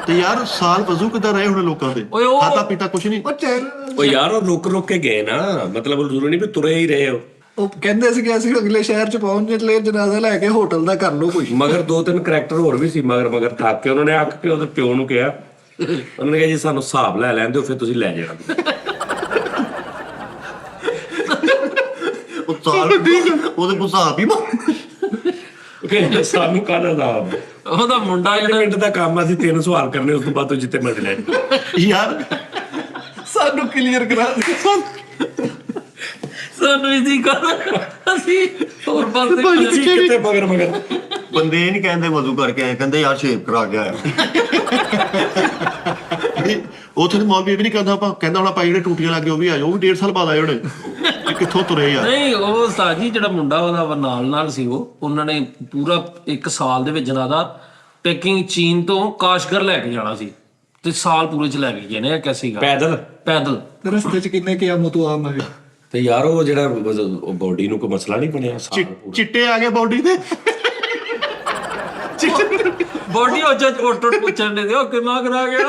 ਤੇ ਯਾਰ ਸਾਲ ਵਜ਼ੂ ਕਿੱਦਾਂ ਰਹੇ ਹੋਣੇ ਲੋਕਾਂ ਦੇ, ਓਏ ਉਹ- ਖਾਤਾ ਪੀਤਾ ਕੁਛ ਨਹੀਂ। ਉਹ ਚਿਹਰਾ ਉਹ ਯਾਰ ਉਹ ਰੁਕ ਕੇ ਗਏ ਨਾ, ਮਤਲਬ ਉਹ ਜ਼ਰੂਰੀ ਨਹੀਂ ਵੀ ਤੁਰੇ ਹੀ ਰਹੇ ਹੋ। ਉਹ ਕਹਿੰਦੇ ਸੀ ਕਿ ਅਸੀਂ ਅਗਲੇ ਸ਼ਹਿਰ 'ਚ ਪਹੁੰਚ ਜੇ ਜਨਾਜ਼ਾ ਲੈ ਕੇ ਹੋਟਲ ਦਾ ਕਰ ਲਓ ਕੋਈ। ਮਗਰ 2-3 ਕਰੈਕਟਰ ਹੋਰ ਵੀ ਸੀ ਮਗਰ ਥੱਕ ਕੇ ਉਹਨਾਂ ਨੇ ਅੱਕ ਕੇ ਉਹਦੇ ਪਿਓ ਨੂੰ ਕਿਹਾ, ਉਹਨਾਂ ਨੇ ਕਿਹਾ ਜੀ ਸਾਨੂੰ ਹਿਸਾਬ ਲੈ ਲੈਣ ਦਿਓ ਫਿਰ ਤੁਸੀਂ ਲੈ ਜਾਣਾ। ਉਹ ਸਾਲ ਉਹਦੇ ਕੋਲ ਹਿਸਾਬ ਹੀ ਕਹਿੰਦੇ ਸਾਨੂੰ ਕਾਹਦਾ ਹਿਸਾਬ, ਉਹਦਾ ਮੁੰਡਾ 5 ਜਿਹੜਾ ਮਿੰਟ ਦਾ ਕੰਮ ਆ, ਅਸੀਂ 3 ਸਵਾਲ ਕਰਨੇ, ਉਸ ਤੋਂ ਬਾਅਦ ਤੋਂ ਜਿੱਤੇ ਮਰਜ਼ੀ ਲੈ ਜਾਓ। ਯਾਰ ਸਾਨੂੰ ਕਲੀਅਰ ਕਰਾ ਦੇ। ਸਾਨੂੰ ਇਦੀ ਕਰ ਅਸੀਂ ਹੋਰ ਪਾਸੇ ਅਸੀਂ ਕਿੱਥੇ ਮਗਰ ਬੰਦੇ ਇਹ ਨਹੀਂ ਕਹਿੰਦੇ ਵਜ਼ੂ ਕਰਕੇ ਆਏ, ਕਹਿੰਦੇ ਯਾਰ ਸ਼ੇਪ ਕਰਾ ਕੇ ਆਇਆ। ਉੱਥੇ ਤਾਂ ਮੌਲਵੀ ਵੀ ਨਹੀਂ ਕਹਿੰਦਾ, ਆਪਾਂ ਕਹਿੰਦਾ ਹੁਣ ਆਪਾਂ ਜਿਹੜੇ ਟੂਟੀਆਂ ਲੱਗੇ ਉਹ ਵੀ ਆ ਜਾਓ, ਉਹ ਵੀ 1.5 ਸਾਲ ਬਾਅਦ ਆਏ ਹੋਣੇ। ਇਹ ਕਿੱਥੋਂ ਤੁਰੇ ਯਾਰ। ਨਹੀਂ ਉਹ ਸਾਜੀ ਜਿਹੜਾ ਮੁੰਡਾ ਉਹਦਾ ਨਾਲ ਸੀ, ਉਹਨਾਂ ਨੇ ਪੂਰਾ 1 ਸਾਲ ਦੇ ਵਿੱਚ ਜਨਾਦਾ ਪੈਕਿੰਗ ਚੀਨ ਤੋਂ ਕਾਸ਼ਗਰ ਲੈ ਕੇ ਜਾਣਾ ਸੀ ਤੇ ਸਾਲ ਪੂਰੇ ਚ ਲੈ ਕੇ ਗਏ ਨੇ। ਇਹ ਕੈਸੀਗਾ ਪੈਦਲ ਰਸਤੇ 'ਚ ਕਿੰਨੇ ਕਿਆਮਤ ਤੋਂ ਆਮ ਹੈ। ਤੇ ਯਾਰ ਉਹ ਜਿਹੜਾ ਬੋਡੀ ਨੂੰ ਕੋਈ ਮਸਲਾ ਨਹੀਂ ਬਣਿਆ ਸਾਲ ਪੂਰਾ। ਚਿੱਟੇ ਆ ਗਏ ਬੋਡੀ ਤੇ। ਬੋਡੀ ਉਹ ਜੱਜ ਟੁੱਟ ਪੁੱਛਣ ਦੇ ਉਹ ਕਿੰਨਾ ਕਰਾ ਗਿਆ।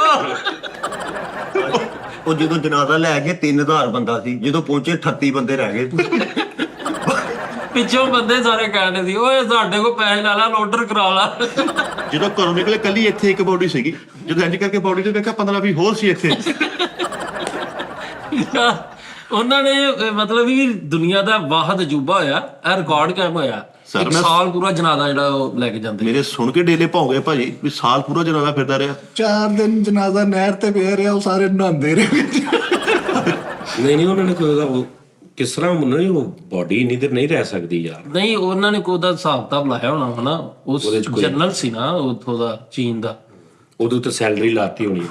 ਉਹ ਜਦੋਂ ਜਨਾਜ਼ਾ ਲੈ ਕੇ 3000 ਬੰਦਾ ਸੀ, ਜਦੋਂ ਪਹੁੰਚੇ 38 ਬੰਦੇ ਰਹਿ ਗਏ। ਪਿੱਛੋਂ ਬੰਦੇ ਸਾਰੇ ਕਹਿੰਦੇ ਸੀ ਓਏ ਸਾਡੇ ਕੋਲ ਪੈਸੇ ਲੈ ਲਾ, ਆਰਡਰ ਕਰਾ ਲਾ। ਜਦੋਂ ਘਰੋਂ ਨਿਕਲੇ ਕੱਲੀ ਇੱਥੇ ਇੱਕ ਬੋਡੀ ਸੀਗੀ, ਜਦੋਂ ਇੰਜ ਕਰਕੇ ਬੋਡੀ ਤੇ ਵੇਖਿਆ 15-20 ਹੋਰ ਸੀ ਇੱਥੇ। ਉਹਨਾਂ ਨੇ ਮਤਲਬ ਵੀ ਦੁਨੀਆ ਦਾ ਵਾਹਦ ਅਜੂਬਾ ਹੋਇਆ, ਇਹ ਰਿਕਾਰਡ ਕਾਇਮ ਹੋਇਆ। ਸਰ, 1 ਸਾਲ ਪੂਰਾ ਜਨਾਜ਼ਾ ਜਿਹੜਾ ਉਹ ਲੈ ਕੇ ਜਾਂਦੇ। ਮੇਰੇ ਸੁਣ ਕੇ ਡੇਲੇ ਭੌਂ ਗਏ ਭਾਜੀ ਵੀ ਸਾਲ ਪੂਰਾ ਜਨਾਜ਼ਾ ਫਿਰਦਾ ਰਿਹਾ। 4 ਦਿਨ ਜਨਾਜ਼ਾ ਨਹਿਰ ਤੇ ਪਿਆ ਰਿਹਾ, ਉਹ ਸਾਰੇ ਨਹਾਉਂਦੇ ਰਹੇ। ਨਹੀਂ ਉਹਨਾਂ ਨੇ ਕੋਈ ਉਹਦਾ ਕਿਸ ਤਰ੍ਹਾਂ ਨਹੀਂ, ਉਹ ਬੋਡੀ ਇੰਨੀ ਦੇਰ ਨਹੀਂ ਰਹਿ ਸਕਦੀ ਯਾਰ। ਨਹੀਂ ਉਹਨਾਂ ਨੇ ਕੋਈ ਉਹਦਾ ਹਿਸਾਬ ਕਿਤਾਬ ਲਾਇਆ ਹੋਣਾ ਹਨਾ, ਉਸ ਜਨਰਲ ਸੀ ਨਾ ਉੱਥੋਂ ਦਾ, ਚੀਨ ਦਾ। ਉਦੋਂ ਤੇ ਸੈਲਰੀ ਲਾਤੀ ਹੋਣੀ।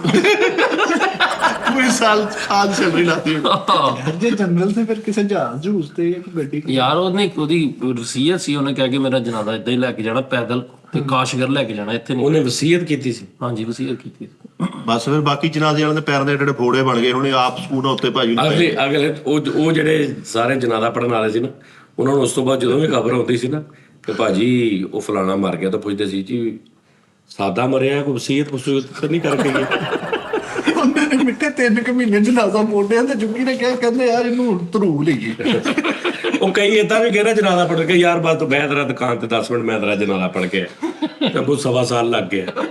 ਪੂਰੇ ਸਾਲ ਸੈਲਰੀ ਲਾਤੀ ਹੋਣੀ। ਜੇ ਜਨਰਲ ਤੇ ਫਿਰ ਕਿਸੇ ਜਹਾਜ਼ ਜੂਸ ਤੇ ਇੱਕ ਗੱਡੀ। ਯਾਰ ਉਹਦੀ ਵਸੀਅਤ ਸੀ, ਉਹਨੇ ਕਿਹਾ ਕਿ ਮੇਰਾ ਜਨਾਜ਼ਾ ਏਦਾਂ ਹੀ ਲੈ ਕੇ ਜਾਣਾ ਪੈਦਲ ਤੇ ਕਾਸ਼ਗਰ ਲੈ ਕੇ ਜਾਣਾ, ਇੱਥੇ ਨਹੀਂ। ਉਹਨੇ ਵਸੀਅਤ ਕੀਤੀ ਸੀ। ਹਾਂਜੀ ਵਸੀਅਤ ਕੀਤੀ। ਬਸ ਫਿਰ ਬਾਕੀ ਜਨਾਜ਼ੇ ਵਾਲਿਆਂ ਦੇ ਪੈਰਾਂ ਦੇ ਜਿਹੜੇ ਫੋੜੇ ਬਣ ਗਏ, ਹੁਣ ਆਪ ਸਕੂਟਰ ਉੱਤੇ ਭਾਜੀ ਨੂੰ ਪੈ ਗਏ। ਅਗਲੇ ਉਹ ਜਿਹੜੇ ਸਾਰੇ ਜਨਾਜ਼ਾ ਪੜਨ ਵਾਲੇ ਸੀ ਨਾ, ਉਹਨਾਂ ਨੂੰ ਉਸ ਤੋਂ ਬਾਅਦ ਜਦੋਂ ਵੀ ਖਬਰ ਆਉਂਦੀ ਸੀ ਨਾ ਕਿ ਭਾਜੀ ਉਹ ਫਲਾਣਾ ਮਰ ਗਿਆ, ਤਾਂ ਪੁੱਛਦੇ ਸੀ ਜੀ ਸਾਦਾ ਮਰਿਆ, ਕੋਈ ਵਸੀਅਤ ਤਾਂ ਨਹੀਂ ਕਰਕੇ ਗਿਆ। ਉਹਨਾਂ ਨੇ ਮਿੱਠੇ 3 ਮਹੀਨੇ ਜਨਾਜ਼ਾ ਮੋਢਿਆਂ ਤੇ ਚੁੱਕੀ ਨੇ ਕਿਹਾ, ਕਹਿੰਦੇ ਯਾਰ ਇਹਨੂੰ ਧਰੂ ਲਈਏ। ਉਹ ਕਈ ਏਦਾਂ ਵੀ ਕਹਿਣਾ ਜਨਾਜ਼ਾ ਪੜ ਕੇ, ਯਾਰ ਬਾਤ ਤੋਂ ਬਹਿ ਤੇਰਾ ਦੁਕਾਨ ਤੇ 10 ਮਿੰਟ ਮੈਂ ਤੇਰਾ ਜਨਾਜ਼ਾ ਪੜ ਕੇ ਤੇ ਉਹ 1.25 ਸਾਲ ਲੱਗ ਗਿਆ।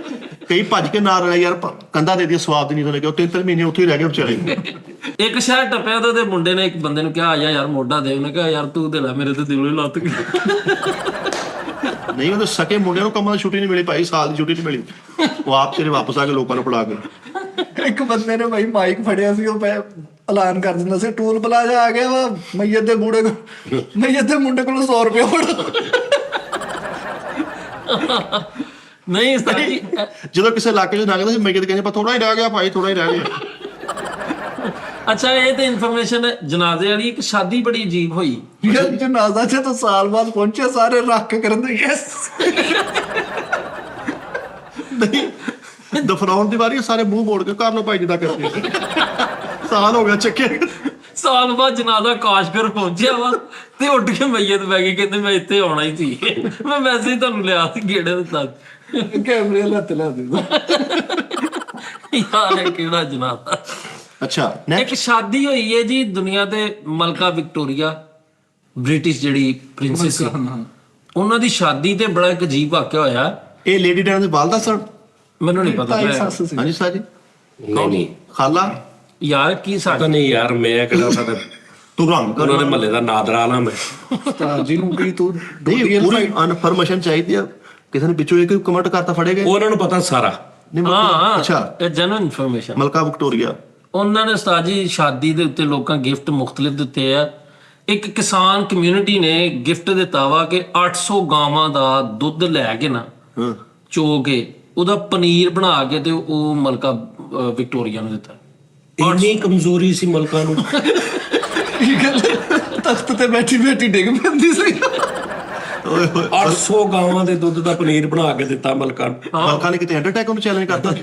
ਕਈ ਭੱਜ ਕੇ ਨਾਲ ਆਏ ਯਾਰ, ਕੰਧਾ ਦੇ ਦੀ ਸਵਾਦ ਨਹੀਂ ਤਾਂ ਕਿ ਉਹ 3 ਮਹੀਨੇ ਉੱਥੇ ਹੀ ਰਹਿ ਗਏ ਵਿਚਾਰੇ। ਇੱਕ ਸ਼ਹਿਰ ਟੱਪਿਆ ਤੇ ਉਹਦੇ ਮੁੰਡੇ ਨੇ ਇੱਕ ਬੰਦੇ ਨੂੰ ਕਿਹਾ ਆ ਜਾ ਯਾਰ ਮੋਢਾ ਦੇ, ਉਹਨੇ ਕਿਹਾ ਯਾਰ ਤੂੰ ਦੇ ਲੈ, ਮੇਰੇ ਤੇ ਦਿਲੋਂ ਹੀ ਲੱਤ ਗਈ। ਨਹੀਂ ਉਹਦੇ ਸਕੇ ਮੁੰਡਿਆਂ ਨੂੰ ਕੰਮਾਂ ਦੀ ਛੁੱਟੀ ਨਹੀਂ ਮਿਲੀ ਭਾਈ, ਸਾਲ ਦੀ ਛੁੱਟੀ ਨਹੀਂ ਮਿਲੀ। ਉਹ ਆਪ ਸਿਰੇ ਵਾਪਸ ਆ ਕੇ ਲੋਕਾਂ ਨੂੰ ਫੜਾ ਕੇ। ਇੱਕ ਬੰਦੇ ਨੇ ਭਾਈ ਮਾਈਕ ਫੜਿਆ ਸੀ, ਉਹ ਐਲਾਨ ਕਰ ਦਿੰਦਾ ਸੀ ਟੂਲ ਪਲਾਜ਼ਾ ਆ ਗਿਆ ਵਾ, ਮਈਅਤ ਦੇ ਮੁੰਡੇ ਕੋਲ 100 ਰੁਪਏ ਫੜੋ। ਨਹੀਂ ਸਾਜੀ ਜਦੋਂ ਕਿਸੇ ਇਲਾਕੇ 'ਚ ਲੰਘਦਾ ਸੀ ਮੈਂ ਕਹਿੰਦੇ ਪਰ ਥੋੜਾ ਹੀ ਰਹਿ ਗਿਆ ਭਾਈ, ਥੋੜਾ ਹੀ ਰਹਿ ਗਿਆ। ਅੱਛਾ ਇਹ ਤੇ ਇਨਫੋਰਮੇਸ਼ਨ ਜਨਾਜ਼ੇ ਵਾਲੀ। ਇੱਕ ਸ਼ਾਦੀ ਬੜੀ ਅਜੀਬ ਹੋਈ ਯਾਰ ਜਨਾਜ਼ਾ 'ਚ ਤਾਂ ਸਾਲ ਬਾਅਦ ਪਹੁੰਚੇ, ਸਾਰੇ ਰੱਖ ਕੇ ਕਰਨ ਦੇ ਯੈਸ। ਨਹੀਂ ਦਫਨਾਉਣ ਦੀ ਵਾਰੀ ਸਾਰੇ ਮੂੰਹ ਮੋੜ ਕੇ ਕਰ ਲੋ ਭਾਈ ਜਿੱਦਾਂ ਕਰਦੇ। ਸਾਲ ਹੋ ਗਿਆ ਚੱਕੇ। ਸਾਲ ਬਾਅਦ ਜਨਾਜ਼ਾ ਕਾਸ਼ਗਰ ਪਹੁੰਚਿਆ ਵਾ ਤੇ ਉੱਡ ਕੇ ਮਈਅਤ ਪੈ ਗਈ, ਕਹਿੰਦੇ ਮੈਂ ਇੱਥੇ ਆਉਣਾ ਹੀ ਸੀ, ਮੈਂ ਵੈਸੇ ਹੀ ਤੁਹਾਨੂੰ ਲਿਆ ਸੀ ਗੇੜੇ ਦੇ ਤੱਕ। ਕੈਮਰੇ ਲੱਤ ਲਾ ਦਿੰਦਾ। ਯਾਰ ਇਹ ਕਿਹੜਾ ਜਨਾਜ਼ਾ। ਅੱਛਾ ਇੱਕ ਸ਼ਾਦੀ ਹੋਈ ਹੈ ਜੀ ਦੁਨੀਆ ਤੇ, ਮਲਕਾ ਵਿਕਟੋਰੀਆ ਬ੍ਰਿਟਿਸ਼ ਜਿਹੜੀ ਪ੍ਰਿੰਸੈਸ ਸੀ, ਉਹਨਾਂ ਦੀ ਸ਼ਾਦੀ ਤੇ ਬੜਾ ਇੱਕ ਅਜੀਬ ਵਾਕਿਆ ਹੋਇਆ। ਇਹ ਲੇਡੀ ਡੈਨ ਦੇ ਬਾਲ ਦੱਸਣ। ਮੈਨੂੰ ਨਹੀਂ ਪਤਾ ਸੱਸ ਸੀ। ਹਾਂਜੀ ਸਾਜੀ ਨਹੀਂ ਖਾਲਾ ਯਾਰ ਕੀ ਪਤਾ ਸਾਡਾ ਨਹੀਂ ਯਾਰ, ਮੈਂ ਕਿਹੜਾ ਉਹਨਾਂ ਦਾ ਤੂੰ ਰੰਗ ਉਹਨਾਂ ਦੇ ਮਹੱਲੇ ਦਾ ਨਾਦਰਾ ਆਲਾ ਮੈਂ। ਉਸਤਾਦ ਜੀ ਨੂੰ ਵੀ ਤੂੰ ਨਹੀਂ ਪੂਰੀ ਇਨਫੋਰਮੇਸ਼ਨ ਚਾਹੀਦੀ ਆ, ਕਿਸੇ ਨੇ ਵਿੱਚੋਂ ਇੱਕ ਕਮੈਂਟ ਕਰਤਾ ਫੜੇਗੇ। ਉਹਨਾਂ ਨੂੰ ਪਤਾ ਸਾਰਾ। ਹਾਂ ਅੱਛਾ ਇਹ ਜਨਰਲ ਇਨਫੋਰਮੇਸ਼ਨ। ਮਲਕਾ ਵਿਕਟੋਰੀਆ ਉਹਨਾਂ ਨੇ ਉਸਤਾਦ ਜੀ ਸ਼ਾਦੀ ਦੇ ਉੱਤੇ ਲੋਕਾਂ ਗਿਫਟ ਮੁਖਤਲਿਫ ਦਿੱਤੇ ਆ। ਇੱਕ ਕਿਸਾਨ ਕਮਿਊਨਿਟੀ ਨੇ ਗਿਫਟ ਦਿੱਤਾ ਵਾ ਕਿ 800 ਗਾਵਾਂ ਦਾ ਦੁੱਧ ਲੈ ਕੇ ਨਾ ਚੋ ਕੇ ਉਹਦਾ ਪਨੀਰ ਬਣਾ ਕੇ ਤੇ ਉਹ ਮਲਕਾ ਵਿਕਟੋਰੀਆ ਨੂੰ ਦਿੱਤਾ। ਇੰਨੀ ਕਮਜ਼ੋਰੀ ਸੀ ਮਲਕਾ ਨੂੰ। ਤਖਤ ਤੇ ਬੈਠੀ ਬੈਠੀ ਡਿੱਗ ਪੈਂਦੀ ਸੀ। 800 ਗਾਵਾਂ ਦੇ ਦੁੱਧ ਦਾ ਪਨੀਰ ਬਣਾ ਕੇ ਦਿੱਤਾ ਮਲਕਾ ਨੂੰ। ਮਲਕਾ ਨੇ ਕਿਤੇ ਹਾਰਟ ਅਟੈਕ ਨੂੰ ਚੈਲੰਜ ਕਰਤਾ ਨਹੀਂ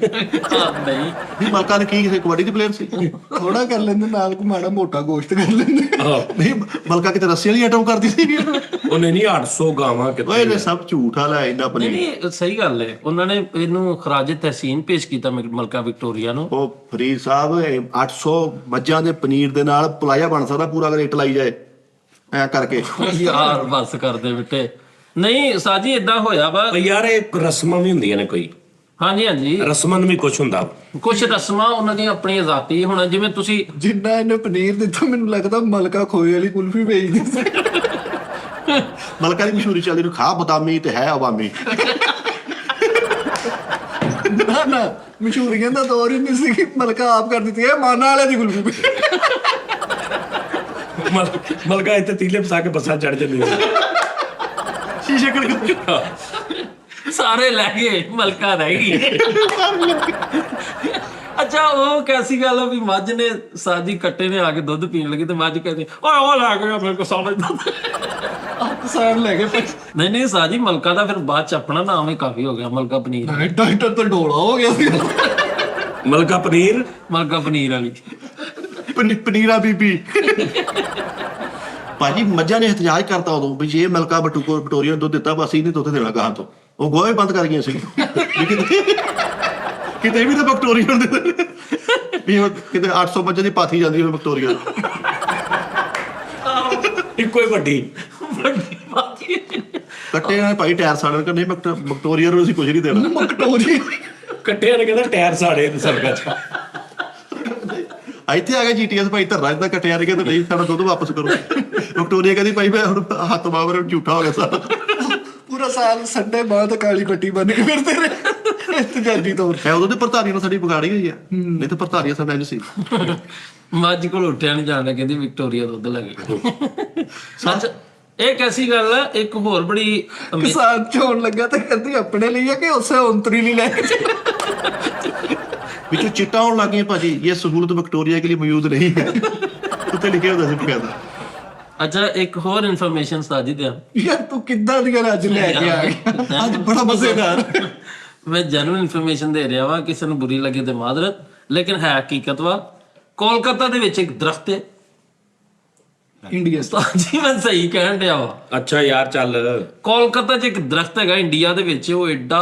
ਨਹੀਂ ਮਲਕਾ ਨੇ ਕੀ ਕਿਸੇ ਕਬੱਡੀ ਦੇ ਪਲੇਅਰ ਸੀ ਥੋੜਾ ਕਰ ਲੈਂਦੇ ਨਾਲ ਕੋ ਮਾੜਾ ਮੋਟਾ ਗੋਸ਼ਤ ਕਰ ਲੈਂਦੇ। ਨਹੀਂ ਮਲਕਾ ਕਿਤੇ ਰੱਸੀ ਵਾਲੀ ਆਈਟਮ ਕਰਦੀ ਸੀ ਉਹਨੇ ਨਹੀਂ 800 ਗਾਵਾਂ ਓਏ ਕਿਤੇ ਇਹ ਸਭ ਝੂਠ ਆ ਲੈ ਇੰਨਾ ਪਨੀਰ ਨਹੀਂ ਸਹੀ ਗੱਲ ਹੈ। ਉਹਨਾਂ ਨੇ ਇਹਨੂੰ ਖਰਾਜ ਤਹਿਸੀਨ ਪੇਸ਼ ਕੀਤਾ ਮਲਕਾ ਵਿਕਟੋਰੀਆ ਨੂੰ। ਉਹ ਫਰੀਦ ਸਾਹਿਬ ਇਹ 800 ਮੱਝਾਂ ਦੇ ਪਨੀਰ ਦੇ ਨਾਲ ਪਲਾਜ਼ਾ ਬਣ ਸਕਦਾ ਪੂਰਾ ਅਗਰ ਇੱਟ ਲਾਈ ਜਾਏ ਐ ਕਰਕੇ ਯਾਰ ਬਸ ਕਰਦੇ ਬਿੱਟੇ। ਨਹੀਂ ਸਾਜੀ ਇਦਾਂ ਹੋਇਆ ਵਾ। ਪਰ ਯਾਰ ਇਹ ਰਸਮਾਂ ਵੀ ਹੁੰਦੀਆਂ ਨੇ ਕੋਈ, ਹਾਂਜੀ ਹਾਂਜੀ ਰਸਮਾਂ ਵੀ ਕੁਝ ਹੁੰਦਾ। ਕੁਝ ਰਸਮਾਂ ਉਹਨਾਂ ਦੀ ਆਪਣੀ ਆਜ਼ਾਦੀ। ਹੁਣ ਜਿਵੇਂ ਤੁਸੀਂ ਜਿੰਨਾ ਇਹਨੇ ਪਨੀਰ ਦਿੱਤਾ ਮੈਨੂੰ ਲੱਗਦਾ ਮਲਕਾ ਖੋਏ ਵਾਲੀ ਕੁਲਫੀ ਵੇਚਦੀ ਸੀ। ਮਲਕਾ ਦੀ ਮਸ਼ਹੂਰੀ ਚੱਲਦੀ ਨੂੰ ਖਾ ਬਦਾਮੀ ਤੇ ਹੈ ਆਵਾਮੀ ਨਾ ਮਸ਼ਹੂਰੀਆਂ ਦਾ ਦੌਰ ਹੀ ਨਹੀਂ ਸੀ ਕਿ ਮਲਕਾ ਆਪ ਕਰ ਦਿੱਤੀ ਹੈ ਮਾਨਾ ਵਾਲੇ ਦੀ ਕੁਲਫੀ। ਮਲਕਾ ਇੱਥੇ ਤੀਲੇ ਫਸਾ ਕੇ ਬੱਸਾਂ ਚੜ ਜਾਂਦੀ ਸ਼ੀਸ਼ੇ ਕੜ ਸਾਰੇ ਲੈ ਗਏ ਮਲਕਾ ਰਹਿ ਗਈ। ਅੱਛਾ ਉਹ ਕੈਸੀ ਗੱਲ ਆ ਵੀ ਮੱਝ ਨੇ ਸਾਜੀ ਕੱਟੇ ਨੇ ਆ ਕੇ ਦੁੱਧ ਪੀਣ ਲੱਗੀ ਤੇ ਮੱਝ ਕਹਿੰਦੀ ਓਏ ਉਹ ਲੈ ਗਿਆ ਮੇਰੇ ਕੋ ਸਾਰਾ ਦੁੱਧ। ਸਾਰ ਲੈ ਕੇ ਨਹੀਂ ਨਹੀਂ ਸਾਜੀ ਮਲਕਾ ਦਾ ਫਿਰ ਬਾਅਦ ਚ ਆਪਣਾ ਨਾਮ ਹੀ ਕਾਫੀ ਹੋ ਗਿਆ ਮਲਕਾ ਪਨੀਰ। ਡਾਕਟਰ ਤਾਂ ਢੋਲਾ ਹੋ ਗਿਆ ਸੀ। ਮਲਕਾ ਪਨੀਰ ਮਲਕਾ ਪਨੀਰ ਵਾਲੀ। ਪਨੀਰਾ ਬੀਬੀ ਭਾਜੀ ਮੱਝਾਂ ਨੇ ਇhtਜਾਜ ਕਰਤਾ ਉਦੋਂ ਵੀ ਜੇ ਮਲਕਾ ਵਿਕਟੋਰੀਆ ਨੂੰ ਦੁੱਧ ਦਿੱਤਾ ਬਸ ਅਸੀਂ ਨਹੀਂ ਦੁੱਧ ਦੇਣਾ ਗਾਹਾਂ ਤੋਂ। ਉਹ ਗੋਹੇ ਬੰਦ ਕਰ ਗਈਆਂ ਸੀ ਕਿਤੇ ਵੀ ਤਾਂ ਵਿਕਟੋਰੀਆ ਨੂੰ ਦੇ ਦੇਣ। ਵੀ ਉਹ ਕਿਤੇ 800 ਮੱਝਾਂ ਦੀ ਪਾਥੀ ਜਾਂਦੀ ਹੋਵੇ ਵਿਕਟੋਰੀਆ ਇੱਕੋ ਹੀ ਵੱਡੀ ਵੱਡੀ ਬਾਤੀ। ਕੱਟੇ ਨੇ ਭਾਈ ਟਾਇਰ ਸਾੜਨ ਕਰਨੇ ਵਿਕਟੋਰੀਆ ਨੂੰ ਅਸੀਂ ਕੁਝ ਨਹੀਂ ਦੇਣਾ। ਮਕਟੋਰੀ ਕੱਟਿਆ ਨੇ ਕਹਿੰਦਾ ਟਾਇਰ ਸਾੜੇ ਸਰਗਾ ਚ। ਇੱਥੇ ਆ ਗਿਆ ਜੀਟੀਐਸ ਭਾਈ ਧਰਨਾ ਜਿੱਦਾਂ ਕੱਟਿਆ ਨੇ ਕਹਿੰਦੇ ਨਹੀਂ ਸਾਡਾ ਦੁੱਧ ਵਾਪਸ ਕਰੋ। ਵਿਕਟੋਰੀਆ ਕਹਿੰਦੀ ਭਾਈ ਮੈਂ ਹੁਣ ਹੱਥ ਮਾਰ ਝੂਠਾ ਹੋ ਗਿਆ ਸਾਰਾ। ਪੂਰਾ ਸਾਲ ਸੰਡੇ ਬਾਅਦ ਕਾਲੀ ਪੱਟੀ ਬੰਨ ਕੇ ਫਿਰਦੇ ਰਹੇ ਇਤਜਾਜੀ ਤੌਰ ਐ ਉਦੋਂ ਤੇ ਪ੍ਰਧਾਨੀ ਨੂੰ ਸਾਡੀ ਵਿਗਾੜੀ ਹੋਈ ਆ ਨਹੀਂ ਤਾਂ ਪ੍ਰਧਾਨੀਆ ਸਾਡਾ ਇੰਜ ਸੀ। ਮੱਝ ਕੋਲ ਉੱਠਿਆ ਨਹੀਂ ਜਾਂਦਾ ਕਹਿੰਦੀ ਵਿਕਟੋਰੀਆ ਦੁੱਧ ਲੈ ਗਈ। ਸੱਚ ਇਹ ਕੈਸੀ ਗੱਲ ਹੈ। ਇੱਕ ਹੋਰ ਬੜੀ ਕਿਸਾਨ ਚੋਣ ਲੱਗਾ ਤੇ ਕਹਿੰਦੀ ਆਪਣੇ ਲਈ ਆ ਕਿ ਉਸੇ ਔਂਤਰੀ ਨਹੀਂ ਲੈ ਕੇ ਵਿੱਚੋਂ ਚਿੱਟਾ ਹੋਣ ਲੱਗ ਗਈਆਂ ਭਾਜੀ ਇਹ ਸਹੂਲਤ ਵਿਕਟੋਰੀਆ ਕੇ ਲਈ ਮੌਜੂਦ ਨਹੀਂ ਹੈ ਉੱਤੇ ਲਿਖਿਆ ਹੁੰਦਾ ਸੀ ਬਕਾਇਦਾ। ਅੱਛਾ ਇੱਕ ਹੋਰ ਇਨਫੋਰਮੇਸ਼ਨ ਸਾਜੀ ਦਿਆਂ। ਯਾਰ ਤੂੰ ਕਿੱਦਾਂ ਦੀ ਗੱਲ ਅੱਜ ਲੈ ਕੇ ਆ ਗਿਆ ਅੱਜ ਬੜਾ ਮਜ਼ੇਦਾਰ। ਮੈਂ ਜੈਨੂਇਨ ਇਨਫੋਰਮੇਸ਼ਨ ਦੇ ਰਿਹਾ ਵਾਂ ਕਿਸੇ ਨੂੰ ਬੁਰੀ ਲੱਗੇ ਤੇ ਮਾਦਰਤ ਲੇਕਿਨ ਹੈ ਹਕੀਕਤ ਵਾ। ਕੋਲਕਾਤਾ ਦੇ ਵਿੱਚ ਇੱਕ ਦਰਖਤ ਹੈ। ਇੰਡੀਆ ਸਾਜੀ ਮੈਂ ਸਹੀ ਕਹਿਣ ਡਿਆ ਵਾ। ਅੱਛਾ ਯਾਰ ਚੱਲ ਕੋਲਕਾਤਾ 'ਚ ਇੱਕ ਦਰਖਤ ਹੈਗਾ ਇੰਡੀਆ ਦੇ ਵਿੱਚ। ਉਹ ਏਡਾ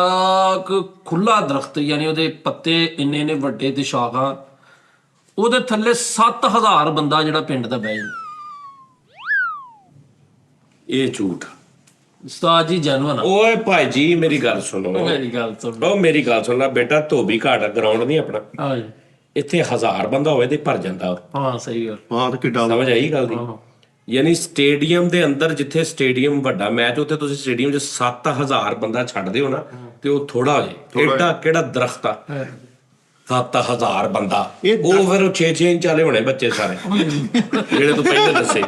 ਖੁੱਲਾ ਦਰਖਤ ਯਾਨੀ ਉਹਦੇ ਪੱਤੇ ਇੰਨੇ ਨੇ ਵੱਡੇ ਤੇ ਸ਼ਾਖਾਂ। ਉਹਦੇ ਥੱਲੇ 7000 ਬੰਦਾ ਜਿਹੜਾ ਪਿੰਡ ਦਾ ਬਹਿ ਜਾਂਦਾ। ਇਹ ਝੂਠ। ਉਸਤਾਦ ਜੀ ਜੈਨੂਇਨ ਆ। ਓਏ ਭਾਈ ਜੀ ਮੇਰੀ ਗੱਲ ਸੁਣੋ। ਮੇਰੀ ਗੱਲ ਸੁਣ। ਉਹ ਮੇਰੀ ਗੱਲ ਸੁਣ ਲੈ ਬੇਟਾ। ਧੋਬੀ ਘਾਟ ਗਰਾਊਂਡ ਨਹੀਂ ਆਪਣਾ, ਹਾਂ ਜੀ। ਇੱਥੇ 1000 ਬੰਦਾ ਹੋਵੇ ਤੇ ਭਰ ਜਾਂਦਾ ਉਹ। ਹਾਂ ਸਹੀ ਗੱਲ। ਵਾਹ ਤੇ ਕਿੱਡਾ ਸਮਝ ਆਈ ਗੱਲ ਦੀ? ਯਾਨੀ ਸਟੇਡੀਅਮ ਦੇ ਅੰਦਰ ਜਿੱਥੇ ਸਟੇਡੀਅਮ ਵੱਡਾ ਮੈਚ ਉੱਥੇ ਤੁਸੀਂ ਸਟੇਡੀਅਮ 'ਚ 7000 ਬੰਦਾ ਛੱਡਦੇ ਹੋ ਨਾ ਤੇ ਉਹ ਥੋੜਾ ਹੋ ਜੇ। ਐਡਾ ਕਿਹੜਾ ਦਰਖਤ ਆ 7000 ਬੰਦਾ। ਉਹ ਫਿਰ 6-6 ਇੰਚ ਵਾਲੇ ਹੋਣੇ ਬੱਚੇ ਸਾਰੇ ਜਿਹੜੇ ਤੂੰ ਪਹਿਲਾਂ ਦੱਸੇ।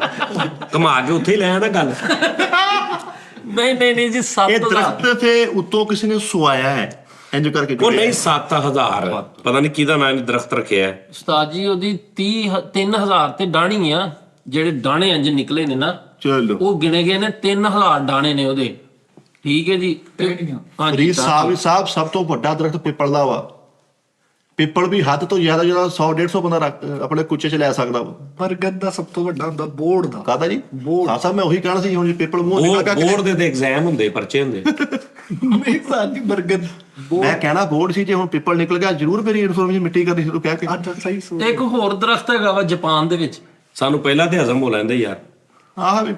ਘੁਮਾ ਕੇ ਉੱਥੇ ਹੀ ਲੈ ਆਣਾ ਗੱਲ। ਨਹੀਂ ਨਹੀਂ ਨਹੀਂ ਜੀ ਇਹ 7000 ਦਰਖਤ ਤੇ ਉੱਤੋਂ ਕਿਸੇ ਨੇ ਸੁਆਇਆ ਹੈ ਇੰਜ ਕਰਕੇ ਉਹ ਨਹੀਂ 7000 ਪਤਾ ਨਹੀਂ ਕਿਹਦਾ ਨਾਂ ਦਰਖਤ ਰੱਖਿਆ ਹੈ। ਉਸਤਾਦ ਜੀ ਉਹਦੀ 3000 ਤੇ ਡਾਣੀ ਆ। ਜਿਹੜੇ ਡਾਣੇ ਇੰਜ ਨਿਕਲੇ ਨੇ ਨਾ ਚਲੋ ਉਹ ਗਿਣੇ ਗਏ ਨੇ 3000 ਡਾਣੇ ਨੇ ਉਹਦੇ। ਠੀਕ ਹੈ ਜੀ। ਹਾਂਜੀ ਰੀਸ ਸਾਹਿਬ ਸਭ ਤੋਂ ਵੱਡਾ ਦਰਖਤ ਪਿੱਪਲ ਦਾ ਵਾ। ਪਿੱਪਲ ਵੀ ਹੱਦ ਤੋਂ ਜ਼ਿਆਦਾ 100-150 ਬੰਦਾ ਆਪਣੇ ਕੁੱਚੇ 'ਚ ਲੈ ਸਕਦਾ ਵਾ। ਬਰਗਦ ਦਾ ਸਭ ਤੋਂ ਵੱਡਾ ਹੁੰਦਾ ਬੋਰਡ ਦਾ। ਕਾਹਦਾ ਜੀ ਹਾਂ ਸਾਹਿਬ ਮੈਂ ਉਹੀ ਕਹਿਣਾ ਸੀ ਹੁਣ ਜੀ ਪਿੱਪਲ ਮੂੰਹ ਨਿਕਲ ਗਿਆ ਬੋਰਡ ਦੇ ਤੇ ਐਗਜ਼ਾਮ ਹੁੰਦੇ ਪਰਚੇ ਹੁੰਦੇ। ਨਹੀਂ ਸਾਡੀ ਬਰਗਦ ਮੈਂ ਕਹਿਣਾ ਬੋਰਡ ਸੀ ਜੇ ਹੁਣ ਪਿੱਪਲ ਨਿਕਲ ਗਿਆ ਜ਼ਰੂਰ ਮੇਰੀ ਇਨਫੋਰਮੇਸ਼ਨ ਮਿੱਟੀ ਕਰਨੀ ਸ਼ੁਰੂ ਕਹਿ ਕੇ। ਅੱਜ ਸਹੀ ਸੋਚ। ਇੱਕ ਹੋਰ ਦਰਖਤ ਹੈਗਾ ਵਾ ਜਾਪਾਨ ਦੇ ਵਿੱਚ। ਸਾਨੂੰ ਪਹਿਲਾਂ ਤੇ ਹਜ਼ਮ ਹੋ ਲੈਂਦੇ ਯਾਰ। ਆਹ ਵੀ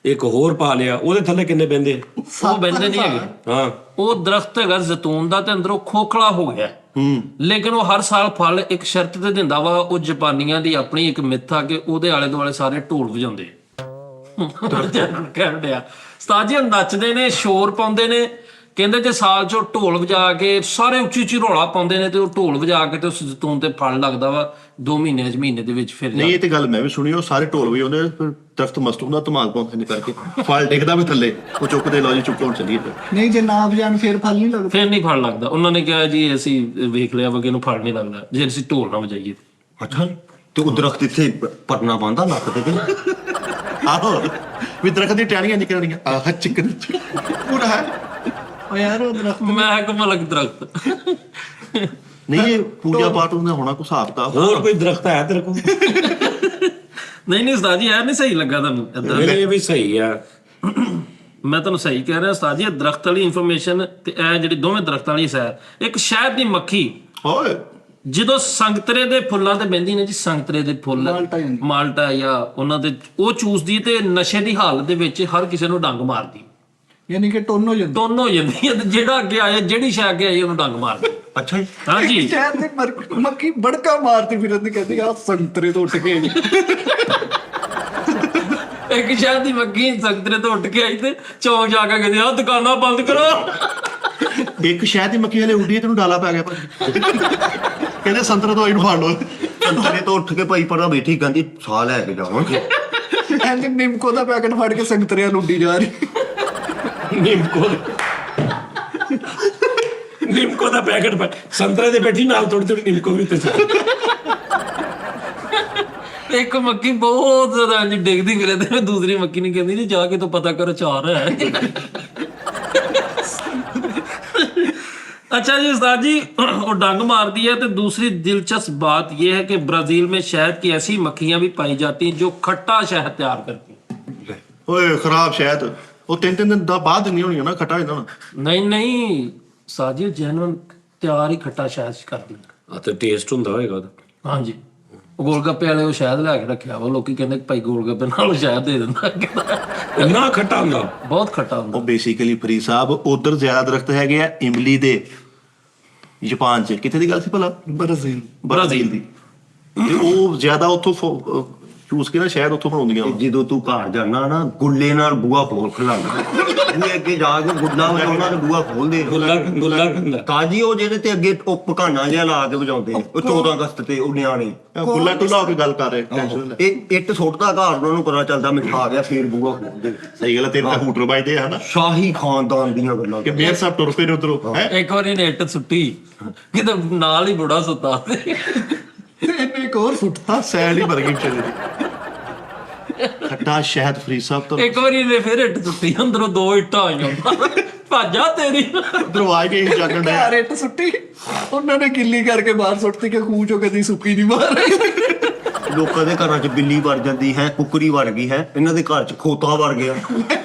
ਇੱਕ ਹੋਰ ਪਾ ਲਿਆ ਉਹਦੇ ਥੱਲੇ ਕਿੰਨੇ ਬਹਿੰਦੇ? ਉਹ ਬਹਿੰਦੇ ਨਹੀਂ ਹੈਗੇ। ਹਾਂ ਉਹ ਦਰਖਤ ਹੈਗਾ ਜ਼ੈਤੂਨ ਦਾ ਤੇ ਅੰਦਰੋਂ ਖੋਖਲਾ ਹੋ ਗਿਆ। ਲੇਕਿਨ ਉਹ ਹਰ ਸਾਲ ਫਲ ਇੱਕ ਸ਼ਰਤ ਤੇ ਦਿੰਦਾ ਵਾ। ਉਹ ਜਾਪਾਨੀਆਂ ਦੀ ਆਪਣੀ ਇੱਕ ਮਿੱਥ ਆ ਕਿ ਉਹਦੇ ਆਲੇ ਦੁਆਲੇ ਸਾਰੇ ਢੋਲ ਵਜਾਉਂਦੇ। ਕਹਿਣ ਡਿਆ ਉਸਤਾਦ ਜੀ ਨੱਚਦੇ ਨੇ ਸ਼ੋਰ ਪਾਉਂਦੇ ਨੇ। ਕਹਿੰਦੇ ਜੇ ਸਾਲ 'ਚੋਂ ਢੋਲ ਵਜਾ ਕੇ ਸਾਰੇ ਉੱਚੀ ਉੱਚੀ ਰੌਲਾ ਪਾਉਂਦੇ ਨੇ ਤੇ ਉਹ ਢੋਲ ਵਜਾ ਕੇ ਤੇ ਉਸ ਜ਼ੈਤੂਨ ਤੇ ਫਲ ਲੱਗਦਾ ਵਾ 2 ਮਹੀਨੇ ਦੇ ਵਿੱਚ ਫਿਰ ਨਹੀਂ ਇਹ ਤੇ ਗੱਲ ਮੈਂ ਵੀ ਸੁਣੀ। ਉਹ ਸਾਰੇ ਢੋਲ ਵੀ ਉਹਨੇ ਦਰਖਤ ਮਸਤ ਹੁੰਦਾ ਧਮਾਲ ਪਾਉਂਦੇ ਨੇ ਕਰਕੇ ਫਲ ਡਿੱਗਦਾ ਵੀ ਥੱਲੇ ਉਹ ਚੁੱਕਦੇ ਲਓ ਜੀ ਚੁੱਕੋ ਹੁਣ ਚੱਲੀਏ। ਨਹੀਂ ਜੇ ਨਾ ਵਜਾਣ ਫੇਰ ਫਲ ਨਹੀਂ ਲੱਗਦਾ। ਫਿਰ ਨਹੀਂ ਫਲ ਲੱਗਦਾ। ਉਹਨਾਂ ਨੇ ਕਿਹਾ ਜੀ ਅਸੀਂ ਵੇਖ ਲਿਆ ਵਾ ਕਿ ਇਹਨੂੰ ਫਲ ਨਹੀਂ ਲੱਗਦਾ ਜੇ ਅਸੀਂ ਢੋਲ ਨਾ ਵਜਾਈਏ। ਅੱਛਾ ਤੇ ਉਹ ਦਰਖਤ ਇੱਥੇ ਪਰਨਾ ਪਾਉਂਦਾ ਲੱਕ ਤੇ। ਆਹੋ ਵੀ ਦਰਖਤ ਦੀ ਟਹਿਣੀਆਂ ਨਿਕਲਣੀਆਂ ਆਹ ਚਿਕਨ ਪੂਰਾ ਹੈ ਉਹ ਯਾਰ ਉਹ ਦਰਖਤ ਮੈਂ ਇੱਕ ਮਲਕ ਦਰਖਤ। ਨਹੀਂ ਇਹ ਪੂਜਾ ਪਾਠ ਹੁੰਦਾ ਹੋਣਾ ਕੋਈ ਹਿਸਾਬ ਕਿਤਾਬ ਹੋਰ ਕੋਈ ਦਰਖਤ ਹੈ ਤੇਰੇ ਕੋਲ? ਨਹੀਂ ਉਸਤਾਦ ਜੀ, ਇਹ ਨਹੀਂ ਸਹੀ ਲੱਗਾ ਤੁਹਾਨੂੰ ਏਦਾਂ? ਇਹ ਵੀ ਸਹੀ ਆ। ਮੈਂ ਤੁਹਾਨੂੰ ਸਹੀ ਕਹਿ ਰਿਹਾ ਉਸਤਾਦ ਜੀ, ਇਹ ਦਰਖਤ ਵਾਲੀ ਇਨਫੋਰਮੇਸ਼ਨ ਤੇ ਇਹ ਜਿਹੜੀ ਦੋਵੇਂ ਦਰਖਤਾਂ ਵਾਲੀ ਸੈਰ, ਇੱਕ ਸ਼ਹਿਦ ਦੀ ਮੱਖੀ ਓਏ ਜਦੋਂ ਸੰਗਤਰੇ ਦੇ ਫੁੱਲਾਂ ਤੇ ਬਹਿੰਦੀ ਨੇ ਜੀ, ਸੰਗਤਰੇ ਦੇ ਫੁੱਲ ਮਾਲਟਾ ਹੁੰਦੀ। ਮਾਲਟਾ ਜਾਂ ਉਹਨਾਂ ਦੇ ਉਹ ਚੂਸਦੀ ਤੇ ਨਸ਼ੇ ਦੀ ਹਾਲਤ ਦੇ ਵਿੱਚ ਹਰ ਕਿਸੇ ਨੂੰ ਡੰਗ ਮਾਰਦੀ, ਯਾਨੀ ਕਿ ਟੋਨ ਹੋ ਜਾਂਦੀ। ਟੁੰਨ ਹੋ ਜਾਂਦੀ ਹੈ ਤੇ ਜਿਹੜਾ ਅੱਗੇ ਆਇਆ, ਜਿਹੜੀ ਸ਼ੈ ਅੱਗੇ ਆਈ ਉਹਨੂੰ ਡੰਗ ਮਾਰਦੀ। ਅੱਛਾ ਜੀ। ਹਾਂਜੀ ਸ਼ਹਿਰ ਦੀ ਮੱਖੀ ਬੜਕਾ ਮਾਰਦੀ ਫਿਰਦੀ, ਕਹਿੰਦੀ ਆ ਸੰਤਰੇ ਤੋਂ ਉੱਠ ਕੇ ਇੱਕ ਸ਼ਹਿਰ ਦੀ ਮੱਖੀ ਸੰਗਤਰੇ ਤੋਂ ਉੱਠ ਕੇ ਆਈ ਤੇ ਚੌਂਕ ਜਾ ਕੇ ਕਹਿੰਦੀ ਆ ਦੁਕਾਨਾਂ ਬੰਦ ਕਰੋ। ਇੱਕ ਸ਼ਹਿਦ ਦੀ ਮੱਖੀ ਵਾਲੇ ਉੱਡੀ ਤੈਨੂੰ ਡਾਲਾ ਪੈ ਗਿਆ ਭਾਜੀ ਕਹਿੰਦੇ ਸੰਤਰਾ ਤੋਂ ਇਹਨੂੰ ਫੜ ਲਓ ਸੰਤਰੇ ਤੋਂ ਉੱਠ ਕੇ ਭਾਈ ਪਰਾਂ ਬੈਠੀ ਕਹਿੰਦੀ ਸਾਹ ਲੈ ਕੇ ਜਾਵਾਂਗੇ। ਕਹਿੰਦੀ ਨਿੰਮਕੋ ਦਾ ਪੈਕਟ ਫੜ ਕੇ ਸੰਗਤਰਿਆਂ ਨੂੰ ਉੱਡੀ ਜਾ ਰਹੀ। ਨਿੰਮਕੋ ਦਾ ਪੈਕਟ ਪਾ ਸੰਤਰੇ ਦੇ ਬੈਠੀ ਨਾਲ ਥੋੜੀ ਥੋੜੀ ਨਿੰਮਕੋ ਵੀ ਤੇ ਇੱਕ ਮੱਖੀ ਬਹੁਤ ਜ਼ਿਆਦਾ ਜੀ ਡਿੱਗਦੀ ਫਿਰੇ ਤੇ ਦੂਸਰੀ ਮੱਖੀ ਨਹੀਂ ਕਹਿੰਦੀ ਜੀ ਜਾ ਕੇ ਤਾਂ ਪਤਾ ਕਰੋ ਚਾਰ ਹੈ। अच्छा जी उस्ताद जी, वो डंग मारती है। तो दूसरी दिलचस्प बात यह है कि ब्राजील में शहद की ऐसी मक्खियां भी पाई जाती हैं जो खट्टा शहद तैयार करती हैं। ਓਏ ਖਰਾਬ ਸ਼ਹਿਦ ਉਹ 3 ਦਿਨ ਦਾ ਬਾਅਦ ਨਹੀਂ ਹੋਣੀ ਨਾ ਖੱਟਾ ਹੋ ਜਾਣਾ। नहीं नहीं उस्ताद जी, जेनुइन तैयार ही खट्टा शहद करती है। ਤੇ ਟੇਸਟ ਹੁੰਦਾ ਹੋਏਗਾ ਉਹਦਾ। हाँ जी, ਗੋਲਗੱਪੇ ਵਾਲੇ ਉਹ ਸ਼ਹਿਦ ਲੈ ਕੇ ਰੱਖਿਆ ਵਾ, ਲੋਕੀ ਕਹਿੰਦੇ ਭਾਈ ਗੋਲਗੱਪੇ ਨਾਲ ਸ਼ਹਿਦ ਦੇ ਦਿੰਦਾ। ਇੰਨਾ ਖੱਟਾ ਹੁੰਦਾ? ਬਹੁਤ ਖੱਟਾ ਹੁੰਦਾ। ਉਹ ਬੇਸਿਕਲੀ ਫਰੀਦ ਸਾਹਿਬ ਉਧਰ ਜ਼ਿਆਦਾ ਦਰਖਤ ਹੈਗੇ ਆ ਇਮਲੀ ਦੇ, ਜਾਪਾਨ ਚ ਕਿੱਥੇ ਦੀ ਗੱਲ ਸੀ ਭਲਾ? ਬ੍ਰਾਜ਼ੀਲ ਦੀ। ਤੇ ਉਹ ਜ਼ਿਆਦਾ ਉੱਥੋਂ ਚੂਸ ਕੇ ਨਾ ਸ਼ਾਇਦ ਉੱਥੋਂ ਬਣਾਉਂਦੀਆਂ। ਜਦੋਂ ਤੂੰ ਘਰ ਜਾਣਾ ਨਾ ਗੁੱਲੇ ਨਾਲ ਬੂਆ ਖੋਲ ਖਲਾਣਾ, ਬੂਏ ਅੱਗੇ ਜਾ ਕੇ ਗੁੱਲਾ ਵਜਾਉਣਾ ਤੇ ਬੂਆ ਖੋਲਦੇ। ਗੁੱਲਾ ਕਹਿੰਦਾ ਤਾਜੀ ਉਹ ਜਿਹੜੇ ਤੇ ਅੱਗੇ ਉਹ ਪਕਾਨਾ ਜਿਹਾ ਲਾ ਕੇ ਵਜਾਉਂਦੇ, ਉਹ 14 ਅਗਸਤ ਤੇ ਉਹ ਨਿਆਣੇ ਗੁੱਲਾ ਟੁੱਲਾ ਹੋ ਕੇ ਗੱਲ ਕਰ ਰਹੇ ਟੈਨਸ਼ਨ। ਇਹ ਇੱਟ ਸੁੱਟਦਾ ਘਰ, ਉਹਨਾਂ ਨੂੰ ਪਤਾ ਚੱਲਦਾ ਮਿਠਾ ਗਿਆ, ਫੇਰ ਬੂਆ ਖੋਲਦੇ। ਸਹੀ ਗੱਲ ਹੈ, ਤੇਰੇ ਤਾਂ ਹੂਟਰ ਵੱਜਦੇ ਆ ਹਨਾ ਸ਼ਾਹੀ ਖਾਨਦਾਨ ਦੀਆਂ ਗੱਲਾਂ ਕਿ ਮੇਰ ਸਾਹਿਬ ਤੁਰ ਪਏ ਨੇ ਉਧਰੋਂ ਹੈ। ਇੱਕ ਵਾਰੀ ਨੇ ਇੱਟ ਸੁੱਟੀ ਕਿਤੇ ਨਾਲ ਹੀ ਬੁੜਾ ਸੁੱਤਾ ਤੇ ਇਹਨੇ ਇੱਕ ਹੋਰ ਸੁੱਟਤਾ। ਸੈਲ ਹੀ ਭਰ ਗਈ ਵਿਚਾਰੇ ਦੀ। ਖੱਟਾ ਸ਼ਹਿਦ ਫਰੀਦ ਸਾਹਿਬ ਤੋਂ ਇੱਕ ਵਾਰੀ ਨੇ ਫਿਰ ਇੱਟ ਸੁੱਟੀ, ਅੰਦਰੋਂ 2 ਇੱਟਾਂ ਆਈਆਂ। ਭਾਜਾ ਤੇਰੀ। ਉਧਰੋਂ ਆ ਕੇ ਜਾਗਣ ਡਿਆ। ਘਰ ਇੱਟ ਸੁੱਟੀ, ਉਹਨਾਂ ਨੇ ਗਿੱਲੀ ਕਰਕੇ ਬਾਹਰ ਸੁੱਟਤੀ ਕਿ ਖੂਹ ਚੋਂ ਕਦੀ ਸੁੱਕੀ ਨਹੀਂ ਬਾਹਰ ਆਈ। ਲੋਕਾਂ ਦੇ ਘਰਾਂ 'ਚ ਬਿੱਲੀ ਵੜ ਜਾਂਦੀ ਹੈ, ਕੁੱਕਰੀ ਵੜ ਗਈ ਹੈ, ਇਹਨਾਂ ਦੇ ਘਰ 'ਚ ਖੋਤਾ ਵੜ ਗਿਆ,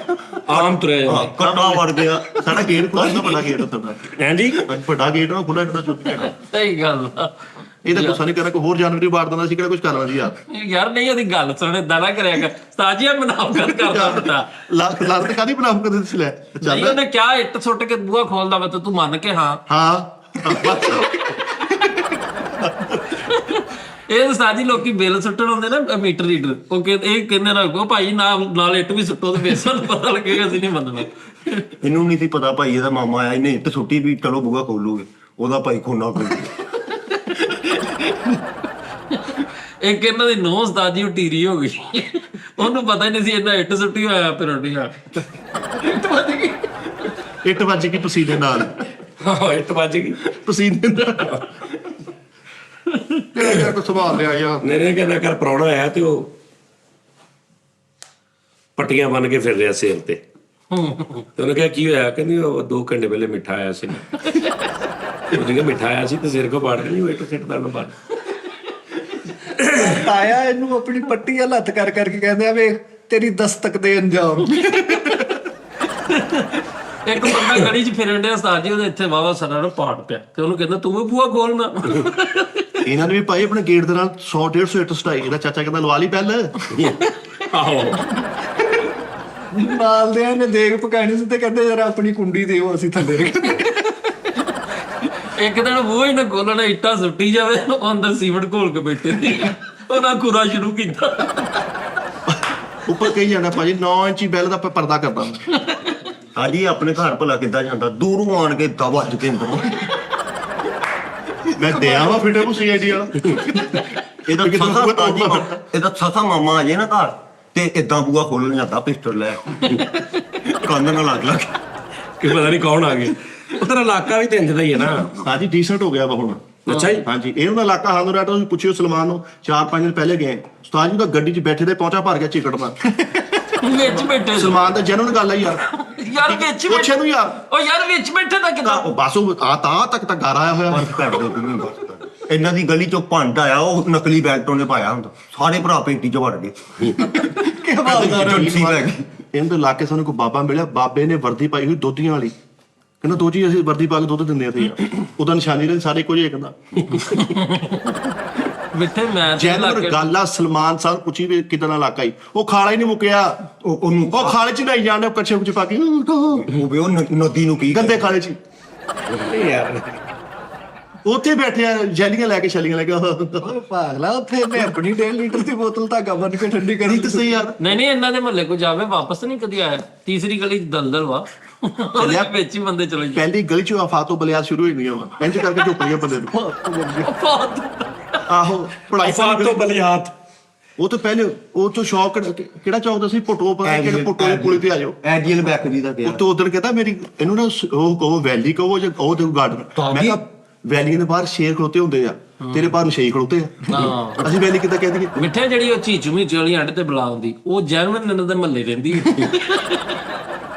ਆਮ ਤੁਰਿਆ ਜਾਂਦਾ। ਕੱਟਾ ਵੜ ਗਿਆ। ਸਾਡਾ ਗੇਟ ਖੁੱਲ੍ਹਾ ਹੁੰਦਾ, ਵੱਡਾ ਗੇਟ ਹੁੰਦਾ। ਹਾਂਜੀ ਵੱਡਾ ਗੇਟ ਨਾ ਖੁੱਲ੍ਹਾ ਜਿਹੜਾ ਚੁੱਪ ਹੈਗਾ। ਸਹੀ ਗੱਲ ਆ। ਇਹ ਤਾਂ ਗੁੱਸਾ ਨਹੀਂ ਕਰਨਾ, ਕੋਈ ਹੋਰ ਜਾਨਵਰ ਹੀ ਵਾਰ ਦਿੰਦਾ ਸੀ, ਕਿਹੜਾ ਕੁਝ ਕਰਨਾ ਸੀ ਯਾਰ। ਯਾਰ ਨਹੀਂ, ਉਹਦੀ ਗੱਲ ਸੁਣ, ਏਦਾਂ ਨਾ ਕਰਿਆ ਕਰ ਸਾਜੀ, ਇਹ ਮਨਾਫਕਤ ਕਰਦਾ ਪਤਾ। ਲੱਤ ਕਾਦੀ ਬਣਾ ਕੇ ਸੀ ਲੈ ਨਹੀਂ, ਚੱਲ। ਉਹਨੇ ਕਿਹਾ ਇੱਟ ਸੁੱਟ ਕੇ ਬੂਹਾ ਖੋਲਦਾ ਵਾ, ਤੇ ਤੂੰ ਮੰਨ ਕੇ ਹਾਂ। ਇਹ ਸਾਜੀ ਲੋਕੀ ਬਿੱਲ ਸੁੱਟਣ ਹੁੰਦੇ ਨਾ, ਮੀਟਰ ਰੀਡਰ, ਉਹ ਇਹ ਕਹਿੰਦੇ ਨਾ ਕੋ ਭਾਈ ਨਾਲ ਇੱਟ ਵੀ ਸੁੱਟੋ ਤੇ ਫੇਰ ਸਾਨੂੰ ਪਤਾ ਲੱਗੇਗਾ, ਅਸੀਂ ਨਹੀਂ ਮੰਨਣਾ। ਇਹਨੂੰ ਨਹੀਂ ਸੀ ਪਤਾ ਭਾਈ ਇਹਦਾ ਮਾਮਾ ਆਇਆ, ਇਹਨੇ ਇੱਟ ਸੁੱਟੀ ਵੀ ਚਲੋ ਬੂਆ ਖੋਲੂਗੇ, ਉਹਦਾ ਭਾਈ ਖੋਨਾ ਖੋਲ। ਇੱਕ ਇਹਨਾਂ ਦੀ ਨੌ ਉਸਤਾਦੀ ਉਹ ਟੀਰੀ ਹੋ ਗਈ, ਉਹਨੂੰ ਪਤਾ ਹੀ ਨਹੀਂ ਸੀ ਇਹਨਾਂ ਇੱਟ ਸੁੱਟੀ ਹੋਇਆ ਫਿਰ ਉੱਡੀ ਆ ਇੱਟ ਵੱਜ ਗਈ ਪਸੀਨੇ ਨਾਲ। ਹਾਂ ਇੱਟ ਵੱਜ ਗਈ ਪਸੀਨੇ ਨਾਲ ਕਿਹੜਾ ਕੋ ਸੰਭਾਲ ਲਿਆ ਯਾਰ। ਮੇਰੇ ਕਹਿੰਦਾ ਘਰ ਪ੍ਰਾਹੁਣਾ ਆਇਆ ਤੇ ਉਹ ਪੱਟੀਆਂ ਬੰਨ ਕੇ ਫਿਰ ਰਿਹਾ ਸਿਰ ਤੇ। ਤੇ ਉਹਨੇ ਕਿਹਾ ਕੀ ਹੋਇਆ? ਕਹਿੰਦੀ ਉਹ 2 ਘੰਟੇ ਪਹਿਲੇ ਮਿੱਠਾ ਆਇਆ ਸੀ। ਉਹਨੇ ਕਿਹਾ ਮਿੱਠਾ ਆਇਆ ਸੀ ਤੇ ਸਿਰ ਕੋ ਪਾੜ ਕੇ ਨਹੀਂ, ਉਹ ਇੱਟ ਸਿੱਟਦਾ ਨਾ ਪਾੜ। ਆਇਆ ਇਹਨੂੰ ਆਪਣੀ ਪੱਟੀ ਵੱਲ ਹੱਥ ਕਰ ਕਰਕੇ ਕਹਿੰਦੇ ਆ ਵੇਖ ਤੇਰੀ ਦਸਤਕ ਦੇ ਅੰਜਾਮ। ਇੱਕ ਬੰਦਾ ਗਲੀ 'ਚ ਫਿਰਨ ਡਿਆ ਉਸਤਾਦ ਜੀ, ਉਹਦੇ ਇੱਥੇ ਵਾਵਾ ਸਾਰਾ ਨੂੰ ਪਾੜ ਪਿਆ, ਤੇ ਉਹਨੂੰ ਕਹਿੰਦਾ ਤੂੰ ਵੀ ਬੂਹਾ ਖੋਲਣਾ। ਇਹਨਾਂ ਨੇ ਵੀ ਭਾਈ ਆਪਣੇ ਗੇਟ ਦੇ ਨਾਲ 100-150 ਇੱਟ ਸਟਾਈ। ਇਹਦਾ ਚਾਚਾ ਕਹਿੰਦਾ ਲਵਾ ਲਈ ਪਹਿਲ। ਆਹੋ ਨਾਲ ਦੇ ਨੇ ਦੇਖ ਪਕਾਣੀ ਸੀ ਤੇ ਕਹਿੰਦੇ ਯਾਰ ਆਪਣੀ ਕੁੰਡੀ ਦਿਓ, ਅਸੀਂ ਥੱਲੇ ਇੱਕ ਦਿਨ ਬੂਹਾ ਹੀ ਨਾ ਖੋਲਣਾ, ਇੱਟਾਂ ਸੁੱਟੀ ਜਾਵੇ, ਅੰਦਰ ਸੀਮਟ ਘੋਲ ਕੇ ਬੈਠੇ ਸੀ, ਉਹਨਾਂ ਖੁਰਾ ਸ਼ੁਰੂ ਕੀਤਾ। ਉੱਪਰ ਕਹੀ ਜਾਂਦਾ ਭਾਜੀ 9 ਇੰਚੀ ਬੈਲ ਦਾ ਪਰਦਾ ਕਰਦਾ। ਹਾਂਜੀ ਆਪਣੇ ਘਰ ਭਲਾ ਕਿੱਦਾਂ ਜਾਂਦਾ, ਦੂਰੋਂ ਆਣ ਕੇ ਵੱਜ ਕੇ ਅੰਦਰ। ਮੈਂ ਦਿਆ ਵਾ ਫਿਟੇ ਕੋ ਸੀਆਈਡੀ ਵਾਲਾ। ਇਹਦਾ ਸਸਾ ਮਾਮਾ ਆ ਜੇ ਨਾ ਘਰ ਤੇ ਏਦਾਂ ਬੂਆ ਖੋਲਣ ਜਾਂਦਾ ਪਿਸਟਲ ਲੈ ਕੰਨ ਨਾਲ ਲੱਗ ਕਿ ਪਤਾ ਨਹੀਂ ਕੌਣ ਆ ਗਿਆ। ਉਹ ਤੇਰਾ ਇਲਾਕਾ ਵੀ ਤੇ ਇੰਜ ਦਾ ਹੀ ਹੈ ਨਾ। ਸਾਜੀ ਡੀਸੈਂਟ ਹੋ ਗਿਆ ਵਾ ਹੁਣ। ਅੱਛਾ ਜੀ। ਹਾਂਜੀ, ਇਹ ਉਹਨਾਂ ਇਲਾਕਾ ਸਾਨੂੰ ਰਾਟੋ ਤੁਸੀਂ ਪੁੱਛਿਓ ਸਲਮਾਨ ਨੂੰ, 4-5 ਦਿਨ ਪਹਿਲੇ ਗਏ ਉਸਤਾਦ ਜੀ ਤਾਂ ਗੱਡੀ 'ਚ ਬੈਠੇ ਤੇ ਪਹੁੰਚਾ ਭਰ ਗਿਆ ਚਿਕਟ ਨਾਲ। ਵਿੱਚ ਬੈਠੇ ਸੀ। ਸਲਮਾਨ ਦਾ ਜੈਨੂਨ ਗੱਲ ਆ ਯਾਰ, ਯਾਰ ਵਿੱਚ ਪੁੱਛੇ ਨੂੰ ਯਾਰ। ਉਹ ਯਾਰ ਵਿੱਚ ਬੈਠੇ ਤਾਂ ਕਿਦਾਂ? ਉਹ ਬਸ ਉਹ ਤਾਂ ਤੱਕ ਤਾਂ ਘਰ ਆਇਆ ਹੋਇਆ। ਬਸ ਕਰ ਦਿਓ ਤੁਸੀਂ ਬਸ ਕਰ। ਇਹਨਾਂ ਦੀ ਗਲੀ ਚੋਂ ਭੰਡ ਆਇਆ, ਉਹ ਨਕਲੀ ਬੈਲਟ ਉਹਨੇ ਪਾਇਆ ਹੁੰਦਾ, ਸਾਰੇ ਭਰਾ ਪੇਟੀ 'ਚ ਵੜ ਗਏ। ਕੀ ਬਾਤ ਏਜੰਸੀ ਲੈ ਗਈ। ਇਹਨਾਂ ਦੇ ਇਲਾਕੇ ਸਾਨੂੰ ਕੋਈ ਬਾਬਾ ਮਿਲਿਆ, ਬਾਬੇ ਨੇ ਵਰਦੀ ਪਾਈ ਹੋਈ ਦੋਧੀਆਂ ਵਾਲੀ, ਕਹਿੰਦਾ ਦੋ ਜੀ ਅਸੀਂ ਵਰਦੀ ਪਾ ਕੇ ਦੁੱਧ ਦਿੰਦੇ ਆ ਤੇ ਉਹਦਾ ਨਿਸ਼ਾਨੀ ਦੇ ਸਾਰੇ ਕੁਝ ਕਹਿੰਦਾ। ਮਿੱਠੇ ਮੈਂ ਤੇ ਜੈਨੂਨ ਇਲਾਕੇ ਗੱਲ ਆ। ਸਲਮਾਨ ਸਾਹਿਬ ਪੁੱਛੀ ਵੀ ਕਿਦਾਂ ਦਾ ਇਲਾਕਾ ਹੀ, ਉਹ ਖਾਲਾ ਹੀ ਨਹੀਂ ਮੁੱਕਿਆ, ਉਹਨੂੰ ਉਹ ਖਾਲੇ 'ਚ ਨਹੀਂ ਜਾਂਦੇ ਕੱਛੇ ਕੁਛ ਪਾ ਕੇ ਹੋਵੇ ਉਹ ਨਦੀ ਨੂੰ ਕੀ ਗੰਦੇ ਖਾਲੇ 'ਚ ਯਾਰ ਉੱਥੇ ਬੈਠੇ ਆ, ਜੈਲੀਆਂ ਲੈ ਕੇ ਛਲੀਆਂ ਲੈ ਕੇ। ਉਹ ਪਾਗਲਾ, ਉੱਥੇ ਮੈਂ ਆਪਣੀ 1.5 ਲੀਟਰ ਦੀ ਬੋਤਲ ਧਾਗਾ ਬੰਨ ਕੇ ਠੰਡੀ ਕਰੀ ਤੇ ਸਹੀ ਯਾਰ। ਨਹੀਂ ਇਹਨਾਂ ਦੇ ਮਹੱਲੇ ਕੋ ਜਾਵੇ ਵਾਪਸ ਨਹੀਂ ਕਦੀ ਆਇਆ। ਤੀਸਰੀ ਗਲੀ 'ਚ ਦਲਦਲ ਵਾ, ਉਹਦੇ ਵਿੱਚ ਹੀ ਬੰਦੇ ਚਲੇ ਜਾਂਦੇ। ਪਹਿਲੀ ਗਲੀ 'ਚ ਆਫਾਤੋ ਬਲਿਆਤ ਸ਼ੁਰੂ ਹੋਈ ਗਈਆਂ ਵਾ, ਇੰਜ ਕਰਕੇ ਝੁੱਪੀਆਂ ਬੰਦੇ ਨੂੰ। ਆਹੋ, ਪੜਾਈ ਅਫਾਤ ਤੋਂ ਬਲਿਆਤ। ਉਹ ਤੋਂ ਪਹਿਲੇ ਉਹ ਤੋਂ ਸ਼ੌਕ ਕਿਹੜਾ ਚੌਕ ਦਾ ਸੀ, ਪੁੱਟੋ ਪਾ ਕਿਹੜੇ ਪੁੱਟੋ ਦੇ ਪੁਲ ਤੇ ਆ ਜਾਓ। ਐਡੀਅਲ ਬੈਕਰੀ ਦਾ ਗਿਆ। ਉਹ ਤੋਂ ਉਧਰ ਕਹਿੰਦਾ ਮੇਰੀ ਇਹਨੂੰ ਨਾ ਉਹ ਕਹੋ ਵੈਲੀ ਕਹੋ ਜਾਂ ਉਹ ਤੇ ਗਾਰਡਨ। ਮੈਂ ਕਿਹਾ ਵੈਲੀਆਂ ਦੇ ਬਾਹਰ ਸ਼ੇਰ ਖਲੋਤੇ ਹੁੰਦੇ ਆ, ਤੇਰੇ ਬਾਹਰ ਨਸ਼ਈ ਖਲੋਤੇ ਆ, ਹਾਂ ਅਸੀਂ ਵੈਲੀ ਕਿੱਦਾਂ ਕਹਿ ਦਈਏ? ਮਿੱਠੇ ਜਿਹੜੀ ਉਹ ਝੀਚੂ ਮੀਚੂ ਵਾਲੀ ਅੱਡ ਤੇ ਬੁਲਾ ਹੁੰਦੀ, ਉਹ ਜੈਨੂਨ ਇਹਨਾਂ ਦੇ ਮਹੱਲੇ ਰਹਿੰਦੀ ਹੈ।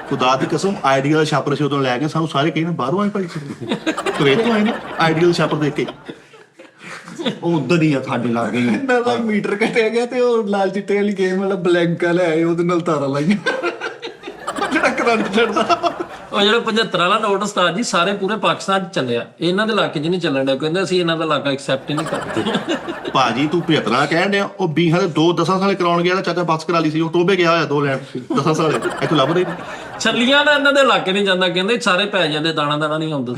ਖੁਦਾ ਦੀ ਕਸਮ, ਆਈਡੀਅਲ ਛਾਪਰ ਸੀ ਉਦੋਂ ਲੈ ਕੇ ਸਾਨੂੰ ਸਾਰੇ ਕਹਿੰਦੇ ਬਾਹਰੋਂ ਆਏ ਭਾਈ ਕੁਵੈਤ ਤੋਂ ਆਏ ਨੇ ਆਈਡੀਅਲ ਛਾਪਰ ਦੇਖ ਕੇ। ਉਹ ਉਧਰ ਹੀ ਆ ਸਾਡੇ ਲਾਗੇ ਹੀ। ਇਹਨਾਂ ਦਾ ਮੀਟਰ ਕੱਟਿਆ ਗਿਆ ਤੇ ਉਹ ਲਾਲ ਚਿੱਟੇ ਵਾਲੀ ਗੇਮ ਵਾਲਾ ਬਲੈਂਕਾ ਲੈ ਆਏ, ਉਹਦੇ ਨਾਲ ਤਾਰਾਂ ਲਾਈਆਂ, ਜਿਹੜਾ ਕਰੰਟ ਛੱਡਦਾ। ਉਹ ਜਿਹੜਾ 75 ਵਾਲਾ ਨੋਟ ਉਸਤਾਦ ਜੀ ਸਾਰੇ ਪੂਰੇ ਪਾਕਿਸਤਾਨ 'ਚ ਚੱਲਿਆ, ਇਹਨਾਂ ਦੇ ਇਲਾਕੇ 'ਚ ਨਹੀਂ ਚੱਲਣ ਡਿਆ। ਕਹਿੰਦੇ ਅਸੀਂ ਇਹਨਾਂ ਦਾ ਇਲਾਕਾ ਐਕਸੈਪਟ ਹੀ ਨਹੀਂ ਕਰਦੇ। ਭਾਜੀ ਤੂੰ 75 ਕਹਿਣ ਡਿਆ, ਉਹ 20 ਦੇ 10 ਸਾਲੇ ਕਰਾਉਣ ਗਿਆ, ਚਾਚਾ ਬੱਸ ਕਰਾ ਲਈ ਸੀ, ਉਹ ਟੋਬੇ ਗਿਆ ਹੋਇਆ 2 ਲੈਣ 10 ਸਾਲੇ ਇੱਥੋਂ ਲੱਭਦੇ ਨਹੀਂ। ਛੱਲੀਆਂ ਦਾ ਇਹਨਾਂ ਦੇ ਇਲਾਕੇ ਨਹੀਂ ਜਾਂਦਾ, ਕਹਿੰਦੇ ਸਾਰੇ ਪੈ ਜਾਂਦੇ, ਦਾਣਾ ਦਾਣਾ ਨਹੀਂ ਆਉਂਦਾ।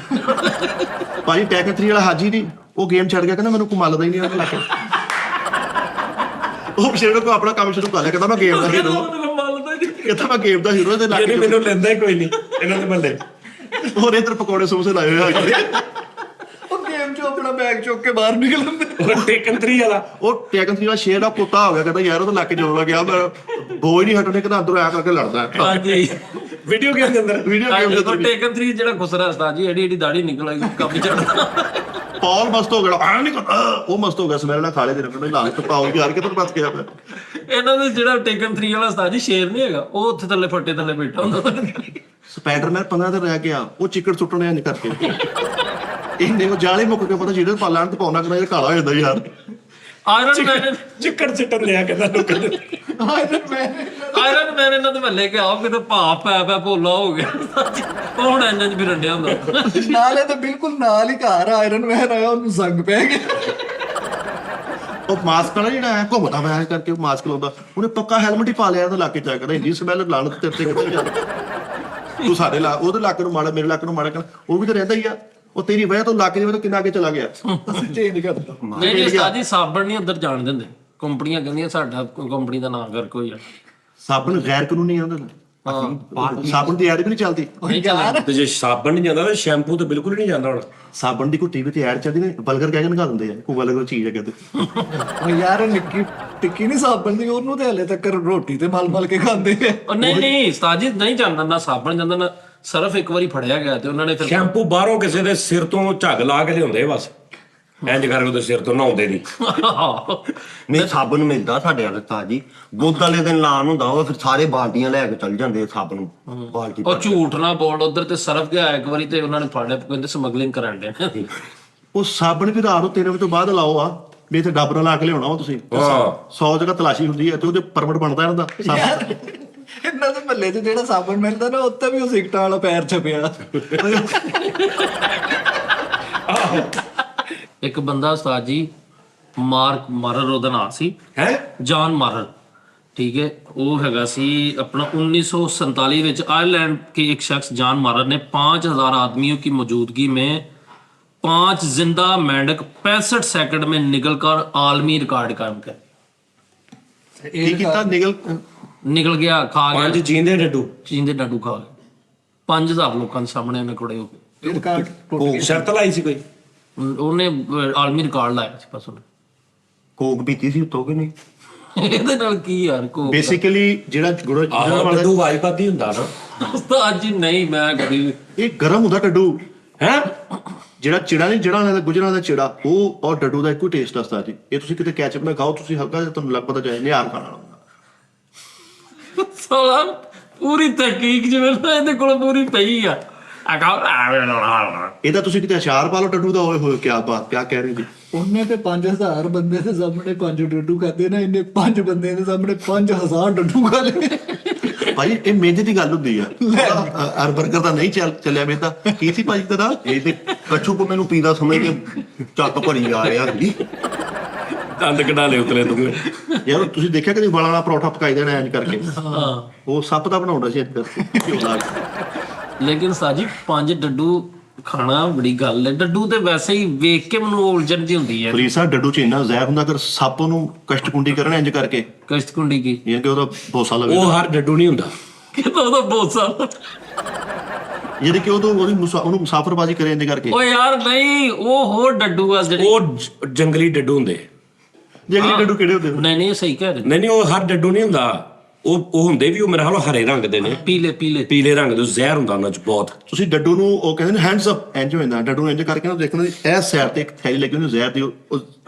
ਭਾਜੀ ਟੈਕਟਰੀ ਵਾਲਾ ਹਾਜੀ ਨਹੀਂ, ਉਹ ਗੇਮ ਛੱਡ ਗਿਆ, ਕਹਿੰਦਾ ਮੈਨੂੰ ਕੋਈ ਮੱਲਦਾ ਹੀ ਨਹੀਂ ਉਹਦੇ ਇਲਾਕੇ। ਉਹ ਪਿਛੇੜੇ ਕੋ ਆਪਣਾ ਕੰਮ ਸ਼ੁਰੂ ਕਰ ਲਿਆ, ਕਹਿੰਦਾ ਮੈਂ ਗੇਮ ਦਾ ਹੀਰੋ, ਕਹਿੰਦਾ ਮੈਂ ਗੇਮ ਦਾ ਹੀਰੋ ਦੇ ਇਲਾਕੇ। ਮੈਨੂੰ ਲੈਂਦਾ ਹੀ ਕੋਈ ਨਹੀਂ ਇਹਨਾਂ ਦੇ ਬੰਦੇ। ਹੋਰ ਇੱਧਰ ਪਕੌੜੇ ਸਮੋਸੇ ਲਾਏ ਹੋਏ ਆ। ਉਹ ਗੇਮ 'ਚੋਂ ਆਪਣਾ ਬੈਗ ਚੁੱਕ ਕੇ ਬਾਹਰ ਨਿਕਲ ਆਉਂਦੇ। ਉਹ ਟੇਕਨ 3 ਵਾਲਾ, ਉਹ ਟੈਕਟਰੀ ਵਾਲਾ ਸ਼ੇਰ ਦਾ ਕੁੱਤਾ ਹੋ ਗਿਆ, ਕਹਿੰਦਾ ਯਾਰ ਉਹ ਤਾਂ ਇਲਾਕੇ ਜਦੋਂ ਗਿਆ ਮੈਂ ਬੋਝ ਨਹੀਂ ਹਟਣੇ, ਕਹਿੰਦਾ ਅੰਦਰੋਂ ਆ ਕਰਕੇ ਲੜਦਾ। ਹਾਂਜੀ ਵੀਡੀਓ ਗੇਮ ਦੇ ਅੰਦਰ। ਵੀਡੀਓ ਗੇਮ ਦੇ ਅੰਦਰ ਟੇਕਨ 3 ਜਿਹੜਾ ਖੁਸਰਾ ਉਸਤਾਦ ਜੀ, ਐਡੀ ਦਾੜੀ ਨਿਕਲ ਆਈ, ਕੰਮ ਚੜਦਾ। ਪੌਲ ਮਸਤ ਹੋ ਗਿਆ, ਆ ਨਹੀਂ ਕਰਦਾ, ਉਹ ਮਸਤ ਹੋ ਗਿਆ ਸਮੈਲ ਨਾਲ ਖਾਲੇ ਦੇ ਰੰਗਣੇ ਲਾ ਕੇ ਪਾਉ ਯਾਰ ਕਿੱਥੇ ਬਚ ਗਿਆ ਮੈਂ। ਇਹਨਾਂ ਦੇ ਜਿਹੜਾ ਟੇਕਨ 3 ਵਾਲਾ ਉਸਤਾਦ ਜੀ ਸ਼ੇਰ ਨਹੀਂ ਹੈਗਾ, ਉਹ ਉੱਥੇ ਥੱਲੇ ਫੱਟੇ ਥੱਲੇ ਬੈਠਾ ਹੁੰਦਾ। ਸਪਾਈਡਰਮੈਨ 15 ਦਿਨ ਰਹਿ ਗਿਆ, ਉਹ ਚਿੱਕੜ ਸੁੱਟਣੇ ਨਹੀਂ ਕਰਕੇ ਇੰਨੇ ਉਹ ਜਾਲੇ ਮੁੱਕ ਕੇ ਪਤਾ ਜਿਹੜੇ ਪਾਲਣ ਤੇ ਪਾਉਣਾ ਕਰਨਾ, ਇਹ ਕਾਲਾ ਹੋ ਜਾਂਦਾ ਯਾਰ। ਆਇਰਨ ਮੈਨ ਚਿੱਕੜ ਚਿੱਟਣ ਲਿਆ ਕਹਿੰਦਾ ਲੋਕਾਂ ਦੇ। ਆਇਰਨ ਮੈਨ ਇਹਨਾਂ ਦੇ ਮਹੱਲੇ ਕੇ ਆਓ, ਕਿਤੇ ਭਾਪ ਪੈ ਪੈ ਭੋਲਾ ਹੋ ਗਿਆ। ਉਹ ਹੁਣ ਇੰਜ ਵੀ ਰੰਡਿਆ ਹੁੰਦਾ। ਨਾਲੇ ਤਾਂ ਬਿਲਕੁਲ ਨਾਲ ਹੀ ਘਰ ਆਇਰਨ ਮੈਨ ਆਇਆ, ਉਹਨੂੰ ਸੰਗ ਪੈ ਗਿਆ। ਉਹ ਮਾਸਕ ਵਾਲਾ ਜਿਹੜਾ ਹੈ ਘੁੰਮਦਾ ਪਿਆ ਕਰਕੇ, ਉਹ ਮਾਸਕ ਲਾਉਂਦਾ, ਉਹਨੇ ਪੱਕਾ ਹੈਲਮਟ ਹੀ ਪਾ ਲਿਆ, ਤਾਂ ਇਲਾਕੇ ਚ ਕਹਿੰਦਾ ਇੰਨੀ ਸਮੈਲ ਲਾਣ ਤੇ ਤੇਰੇ ਤੇ ਕਿੱਥੇ ਜਾ ਤੂੰ ਸਾਡੇ ਉਹਦੇ ਇਲਾਕੇ ਨੂੰ ਮਾੜਾ, ਮੇਰੇ ਇਲਾਕੇ ਨੂੰ ਮਾੜਾ ਕਹਿਣਾ, ਉਹ ਵੀ ਤਾਂ ਰਹਿੰਦਾ ਹੀ ਆ। ਉਹ ਤੇਰੀ ਵਜ੍ਹਾ ਤੋਂ ਇਲਾਕੇ ਦੇ ਵਿੱਚ ਕਿੰਨਾ ਅੱਗੇ ਚਲਾ ਗਿਆ। ਅਸੀਂ ਚੇਂਜ ਕਰਦਾ। ਨਹੀਂ ਨਹੀਂ ਉਸਤਾਦ ਜੀ, ਸਾਬਣ ਨਹੀਂ ਉੱਧਰ ਜਾਣ ਦਿੰਦੇ, ਕੰਪਨੀਆਂ ਕਹਿੰਦੀਆਂ ਸਾਡਾ ਕੰਪਨੀ ਦਾ ਨਾਮ ਕਰ ਕੋਈ। ਸਾਬਣ ਗੈਰ ਕਾਨੂੰਨੀ ਆਉਂਦਾ ਨਾ, ਸਾਬਣ ਦੀ ਐਡ ਵੀ ਨਹੀਂ ਚੱਲਦੀ। ਨਹੀਂ ਚੱਲਦਾ। ਤੇ ਜੇ ਸਾਬਣ ਨਹੀਂ ਜਾਂਦਾ ਤਾਂ ਸ਼ੈਂਪੂ ਤਾਂ ਬਿਲਕੁਲ ਹੀ ਨਹੀਂ ਜਾਂਦਾ ਹੁਣ। ਸਾਬਣ ਦੀ ਕੋਈ ਟੀਵੀ ਤੇ ਐਡ ਚੱਲਦੀ ਨੇ, ਬਲਗਰ ਕਹਿ ਕੇ ਨਿਕਲ ਦਿੰਦੇ ਆ, ਕੋਈ ਬਲਗਰ ਚੀਜ਼ ਹੈ ਕਹਿੰਦੇ। ਉਹ ਯਾਰ ਨਿੱਕੀ ਟਿੱਕੀ ਨਹੀਂ ਸਾਬਣ ਦੀ, ਉਹਨੂੰ ਤੇ ਹਲੇ ਤੱਕ ਰੋਟੀ ਤੇ ਮਲ ਕੇ ਖਾਂਦੇ ਆ। ਉਹ ਨਹੀਂ ਨਹੀਂ ਉਸਤਾਦ ਜੀ, ਨਹੀਂ ਜਾਂਦਾ ਨਾ ਸਾਬਣ ਜਾਂਦਾ ਨਾ ਸਰਫ। ਇੱਕ ਵਾਰੀ ਫੜਿਆ ਗਿਆ ਤੇ ਉਹਨਾਂ ਨੇ ਫਿਰ ਸ਼ੈਂਪੂ ਬਾਹਰੋਂ ਕਿਸੇ ਦੇ ਸਿਰ ਤੋਂ ਝੱਗ ਲਾ ਕੇ ਲਿਆਉਂਦੇ ਬਸ, ਇੰਜ ਕਰਕੇ ਉਹਦੇ ਸਿਰ ਤੋਂ ਨਹਾਉਂਦੇ ਨਹੀਂ। ਨਹੀਂ ਸਾਬਣ ਮਿਲਦਾ ਸਾਡੇ ਵਾਲੇ ਤਾਂ ਜੀ, ਦੁੱਧ ਵਾਲੇ ਦਿਨ ਲਾਣ ਹੁੰਦਾ, ਉਹ ਫਿਰ ਸਾਰੇ ਬਾਲਟੀਆਂ ਲੈ ਕੇ ਚੱਲ ਜਾਂਦੇ ਸਾਬਣ ਬਾਲਟੀ। ਉਹ ਝੂਠ ਨਾ ਬੋਲ, ਉਧਰ ਤੇ ਸਰਫ ਗਿਆ ਇੱਕ ਵਾਰੀ ਤੇ ਉਹਨਾਂ ਨੇ ਫੜਿਆ, ਕਹਿੰਦੇ ਸਮਗਲਿੰਗ ਕਰਨ ਦੇ। ਉਹ ਸਾਬਣ ਵੀ ਰਾਤ ਨੂੰ 3 ਵਜੇ ਤੋਂ ਬਾਅਦ ਲਾਓ ਆ, ਵੀ ਇੱਥੇ ਡੱਬ ਨਾਲ ਲਾ ਕੇ ਲਿਆਉਣਾ ਵਾ ਤੁਸੀਂ। 100 ਜਗ੍ਹਾ ਤਲਾਸ਼ੀ ਹੁੰਦੀ ਹੈ ਤੇ ਉਹਦੇ ਪਰਮਿਟ ਬਣਦਾ ਇਹਨਾਂ ਦਾ ਸਾਬਣ। ਇਹਨਾਂ ਦੇ ਮਹੱਲੇ 'ਚ ਜਿਹੜਾ ਸਾਬਣ ਮਿਲਦਾ ਨਾ, ਉੱਤੇ ਵੀ ਉਹ ਸਿਗਟਾਂ ਵਾਲਾ ਪੈਰ ਛਪਿਆ। ਇੱਕ ਬੰਦਾ ਉਸਤਾਦ ਜੀ ਮਾਰਕ ਮਾਰਰ ਉਹਦਾ ਨਾਂ ਸੀ, ਹੈ ਜਾਨ ਮਾਰਰ, ठीक है। वो हैगा सी अपना 1947 ਵਿੱਚ आयरलैंड के एक शख्स जान मारर ने 5000 आदमियों की मौजूदगी में 5 जिंदा मेंढक 65 सेकंड में निकलकर आलमी रिकॉर्ड कायम कर ਕੀ ਕੀਤਾ निकल गया, खा गया, 5 ਜੀਂਦੇ ਡੱਡੂ। ਚੀਂਦੇ ਡਾਡੂ ਖਾ ਗਏ। 5000 ਲੋਕਾਂ ਦੇ ਸਾਹਮਣੇ ਉਹਨੇ ਖੜੇ ਹੋ ਕੇ ਰਿਕਾਰਡ ਉਹ ਸ਼ਰਤ ਲਾਈ ਸੀ ਕੋਈ? ਉਹਨੇ ਆਲਮੀ ਰਿਕਾਰਡ ਲਾਇਆ ਸੀ ਬਸ ਉਹਨੇ। ਕੋਕ ਪੀਤੀ ਸੀ ਉੱਤੋਂ ਕਿ ਨਹੀਂ? ਇਹਦੇ ਨਾਲ ਕੀ ਯਾਰ ਕੋ ਬੇਸਿਕਲੀ ਜਿਹੜਾ ਗੁੜ ਆਹ ਡੱਡੂ ਵਾਈ ਪਾਦੀ ਹੁੰਦਾ ਨਾ। ਉਸਤਾਦ ਜੀ ਨਹੀਂ, ਮੈਂ ਕਦੀ ਇਹ ਗਰਮ ਹੁੰਦਾ ਟੱਡੂ ਹੈ ਜਿਹੜਾ ਚਿੜਾ ਨਹੀਂ, ਜਿਹੜਾ ਉਹਨਾਂ ਦਾ ਗੁਜਰਾਂ ਦਾ ਚਿੜਾ, ਉਹ ਔਰ ਡੱਡੂ ਦਾ ਇੱਕੋ ਟੇਸਟ ਆ ਉਸਤਾਦ ਜੀ। ਇਹ ਤੁਸੀਂ ਕਿਤੇ ਕੈਚਅਪ ਨਾਲ ਖਾਓ, ਤੁਸੀਂ ਹਲਕਾ ਜਿਹਾ ਤੁਹਾਨੂੰ ਲੱਗ ਪਤਾ ਜਾਏ ਨਿਹਾਰ ਖਾਣਾ ਹੁੰਦਾ। ਸਾਲਾ ਪੂਰੀ ਤਹਿਕੀਕ ਜਿਵੇਂ ਨਾ ਇਹਦੇ ਕੋਲ ਪੂਰੀ ਪਈ ਆ। ਇਹਦਾ ਤੁਸੀਂ ਕਿਤੇ ਅਚਾਰ ਪਾ ਲਓ ਡੱਡੂ ਦਾ, ਓਏ ਹੋਏ ਕਿਆ ਬਾਤ, ਕਿਆ ਕਹਿ ਰਹੇ ਜੀ। ਉਹਨੇ ਤੇ 5000 ਬੰਦੇ ਦੇ ਸਾਹਮਣੇ 5 ਡੱਡੂ ਖਾਦੇ ਨਾ, ਇਹਨੇ 5 ਬੰਦੇ ਦੇ ਸਾਹਮਣੇ 5000 ਡੱਡੂ ਖਾ ਲਏ। ਭਾਈ ਇਹ ਮੇਦੇ ਦੀ ਗੱਲ ਹੁੰਦੀ ਆ, ਅਰ 버ਗਰ ਦਾ ਨਹੀਂ ਚੱਲਿਆ ਮੇਦਾ। ਕੀ ਸੀ ਭਾਜੀ ਤੇਰਾ? ਇਹ ਤੇ ਕੱਛੂ ਕੋ ਮੈਨੂੰ ਪੀਦਾ ਸਮਝ ਕੇ ਚੱਕ ਭਰੀ ਆ ਰਿਹਾ ਸੀ। ਦੰਦ ਕਢਾ ਲਿਓ ਉਤਲੇ ਤੂੰ। ਯਾਰ ਤੁਸੀਂ ਦੇਖਿਆ ਕਦੇ ਵਾਲਾਂ ਵਾਲਾ ਪਰੌਠਾ ਪਕਾਈ ਦੇਣਾ ਐਂ ਕਰਕੇ? ਹਾਂ ਉਹ ਸੱਪ ਦਾ ਬਣਾਉਂਦਾ ਸੀ ਇੱਧਰ ਘਿਓ ਲਾ ਕੇ। ਲੇਕਿਨ ਸਾਜੀ 5 ਡੱਡੂ ਖਾਣਾ ਬੜੀ ਗੱਲ ਹੈ। ਡੱਡੂ ਤੇ ਵੈਸੇ ਹੀ ਵੇਖ ਕੇ ਮੈਨੂੰ ਉਲਝਣ ਜਿਹੀ ਹੁੰਦੀ ਹੈ। ਫਰੀਸਾ ਡੱਡੂ ਚ ਇੰਨਾ ਜ਼ਹਿਰ ਹੁੰਦਾ, ਅਗਰ ਸੱਪ ਨੂੰ ਕਸ਼ਟਕੁੰਡੀ ਕਰਨ ਇੰਜ ਕਰਕੇ, ਕਸ਼ਤਕੁੰਡੀ ਕੀ ਇਹ ਕਿ ਉਹਦਾ ਭੋਸਾ ਲਵੇ, ਉਹ ਹਰ ਡੱਡੂ ਨਹੀਂ ਹੁੰਦਾ। ਕਿਦੋਂ ਉਹਦਾ ਬੋਸਾ। ਜਿਹੜੀ ਕਿ ਉਹਨੂੰ ਮੁਸਾਫਰਬਾਜ਼ੀ ਕਰੇ ਇੰਜ ਕਰਕੇ। ਓ ਯਾਰ ਨਹੀਂ, ਉਹ ਹੋਰ ਡੱਡੂ ਆ ਜਿਹੜੇ। ਉਹ ਜੰਗਲੀ ਡੱਡੂ ਹੁੰਦੇ। ਜੰਗਲੀ ਡੱਡੂ ਕਿਹੜੇ ਹੁੰਦੇ? ਨਹੀਂ ਨਹੀਂ, ਸਹੀ ਕਹਿ ਰਹੇ। ਨਹੀਂ ਉਹ ਹਰ ਡੱਡੂ ਨਹੀਂ ਹੁੰਦਾ। ਉਹ ਹੁੰਦੇ ਵੀ, ਉਹ ਮੇਰੇ ਹਾਲ ਹਰੇ ਰੰਗ ਦੇ ਨੇ, ਪੀਲੇ ਰੰਗ ਦੇ। ਜ਼ਹਿਰ ਹੁੰਦਾ ਉਹਨਾਂ ਚ ਬਹੁਤ। ਤੁਸੀਂ ਡੱਡੂ ਨੂੰ ਉਹ ਕਹਿੰਦੇ ਨੇ ਹੈਂਡਸ ਅਪ, ਇੰਜ ਹੋ ਜਾਂਦਾ ਡੱਡੂ ਨੂੰ ਇੰਜ ਕਰਕੇ ਨਾ ਦੇਖਣਾ, ਇਹ ਸਾਈਡ ਤੇ ਇੱਕ ਥੈਲੀ ਲੱਗੀ ਹੁੰਦੀ ਜ਼ਹਿਰ ਦੀ, ਉਹ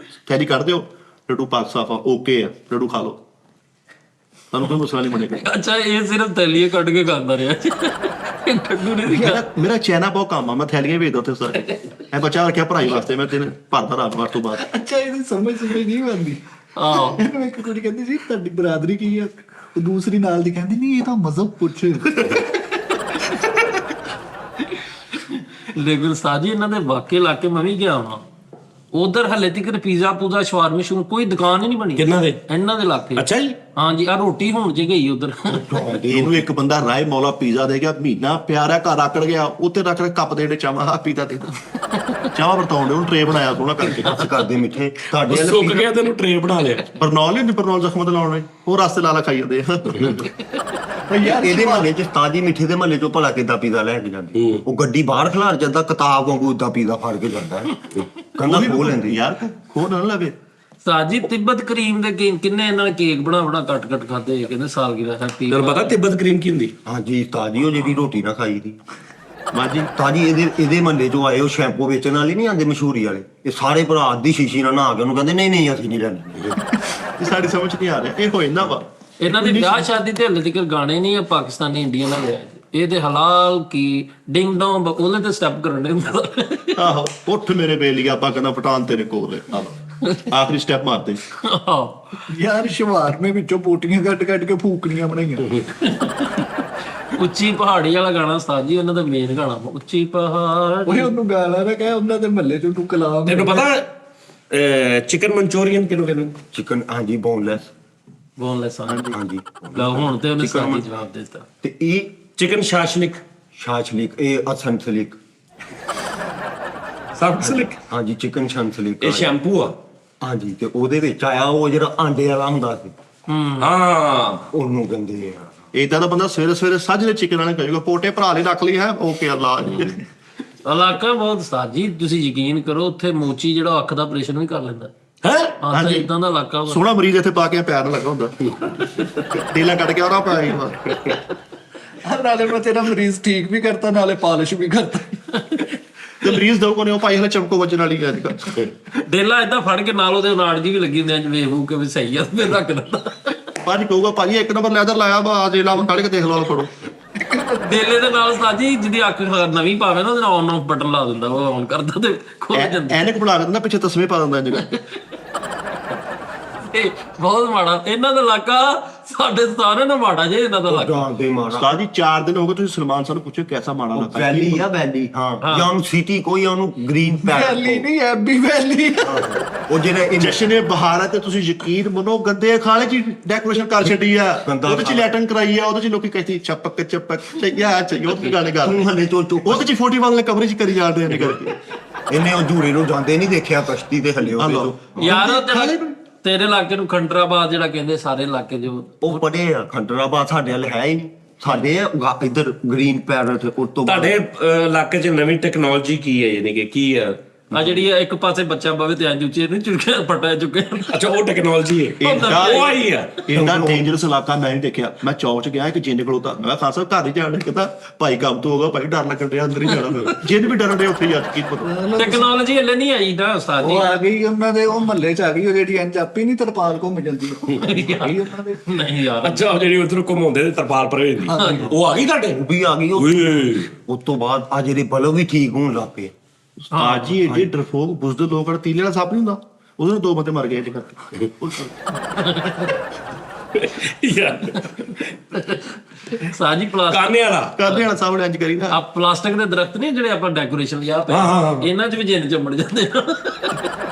ਥੈਲੀ ਕੱਢ ਦਿਓ, ਡੱਡੂ ਪਾਕ ਸਾਫਾ ਓਕੇ ਆ, ਡੱਡੂ ਖਾ ਲਓ, ਤੁਹਾਨੂੰ ਕੋਈ ਮਸਲਾ ਨਹੀਂ ਬਣੇਗਾ। ਅੱਛਾ, ਇਹ ਸਿਰਫ ਤਲੀਏ ਕੱਢ ਕੇ ਖਾਂਦਾ ਰਿਹਾ। ਡੱਡੂ ਨਹੀਂ ਦਿਖਾ। ਮੇਰਾ ਚੈਨਾ ਬਹੁਤ ਕੰਮ ਆ, ਮੈਂ ਥੈਲੀਆਂ ਵੇਚਦਾ ਉੱਥੇ ਸਾਰੇ। ਮੈਂ ਬਚਾ ਰੱਖਿਆ ਪੜ੍ਹਾਈ ਵਾਸਤੇ, ਮੈਂ ਦਿਨ ਭਰਦਾ ਰਾਤ ਵਾਰ ਤੋਂ ਬਾਅਦ। ਅੱਛਾ, ਇਹਦੀ ਸਮਝ ਨਹੀਂ ਆਉਂਦੀ। ਆਹ ਇਹਨੂੰ ਇੱਕ ਕੁੜੀ ਕਹਿੰਦੀ ਸੀ ਤੁਹਾਡੀ ਬਰਾਦਰੀ ਕੀ ਆ, ਉਹ ਦੂਸਰੀ ਨਾਲ ਦੀ ਕਹਿੰਦੀ ਨਹੀਂ ਇਹ ਤਾਂ ਮਜ਼ਹਬ ਪੁੱਛ। ਲੇਕਿਨ ਸਾਜੀ ਇਹਨਾਂ ਦੇ ਵਾਕੇ ਇਲਾਕੇ ਮੈਂ ਵੀ ਗਿਆ ਹਾਂ, ਉਧਰ ਹਲੇ ਤੱਕ ਪੀਜ਼ਾ ਪੂਜ਼ਾ ਸ਼ਵਾਰਮੀ ਸ਼ੂ ਕੋਈ ਦੁਕਾਨ ਹੀ ਨਹੀਂ ਬਣੀ। ਕਿੰਨਾ ਦੇ? ਇਹਨਾਂ ਦੇ ਇਲਾਕੇ। ਅੱਛਾ ਜੀ। ਹਾਂਜੀ, ਆ ਰੋਟੀ ਹੁਣ ਜੇ ਗਈ ਉਧਰ। ਇਹਨੂੰ ਇੱਕ ਬੰਦਾ ਰਾਏ ਮੌਲਾ ਪੀਜ਼ਾ ਦੇ ਗਿਆ, ਮਹੀਨਾ ਪਿਆਰਾ ਘਰ ਆਕੜ ਗਿਆ, ਉੱਥੇ ਰੱਖ ਕੇ ਕੱਪ ਦੇ ਚਾਵਾ ਪੀਜ਼ਾ ਦੇ ਚਾਵਾ ਵਰਤਾਉਂਦੇ, ਉਹਨੂੰ ਟਰੇ ਬਣਾਇਆ ਸੋਹਣਾ ਕਰਕੇ। ਬਸ ਕਰਦੇ ਮਿੱਠੇ ਤੁਹਾਡੇ ਵਾਲੇ ਸੁੱਕ ਗਿਆ ਤੈਨੂੰ ਟਰੇ ਬਣਾ ਲਿਆ। ਪਰਨੌਲ ਨਹੀਂ, ਪਰਨੌਲ ਜ਼ਖਮਾਂ ਤੇ ਲਾਉਣੇ, ਉਹ ਰਸਤੇ ਲਾ ਖਾਈ ਜਾਂਦੇ ਆ। ਯਾਰ ਇਹਦੇ ਮਹੱਲੇ ਚ ਤਾਜੀ ਮਿੱਠੇ ਦੇ ਮਹੱਲੇ ਚੋਂ ਭਲਾ ਕਿੱਦਾਂ ਪੀਜ਼ਾ ਲੈ ਕੇ ਜਾਂਦੇ? ਉਹ ਗੱਡੀ ਬਾਹਰ ਖਲਾਰ ਜਾਂਦਾ, ਕਿਤਾਬ ਵਾਂਗੂ ਏਦਾਂ ਪੀਜ਼ਾ ਫੜ ਕੇ ਜਾਂਦਾ, ਕਹਿੰਦਾ ਖੋਹ ਲੈਂਦੀ। ਯਾਰ ਖੋ ਨਾ ਲਵੇ। ਸਾਜੀ ਤਿੱਬਤ ਕਰੀਮ ਦੇ ਕਿੰਨੇ ਇਹਨਾਂ ਨੇ ਕੇਕ ਬਣਾ ਕੱਟ ਖਾਦੇ, ਕਹਿੰਦੇ ਸਾਲਗਿਰਾ ਹੈਪੀ। ਤੈਨੂੰ ਪਤਾ ਤਿੱਬਤ ਕਰੀਮ ਕੀ ਹੁੰਦੀ? ਹਾਂਜੀ ਤਾਜੀ, ਉਹ ਜਿਹੜੀ ਰੋਟੀ ਨਾ ਖਾਈ ਦੀ ਮਾਜੀ ਤਾਜੀ। ਇਹਦੇ ਮਹੱਲੇ ਚੋਂ ਆਏ ਉਹ ਸ਼ੈਂਪੂ ਵੇਚਣ ਵਾਲੇ ਨਹੀਂ ਆਉਂਦੇ ਮਸ਼ਹੂਰੀ ਵਾਲੇ, ਇਹ ਸਾਰੇ ਭਰਾ ਅੱਧੀ ਸ਼ੀਸ਼ੀ ਨਾਲ ਨਹਾ ਕੇ ਉਹਨੂੰ ਕਹਿੰਦੇ ਨਹੀਂ ਅਸੀਂ ਨਹੀਂ ਲੈਣੀ। ਇਹ ਸਾਡੀ ਸਮਝ ਨਹੀਂ ਆ ਰਿਹਾ, ਇਹ ਹੋ ਜਾਂਦਾ ਵਾ। ਇਹਨਾਂ ਦੀ ਵਿਆਹ ਸ਼ਾਦੀ ਤੇ ਹਲੇ ਤੱਕ ਗਾਣੇ ਨਹੀਂ ਆ ਪਾਕਿਸਤਾਨੀ ਇੰਡੀਅਨ ਵਾਲੇ। ਇਹ ਤੇ ਹਲਾਲ ਕੀ ਡਿੰਗ ਡੋਂਗ ਉਹਲੇ ਤੇ ਸਟੈਪ ਕਰਨ ਦੇ ਹੁੰਦਾ। ਆਹੋ, ਉੱਠ ਮੇਰੇ ਬੇਲੀਆ, ਆਪਾਂ ਕਹਿੰਦਾ ਪਠਾਨ ਤੇਰੇ ਕੋਲ ਹੈ। ਆਹੋ, ਆਖਰੀ ਸਟੈਪ ਮਾਰਦੇ। ਯਾਰ ਸ਼ਵਾਰਮੇ ਵਿੱਚੋਂ ਪੋਟੀਆਂ ਕੱਟ ਕੇ ਫੂਕਣੀਆਂ ਬਣਾਈਆਂ। ਉੱਚੀ ਪਹਾੜੀ ਵਾਲਾ ਗਾਣਾ ਉਸਤਾਦ ਜੀ, ਉਹਨਾਂ ਦਾ ਮੇਨ ਗਾਣਾ ਉੱਚੀ ਪਹਾੜੀ। ਓਏ ਉਹਨੂੰ ਗਾਲਾਂ ਨਾ ਕਹਿ, ਉਹਨਾਂ ਦੇ ਮਹੱਲੇ ਚੋਂ ਤੂੰ ਕਲਾਮ। ਤੈਨੂੰ ਪਤਾ ਚਿਕਨ ਮਨਚੂਰੀਅਨ ਕਿਹਨੂੰ ਕਹਿੰਦੇ? ਚਿਕਨ ਹਾਂਜੀ ਬੋਨਲੈਸ। ਬੋਨਲੈਸ ਹਾਂਜੀ ਲਾ ਹੁਣ ਤੇ ਉਹਨੇ ਸਾਡੀ ਜਵਾਬ ਦੇ ਦਿੱਤਾ। ਤੇ ਇਹ ਚਿਕਨ ਸ਼ਾਸ਼ਲਿਕ। ਸ਼ਾਸ਼ਲਿਕ, ਇਹ ਅਸੰਸਲਿਕ। ਸੰਸਲਿਕ। ਹਾਂਜੀ ਚਿਕਨ ਸ਼ੰਸਲਿਕ। ਇਹ ਸ਼ੈਂਪੂ ਆ। ਹਾਂਜੀ, ਤੇ ਉਹਦੇ ਵਿੱਚ ਆਇਆ ਉਹ ਜਿਹੜਾ ਆਂਡੇ ਵਾਲਾ ਹੁੰਦਾ ਸੀ, ਹਾਂ ਉਹਨੂੰ ਕਹਿੰਦੇ ਆ। ਏਦਾਂ ਦਾ ਬੰਦਾ ਸਵੇਰੇ ਸਾਜਰੇ ਚਿਕਨ ਵਾਲੇ ਕਹੇਗਾ ਪੋਟੇ ਭਰਾ ਲਈ ਰੱਖ ਲਈ ਹੈ, ਓਕੇ ਅੱਲਾ। ਇਲਾਕਾ ਬਹੁਤ ਉਸਤਾਦ ਜੀ, ਤੁਸੀਂ ਯਕੀਨ ਕਰੋ ਉੱਥੇ ਮੋਚੀ ਜਿਹੜਾ ਅੱਖ ਦਾ ਆਪਰੇਸ਼ਨ ਵੀ ਕਰ ਲੈਂਦਾ। ਹੈ ਹਾਂ ਤਾਂ ਇਦਾਂ ਦਾ ਇਲਾਕਾ ਵਾ। ਸੋਹਣਾ ਮਰੀਜ਼ ਇੱਥੇ ਪਾ ਕੇ ਪਿਆਰ ਨਾਲ ਲੱਗਾ ਹੁੰਦਾ, ਤੇਲਾ ਕੱਢ ਕੇ ਆਰਾ ਪਾਇਆ ਨਾਲੇ ਮੈਂ ਤੇਰਾ ਮਰੀਜ਼ ਠੀਕ ਵੀ ਕਰਤਾ, ਨਾਲੇ ਪਾਲਿਸ਼ ਵੀ ਕਰਤਾ। ਤੇ ਮਰੀਜ਼ ਦੋ ਕੋਨੇ ਉਹ ਭਾਈ ਹਲੇ ਚਮਕੋ ਵੱਜਣ ਵਾਲੀ ਗੱਲ ਕਰ। ਡੇਲਾ ਏਦਾਂ ਫੜ ਕੇ ਨਾਲ ਉਹਦੇ ਨਾੜ ਜੀ ਵੀ ਲੱਗੀ ਹੁੰਦੀ, ਵੇਖ ਵੂ ਕੇ ਵੀ ਸਹੀ ਆ, ਫਿਰ ਰੱਖ ਦਿੰਦਾ। ਭਾਜੀ ਕਹੂਗਾ ਭਾਜੀ ਇੱਕ ਨੰਬਰ ਲੈਦਰ ਲਾਇਆ ਵਾ, ਆ ਜੇਲਾ ਕੱਢ ਕੇ ਦੇਖ ਲਓ, ਫੜੋ। ਡੇਲੇ ਦੇ ਨਾਲ ਉਸਤਾਦ ਜੀ ਜਿਹਦੀ ਅੱਖ ਨਵੀਂ ਪਾਵੇ ਨਾ, ਉਹਦੇ ਨਾਲ ਔਨ ਆਫ ਬਟਨ ਲਾ ਦਿੰਦਾ, ਉਹ ਔਨ ਕਰਦਾ ਤੇ ਖੁੱਲ ਜਾਂਦਾ। ਐਨਕ ਬਣਾ ਕੇ ਦਿੰਦਾ, ਪਿੱਛੇ ਤਸਮੇ ਪਾ ਦਿੰਦਾ ਇੰਜ ਕਰਕੇ। ਇਹ ਬਹੁਤ ਮਾੜਾ ਇਹਨਾਂ ਦਾ ਇਲਾਕਾ, ਸਾਡੇ ਸਾਰਿਆਂ ਦਾ ਮਾੜਾ ਜੇ ਇਹਨਾਂ ਦਾ ਇਲਾਕਾ। ਜਾਣਦੇ ਮਾਰਾ ਉਸਤਾਦ ਜੀ 4 ਦਿਨ ਹੋ ਗਏ, ਤੁਸੀਂ ਸਲਮਾਨ ਸਾਹਿਬ ਨੂੰ ਪੁੱਛੋ ਕੈਸਾ ਮਾੜਾ ਲੱਗਾ। ਵੈਲੀ ਆ ਵੈਲੀ। ਹਾਂ, ਜਾਂ ਉਹਨੂੰ ਸਿਟੀ ਕੋਈ ਉਹਨੂੰ ਗ੍ਰੀਨ ਵੈਲੀ ਨਹੀਂ, ਐਬੀ ਵੈਲੀ। ਉਹ ਜਿਹੜੇ ਜਸ਼ਨ ਬਹਾਰ ਹੈ ਤੇ ਤੁਸੀਂ ਯਕੀਨ ਮੰਨੋ ਗੰਦੇ ਖਾਲੇ ਚ ਡੈਕੋਰੇਸ਼ਨ ਕਰ ਛੱਡੀ ਆ, ਉਹਦੇ ਚ ਲੈਟਨ ਕਰਾਈ ਆ, ਉਹਦੇ ਚ ਲੋਕੀ ਕਹਿੰਦੇ ਚਪਕ ਚਈਆ ਚਾਹੀਓ ਤੇ ਗਾਣੇ ਗਾ ਤੂੰ ਹਲੇ ਤੋਂ ਚੁੱਪ। ਉਹਦੇ ਚ 41 ਵਾਲੇ ਕਵਰੇਜ ਕਰੀ ਜਾਂਦੇ ਨੇ ਕਰਕੇ। ਇਹਨੇ ਉਹ ਝੂਰੇ ਨੂੰ ਜਾਂਦੇ ਨਹੀਂ ਦੇਖਿਆ ਕਸ਼ਤੀ ਤੇ ਹਲੇ ਉਹਦੇ ਤੋਂ। ਯਾਰ ਤੇਰੇ ਇਲਾਕੇ ਨੂੰ ਖੰਡਰਾਬਾਦ ਜਿਹੜਾ ਕਹਿੰਦੇ, ਸਾਰੇ ਇਲਾਕੇ ਜੋ ਉਹ ਪੜੇ ਆ ਖੰਡਰਾਬਾਦ, ਸਾਡੇ ਵਾਲੇ ਹੈ ਹੀ ਨਹੀਂ। ਸਾਡੇ ਇੱਧਰ ਗ੍ਰੀਨ ਪੈਰਟ, ਉਸ ਤੋਂ ਤੁਹਾਡੇ ਇਲਾਕੇ 'ਚ ਨਵੀਂ ਟੈਕਨੋਲੋਜੀ ਕੀ ਹੈ? ਯਾਨੀ ਕਿ ਕੀ ਹੈ ਆ ਜਿਹੜੀ ਇੱਕ ਪਾਸੇ ਬੱਚਾ ਬਵੇ ਤੇ ਇੰਜ ਉੱਚੇ ਨਹੀਂ ਚੁੱਕੇ ਪਟਾ ਚੁੱਕੇ। ਅੱਛਾ ਉਹ ਟੈਕਨੋਲੋਜੀ ਹੈ, ਉਹ ਆਈ ਆ। ਇੰਨਾ ਡੇਂਜਰਸ ਇਲਾਕਾ ਮੈਂ ਨਹੀਂ ਦੇਖਿਆ। ਮੈਂ ਚੌਕ 'ਚ ਗਿਆ, ਇੱਕ ਜਿੰਨ ਖਲੋਤਾ, ਮੈਂ ਕਿਹਾ ਖਾਨ ਸਾਹਿਬ ਘਰ ਹੀ ਜਾਣ, ਕਹਿੰਦਾ ਭਾਈ ਕੰਮ ਤੋਂ ਹੋਗਾ ਭਾਈ, ਡਰ ਲੱਗਣ ਡਿਆ, ਅੰਦਰ ਹੀ ਜਾਣਾ ਫਿਰ। ਜਿੰਨ ਵੀ ਡਰਨ ਡਿਆ ਉੱਥੇ ਜਾ ਕੇ, ਕੀ ਪਤਾ। ਟੈਕਨੋਲੋਜੀ ਹਲੇ ਨਹੀਂ ਆਈ ਨਾ ਉਸਤਾਦ ਜੀ। ਉਹ ਆ ਗਈ ਉਹਨਾਂ ਦੇ, ਉਹ ਮਹੱਲੇ 'ਚ ਆ ਗਈ, ਉਹ ਜਿਹੜੀ ਇੰਜ ਆਪੀ ਨਹੀਂ ਤਰਪਾਲ ਘੁੰਮ ਜਾਂਦੀ ਆਈ ਉਹਨਾਂ ਦੇ। ਨਹੀਂ ਯਾਰ, ਅੱਛਾ ਉਹ ਜਿਹੜੀ ਉਧਰ ਘੁਮਾਉਂਦੇ ਤੇ ਤਰਪਾਲ ਪਰ ਜਾਂਦੀ, ਉਹ ਆ ਗਈ ਤੁਹਾਡੇ? ਉਹ ਵੀ ਆ ਗਈ। ਓਏ ਉਸ ਤੋਂ ਬਾਅਦ ਆ ਜਿਹੜੇ ਬਲਬ ਵੀ ਠੀਕ ਹੋਣ ਲੱਗ ਪਏ। ਉਸਤਾਦ ਜੀ ਏਡੇ ਡਰਫੋਕ ਬੁਜ਼ਦਿਲ ਲੋਕ, ਤੀਲੇ ਵਾਲਾ ਸੱਪ ਨਹੀਂ ਹੁੰਦਾ, ਉਹਦੇ ਨਾਲ 2 ਬੰਦੇ ਮਰ ਗਏ ਇਹਦੇ ਕਰਕੇ। ਯਾਰ ਸਾਜੀ ਪਲਾਸਟਿਕ ਕਾਨੇ ਵਾਲਾ ਕਰਦੇ ਵਾਲਾ ਸੱਪ ਨੇ ਇੰਜ ਕਰੀਦਾ। ਆ ਪਲਾਸਟਿਕ ਦੇ ਦਰਖਤ ਨਹੀਂ ਜਿਹੜੇ ਆਪਾਂ ਡੈਕੋਰੇਸ਼ਨ ਲਿਆ ਪਏ, ਇਹਨਾਂ 'ਚ ਵੀ ਜਿੰਨ ਚੰਬੜ ਜਾਂਦੇ ਆ।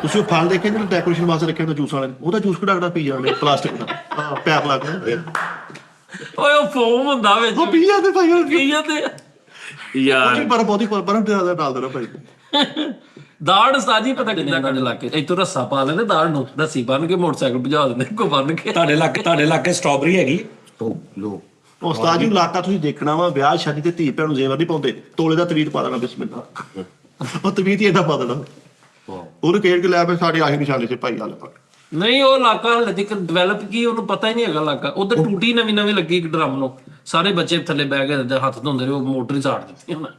ਤੁਸੀਂ ਉਹ ਫਲ ਦੇਖੇ ਜਿਹੜਾ ਡੈਕੋਰੇਸ਼ਨ ਵਾਸਤੇ ਰੱਖਿਆ ਹੁੰਦਾ ਜੂਸ ਵਾਲੇ, ਉਹਦਾ ਜੂਸ ਕਢਾ ਪੀ ਜਾਂਦੇ ਪਲਾਸਟਿਕ ਦਾ। ਹਾਂ, ਪੈਪ ਲਾ ਕੇ ਓਏ ਉਹ ਫੋਮ ਹੁੰਦਾ ਵਿੱਚ, ਉਹ ਪੀ ਜਾਂਦੇ ਭਾਈ। ਉਹ ਕੀ ਜਾਂਦੇ ਆ। ਯਾਰ ਪਰ ਬਹੁਤੀ ਬਰਫ ਜ਼ਿਆਦਾ ਡਾਲ ਦੇਣਾ ਭਾਈ। ਦਾੜ ਸਾਜੀ ਪਤਾ ਕਿੰਨਾ ਕੰਨ ਲਾ ਕੇ ਇੱਥੋਂ ਰੱਸਾ ਪਾ ਲੈਂਦੇ ਦਾੜ ਨੂੰ, ਰੱਸੀ ਬੰਨ ਕੇ ਮੋਟਰਸਾਈਕਲ ਭਜਾ ਦਿੰਦੇ ਕੋ ਬੰਨ ਕੇ। ਤੁਹਾਡੇ ਇਲਾਕੇ ਸਟ੍ਰਾਬੇਰੀ ਹੈਗੀ? ਲੋ ਉਹ ਉਸਤਾਦ ਜੀ ਇਲਾਕਾ ਤੁਸੀਂ ਦੇਖਣਾ ਵਾ, ਵਿਆਹ ਸ਼ਾਦੀ ਤੇ ਧੀ ਭੈਣ ਨੂੰ ਜ਼ੇਵਰ ਨਹੀਂ ਪਾਉਂਦੇ, ਤੋਲੇ ਦਾ ਤਵੀਤ ਪਾ ਦੇਣਾ ਬਿਸਮਿਲ੍ਲਾ। ਉਹ ਤਵੀਤ ਹੀ ਏਦਾਂ ਪਾ ਦੇਣਾ, ਉਹਨੂੰ ਕਹਿ ਕੇ ਲੈ ਪਏ ਸਾਡੇ ਆਹੀ ਨਿਸ਼ਾਨੇ ਤੇ ਭਾਈ ਹਾਲ। ਨਹੀਂ ਉਹ ਇਲਾਕਾ ਹਲੇ ਤੱਕ ਡਿਵੈਲਪ ਕੀ ਉਹਨੂੰ ਪਤਾ ਹੀ ਨਹੀਂ ਹੈਗਾ ਇਲਾਕਾ। ਉਧਰ ਟੂਟੀ ਨਵੀਂ ਲੱਗੀ ਇੱਕ ਡਰਮ ਨੂੰ, ਸਾਰੇ ਬੱਚੇ ਥੱਲੇ ਬਹਿ ਕੇ ਹੱਥ ਧੋਂਦੇ ਰਹੇ, ਉਹ ਮੋਟਰ ਹੀ ਸਾੜ ਦਿੱਤੀ ਉਹਨਾਂ।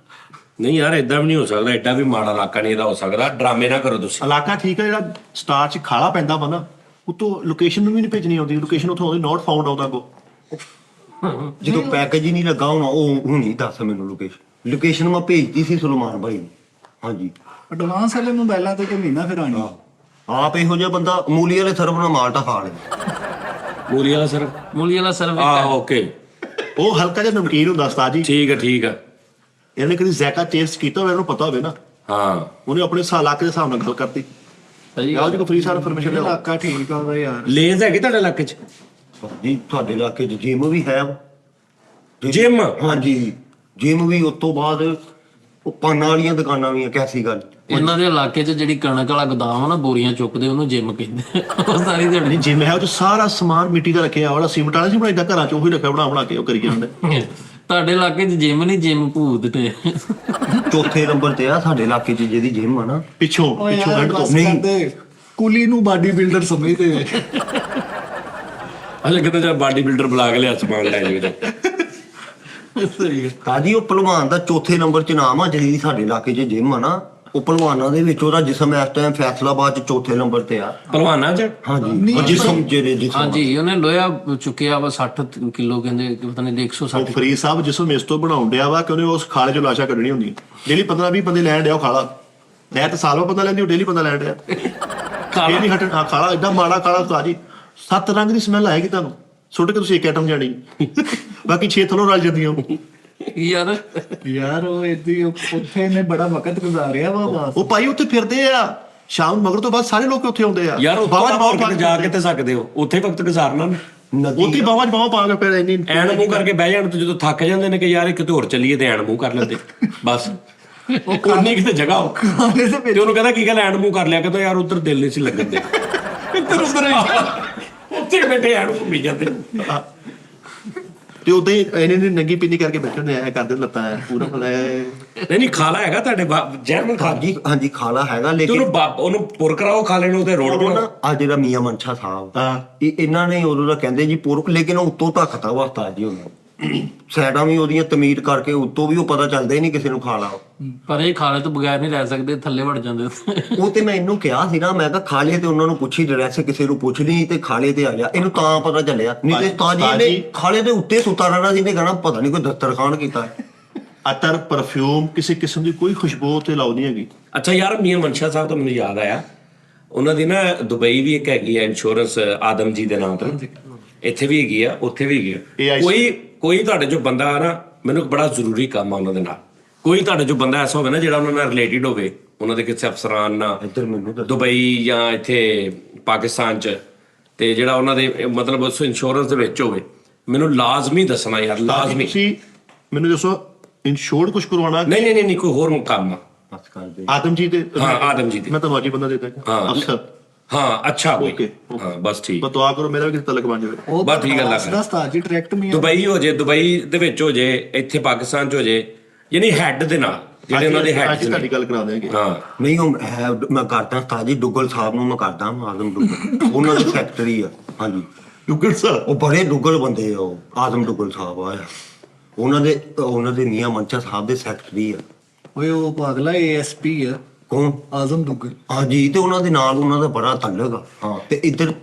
ਨਹੀਂ ਯਾਰ ਏਦਾਂ ਵੀ ਨਹੀਂ ਹੋ ਸਕਦਾ, ਏਡਾ ਵੀ ਮਾੜਾ ਇਲਾਕਾ ਨਹੀਂ ਇਹਦਾ ਹੋ ਸਕਦਾ। ਡਰਾਮੇ ਨਾ ਕਰੋ ਤੁਸੀਂ। ਇਲਾਕਾ ਠੀਕ ਹੈ, ਜਿਹੜਾ ਸਟਾਰ 'ਚ ਖਾਲਾ ਪੈਂਦਾ ਵਾ ਨਾ, ਉਤੋਂ ਲੋਕੇਸ਼ਨ ਨੂੰ ਵੀ ਨਹੀਂ ਭੇਜਣੀ ਆਉਂਦੀ, ਲੋਕੇਸ਼ਨ ਉੱਥੋਂ ਆਉਂਦੀ ਨੋਟ ਫਾਊਂਡ ਆਉਂਦਾ ਕੋ। ਜਦੋਂ ਪੈਕੇਜ ਹੀ ਨਹੀਂ ਲੱਗਾ ਹੋਣਾ, ਉਹ ਹੁਣੀ ਦੱਸ ਮੈਨੂੰ ਲੋਕੇਸ਼ਨ ਮੈਂ ਭੇਜਤੀ ਸੀ ਸੁਲਮਾਨ ਭਾਈ ਨੂੰ। ਹਾਂਜੀ, ਐਡਵਾਂਸ ਵਾਲੇ ਮੋਬਾਈਲਾਂ ਤੇ ਕੋਈ ਮਹੀਨਾ ਫਿਰ ਆਣੀ। ਆਪ ਇਹੋ ਜਿਹਾ ਬੰਦਾ ਮੂਲੀ ਵਾਲੇ ਸਰਵ ਨਾਲ ਮਾਲਟਾ ਖਾ ਲੈ। ਮੂਲੀ ਵਾਲਾ ਸਰ? ਮੂਲੀ ਵਾਲਾ ਸਰਵਿਸ ਓਕੇ, ਉਹ ਹਲਕਾ ਜਿਹਾ ਨਮਕੀਨ ਹੁੰਦਾ ਉਸਤਾਦ ਜੀ। ਠੀਕ ਆ। ਇਹਨੇ ਕਦੀ ਜ਼ੈਕਾ ਟੇਸਟ ਕੀਤਾ ਹੋਵੇ, ਇਹਨੂੰ ਪਤਾ ਹੋਵੇ ਨਾ, ਹਾਂ ਉਹਨੇ ਆਪਣੇ ਇਲਾਕੇ ਦੇ ਹਿਸਾਬ ਨਾਲ ਗੱਲ ਕਰਤੀ। ਸਹੀ ਆਹ ਜੀ ਕੋ ਫ੍ਰੀ ਸਾਰ ਇਨਫੋਰਮੇਸ਼ਨ ਲਿਆਓ। ਇਲਾਕਾ ਠੀਕ ਆ ਉਹਦਾ ਯਾਰ। ਲੇਜ਼ ਹੈਗੀ ਤੁਹਾਡੇ ਇਲਾਕੇ 'ਚ? ਜੀ ਤੁਹਾਡੇ ਇਲਾਕੇ 'ਚ ਜਿਮ ਵੀ ਹੈ? ਜਿਮ? ਹਾਂਜੀ, ਜਿਮ ਵੀ। ਉਸ ਤੋਂ ਬਾਅਦ ਉਹ ਪਾਨਾਂ ਵਾਲੀਆਂ ਦੁਕਾਨਾਂ ਵੀ ਆ। ਕੈਸੀ ਗੱਲ? ਇਹਨਾਂ ਦੇ ਇਲਾਕੇ 'ਚ ਜਿਹੜੀ ਕਣਕ ਵਾਲਾ ਗੋਦਾਮ ਆ ਨਾ, ਬੋਰੀਆਂ ਚੁੱਕਦੇ ਉਹਨੂੰ ਜਿਮ ਕਹਿੰਦੇ। ਉਹ ਸਾਰੀ ਦਿਹਾੜੀ ਨਹੀਂ ਜਿਮ ਹੈ, ਉਹ 'ਚ ਸਾਰਾ ਸਮਾਨ ਮਿੱਟੀ ਦਾ ਰੱਖਿਆ ਵਾਲਾ, ਸੀਮਟ ਵਾਲਾ ਸੀ ਬਣਾਈਦਾ ਘਰਾਂ 'ਚ, ਉਹੀ ਰੱਖਿਆ ਬਣਾ ਕੇ ਉਹ ਕਰੀ ਜਾਂਦੇ। ਤੁਹਾਡੇ ਇਲਾਕੇ 'ਚ ਜਿਮ ਨਹੀਂ, ਜਿਮ ਭੂਤ ਨੇ। ਚੌਥੇ ਨੰਬਰ ਤੇ ਆ ਸਾਡੇ ਇਲਾਕੇ 'ਚ ਜਿਹਦੀ ਜਿਮ ਆ ਨਾ। ਪਿੱਛੋਂ ਓਏ ਪਿੱਛੋਂ ਯਾਰ ਹੈਡ ਤੋਂ ਬਸ ਕਰਦੇ, ਕੁਲੀ ਨੂੰ ਬਾਡੀ ਬਿਲਡਰ ਸਮਝਦੇ। ਅੱਛਾ ਕਿਤੇ ਜਾਂ ਬਾਡੀ ਬਿਲਡਰ ਬੁਲਾ ਕੇ ਲਿਆ ਸਮਾਨ ਲੈ ਜਾਵੇ। ਕਾਜੀ ਉਹ ਪਹਿਲਵਾਨ ਦਾ ਚੌਥੇ ਨੰਬਰ 'ਚ ਨਾਮ ਆ, ਜਿਹੜੀ ਸਾਡੇ ਇਲਾਕੇ 'ਚ ਜਿਮ ਆ ਨਾ, ਉਹ ਪਹਿਲਵਾਨਾਂ ਦੇ ਵਿੱਚ ਉਹਦਾ ਜਿਸਮ ਇਸ ਟਾਈਮ ਫੈਸਲਾਬਾਦ 'ਚ ਚੌਥੇ ਨੰਬਰ ਤੇ ਆ। ਪਹਿਲਵਾਨਾਂ 'ਚ? ਹਾਂਜੀ, ਉਹ ਜਿਸਮ ਜਿਹੜੇ ਜਿਸਮ। ਹਾਂਜੀ, ਉਹਨੇ ਲੋਹਾ ਚੁੱਕਿਆ ਵਾ 60 ਕਿਲੋ, ਕਹਿੰਦੇ ਪਤਾ ਨਹੀਂ 160। ਫਰੀ ਸਾਹਿਬ ਜਿਸਮ ਇਸ ਤੋਂ ਬਣਾਉਣ ਡਿਆ ਵਾ ਕਿ ਉਹਨੇ ਉਸ ਖਾਲੇ 'ਚੋਂ ਲਾਸ਼ਾਂ ਕੱਢਣੀ ਹੁੰਦੀ। ਡੇਲੀ 15-20 ਬੰਦੇ ਲੈਣ ਡਿਆ ਉਹ ਖਾਲਾ। ਮੈਂ ਤਾਂ ਸਾਲ ਬਾਅਦ ਬੰਦਾ ਲੈਂਦੀ, ਉਹ ਡੇਲੀ ਬੰਦਾ ਲੈਣ ਡਿਆ। ਇਹ ਨਹੀਂ ਹਟਣ। ਖਾਲਾ ਏਡਾ ਮਾੜਾ ਖਾਲਾ ਉਸਤਾਦ ਜੀ, 7 ਰੰਗ ਦੀ ਸਮੈਲ ਆਏਗੀ ਤੁਹਾਨੂੰ, ਸੁੱਟ ਕੇ ਤੁਸੀਂ ਇੱਕ ਆਈਟਮ ਜਾਣੀ, ਬਾਕੀ 6 ਥਲੋਂ ਰਲ ਜਾਂਦੀਆਂ। ਯਾਰ ਉਹ ਏਦੀ ਉੱਥੇ ਨੇ ਬੜਾ ਵਕਤ ਗੁਜ਼ਾਰਿਆ ਵਾ ਬਸ। ਉਹ ਭਾਈ ਉੱਥੇ ਫਿਰਦੇ ਆ ਸ਼ਾਮ ਮਗਰ ਤੋਂ ਬਾਅਦ, ਸਾਰੇ ਲੋਕ ਉੱਥੇ ਆਉਂਦੇ ਆ। ਯਾਰ ਬਾਵਾ ਜਾ ਕੇ ਤੇ ਸਕਦੇ ਹੋ, ਉੱਥੇ ਵਕਤ ਗੁਜ਼ਾਰਨਾ। ਉੱਥੇ ਬਾਵਾ ਚ ਬਾਵਾ ਪਾ ਕੇ ਫਿਰ ਇੰਨੀ ਐਨ ਮੂੰਹ ਕਰਕੇ ਬਹਿ ਜਾਣ ਤੇ ਜਦੋਂ ਥੱਕ ਜਾਂਦੇ ਨੇ ਕਿ ਯਾਰ ਕਿਤੇ ਹੋਰ ਚੱਲੀਏ, ਤੇ ਐਨ ਮੂੰਹ ਕਰ ਲੈਂਦੇ ਬਸ। ਉਹ ਕੋਨੀ ਕਿਤੇ ਜਗ੍ਹਾ ਹੋ ਤੇ ਉਹਨੂੰ ਕਹਿੰਦਾ ਕੀ ਗੱਲ ਐਨ ਮੂੰਹ ਕਰ ਲਿਆ, ਕਹਿੰਦਾ ਯਾਰ ਉਧਰ ਦਿਲ ਨਹੀਂ ਸੀ ਲੱਗਣ ਦੇ, ਇੱਧਰ ਉੱਥੇ ਬੈਠੇ ਐਨ ਘੁੰਮੀ ਜਾਂਦੇ। ਤੇ ਉਦਾਂ ਹੀ ਇਹਨੇ ਨੰਗੀ ਪਿੰਨੀ ਕਰਕੇ ਬੈਠੇ ਹੁੰਦੇ ਆ, ਕਰਦੇ ਲੱਤਾਂ ਪੂਰਾ ਨਹੀਂ ਖਾਲਾ ਹੈਗਾ ਤੁਹਾਡੇ ਜਰਮਨ ਖਾ? ਹਾਂਜੀ ਹਾਂਜੀ, ਖਾਲਾ ਹੈਗਾ, ਲੇਕਿਨ ਉਹਨੂੰ ਪੁਰ ਕਰਾਓ ਖਾਲੇ ਨੂੰ ਤੇ ਰੋਡ ਬਣਾਓ। ਆ ਜਿਹੜਾ ਮੀਆਂ ਮਨਸ਼ਾ ਸਾਹਿਬ, ਹਾਂ, ਇਹਨਾਂ ਨੇ ਉਦੋਂ ਦਾ ਕਹਿੰਦੇ ਜੀ ਪੁਰਖ, ਲੇਕਿਨ ਉਹ ਉੱਤੋਂ ਢੱਕਤਾ ਵਾ ਉਸਤਾਦ ਜੀ ਉਹਨੂੰ। ਸਾਈਡਾਂ ਵੀ ਉਹਦੀਆਂ ਤਮੀਰ ਕਰਕੇ, ਉੱਤੋਂ ਵੀ ਉਹ ਪਤਾ ਚੱਲਦਾ ਹੀ ਨਹੀਂ ਕਿਸੇ ਨੂੰ ਖਾਲਾ। ਪਰ ਇਹ ਖਾਲੇ ਤੋਂ ਬਗੈਰ ਨਹੀਂ ਰਹਿ ਸਕਦੇ, ਥੱਲੇ ਵੜ ਜਾਂਦੇ। ਉਹ ਤੇ ਮੈਂ ਇਹਨੂੰ ਕਿਹਾ ਸੀ ਨਾ, ਮੈਂ ਕਿਹਾ ਖਾਲੇ ਤੇ ਉਹਨਾਂ ਨੂੰ ਪੁੱਛੀ, ਡਰੈਸ ਕਿਸੇ ਨੂੰ ਪੁੱਛ ਲਈ ਤੇ ਖਾਲੇ ਤੇ ਆ ਗਿਆ। ਇਹਨੂੰ ਤਾਂ ਪਤਾ ਚੱਲਿਆ, ਨਹੀਂ ਤੇ ਤਾਜੀ ਨੇ ਖਾਲੇ ਦੇ ਉੱਤੇ ਸੁੱਤਾ ਰਹਿਣਾ ਸੀ, ਨੇ ਕਹਿਣਾ ਪਤਾ ਨਹੀਂ ਕੋਈ ਦਸਤਰਖਾਨ ਕੀਤਾ। ਅਤਰ ਪਰਫਿਊਮ ਕਿਸੇ ਕਿਸਮ ਦੀ ਕੋਈ ਖੁਸ਼ਬੂ ਤੇ ਲਾਉ ਨਹੀਂ ਹੈਗੀ। ਅੱਛਾ ਯਾਰ ਮੀਆਂ ਮਨਸ਼ਾ ਸਾਹਿਬ ਤੋਂ ਮੈਨੂੰ ਯਾਦ ਆਇਆ, ਉਹਨਾਂ ਦੀ ਨਾ ਦੁਬਈ ਵੀ ਇੱਕ ਹੈਗੀ ਆ ਇੰਸ਼ੋਰੈਂਸ, ਆਦਮ ਜੀ ਦੇ ਨਾਮ ਤੋਂ, ਇੱਥੇ ਵੀ ਹੈਗੀ ਆ, ਉੱਥੇ ਵੀ ਹੈਗੀ ਆ। ਕੋਈ ਤੁਹਾਡੇ ਜੋ ਬੰਦਾ ਆ ਨਾ, ਮੈਨੂੰ ਇੱਕ ਬੜਾ ਜ਼ਰੂਰੀ ਕੰਮ ਆ ਉਹਨਾਂ ਦੇ ਨਾਲ, ਕੋਈ ਤੁਹਾਡੇ ਜੋ ਬੰਦਾ ਐਸਾ ਹੋਵੇ ਨਾ ਜਿਹੜਾ ਉਹਨਾਂ ਨਾਲ ਰਿਲੇਟਡ ਹੋਵੇ, ਉਹਨਾਂ ਦੇ ਕਿਸੇ ਅਫਸਰਾਨ ਨਾਲ, ਇੱਧਰ ਮੈਨੂੰ ਦੁਬਈ ਜਾਂ ਇੱਥੇ ਪਾਕਿਸਤਾਨ 'ਚ, ਤੇ ਜਿਹੜਾ ਉਹਨਾਂ ਦੇ ਮਤਲਬ ਉਸ ਇੰਸ਼ੋਰੈਂਸ ਦੇ ਵਿੱਚ ਹੋਵੇ, ਮੈਨੂੰ ਲਾਜ਼ਮੀ ਦੱਸਣਾ ਯਾਰ, ਲਾਜ਼ਮੀ। ਤੁਸੀਂ ਮੈਨੂੰ ਦੱਸੋ ਇੰਸ਼ੋਰਡ ਕੁਝ ਕਰਵਾਉਣਾ? ਨਹੀਂ ਕੋਈ ਹੋਰ ਕੰਮ ਆ। ਬਸ ਕਰ ਦੇ। ਆਦਮ ਜੀ ਦੇ? ਹਾਂ ਆਦਮ ਜੀ ਦੇ। ਮੈਂ ਤੁਹਾਨੂੰ ਅੱਜ ਬੰਦਾ ਦੇਤਾ ਹਾਂ ਅਫਸਰ। ਹਾਂ ਅੱਛਾ ਓਕੇ, ਹਾਂ ਬਸ ਠੀਕ। ਦੁਆ ਕਰੋ ਮੇਰਾ ਵੀ ਕਿਸੇ ਤਲਕ ਬਣ ਜਾਵੇ। ਉਹ ਬਸ ਠੀਕ ਹੈ, ਲੱਗ ਦਾ ਉਸਤਾਦ ਜੀ ਡਾਇਰੈਕਟ ਮੀਆਂ ਦੁਬਈ ਹੋ ਜੇ, ਦੁਬਈ ਦੇ ਵਿੱਚ ਹੋ ਜੇ, ਇੱਥੇ ਪਾਕਿਸਤਾਨ 'ਚ ਹੋ ਜੇ, ਯਾਨੀ ਹੈੱਡ ਦੇ ਨਾਲ ਜਿਹੜੇ ਉਹਨਾਂ ਦੇ ਹੈਡ ਤੁਹਾਡੀ ਗੱਲ ਕਰਾ ਦਿਆਂਗੇ। ਹਾਂ ਨਹੀਂ ਉਹ ਹੈ, ਮੈਂ ਕਰਦਾ ਉਸਤਾਦ ਜੀ ਡੁੱਗਲ ਸਾਹਿਬ ਨੂੰ ਮੈਂ ਕਰਦਾ, ਆਜ਼ਮ ਡੁੱਗਲ ਉਹਨਾਂ ਦੇ ਸੈਕਟਰੀ ਆ। ਹਾਂਜੀ ਡੁੱਗਰ ਸਾਹਿਬ ਉਹ ਬੜੇ ਡੁੱਗਲ ਬੰਦੇ ਆ, ਉਹ ਆਜ਼ਮ ਡੁੱਗਲ ਸਾਹਿਬ ਆ, ਉਹਨਾਂ ਦੇ ਮੀਆਂ ਮਨਸ਼ਾ ਸਾਹਿਬ ਦੇ ਸੈਕਟਰੀ ਆ। ਓਏ ਉਹ ਪਾਗਲਾ ASP ਆ ਕੌਣ? ਆਜ਼ਮ ਦੁੱਗਲ। ਹਾਂਜੀ, ਤੇ ਉਹਨਾਂ ਦੇ ਨਾਲ ਉਹਨਾਂ ਦਾ ਬੜਾ ਤਾਲੁਕ ਆ। ਹਾਂ, ਤੇ ਇੱਧਰ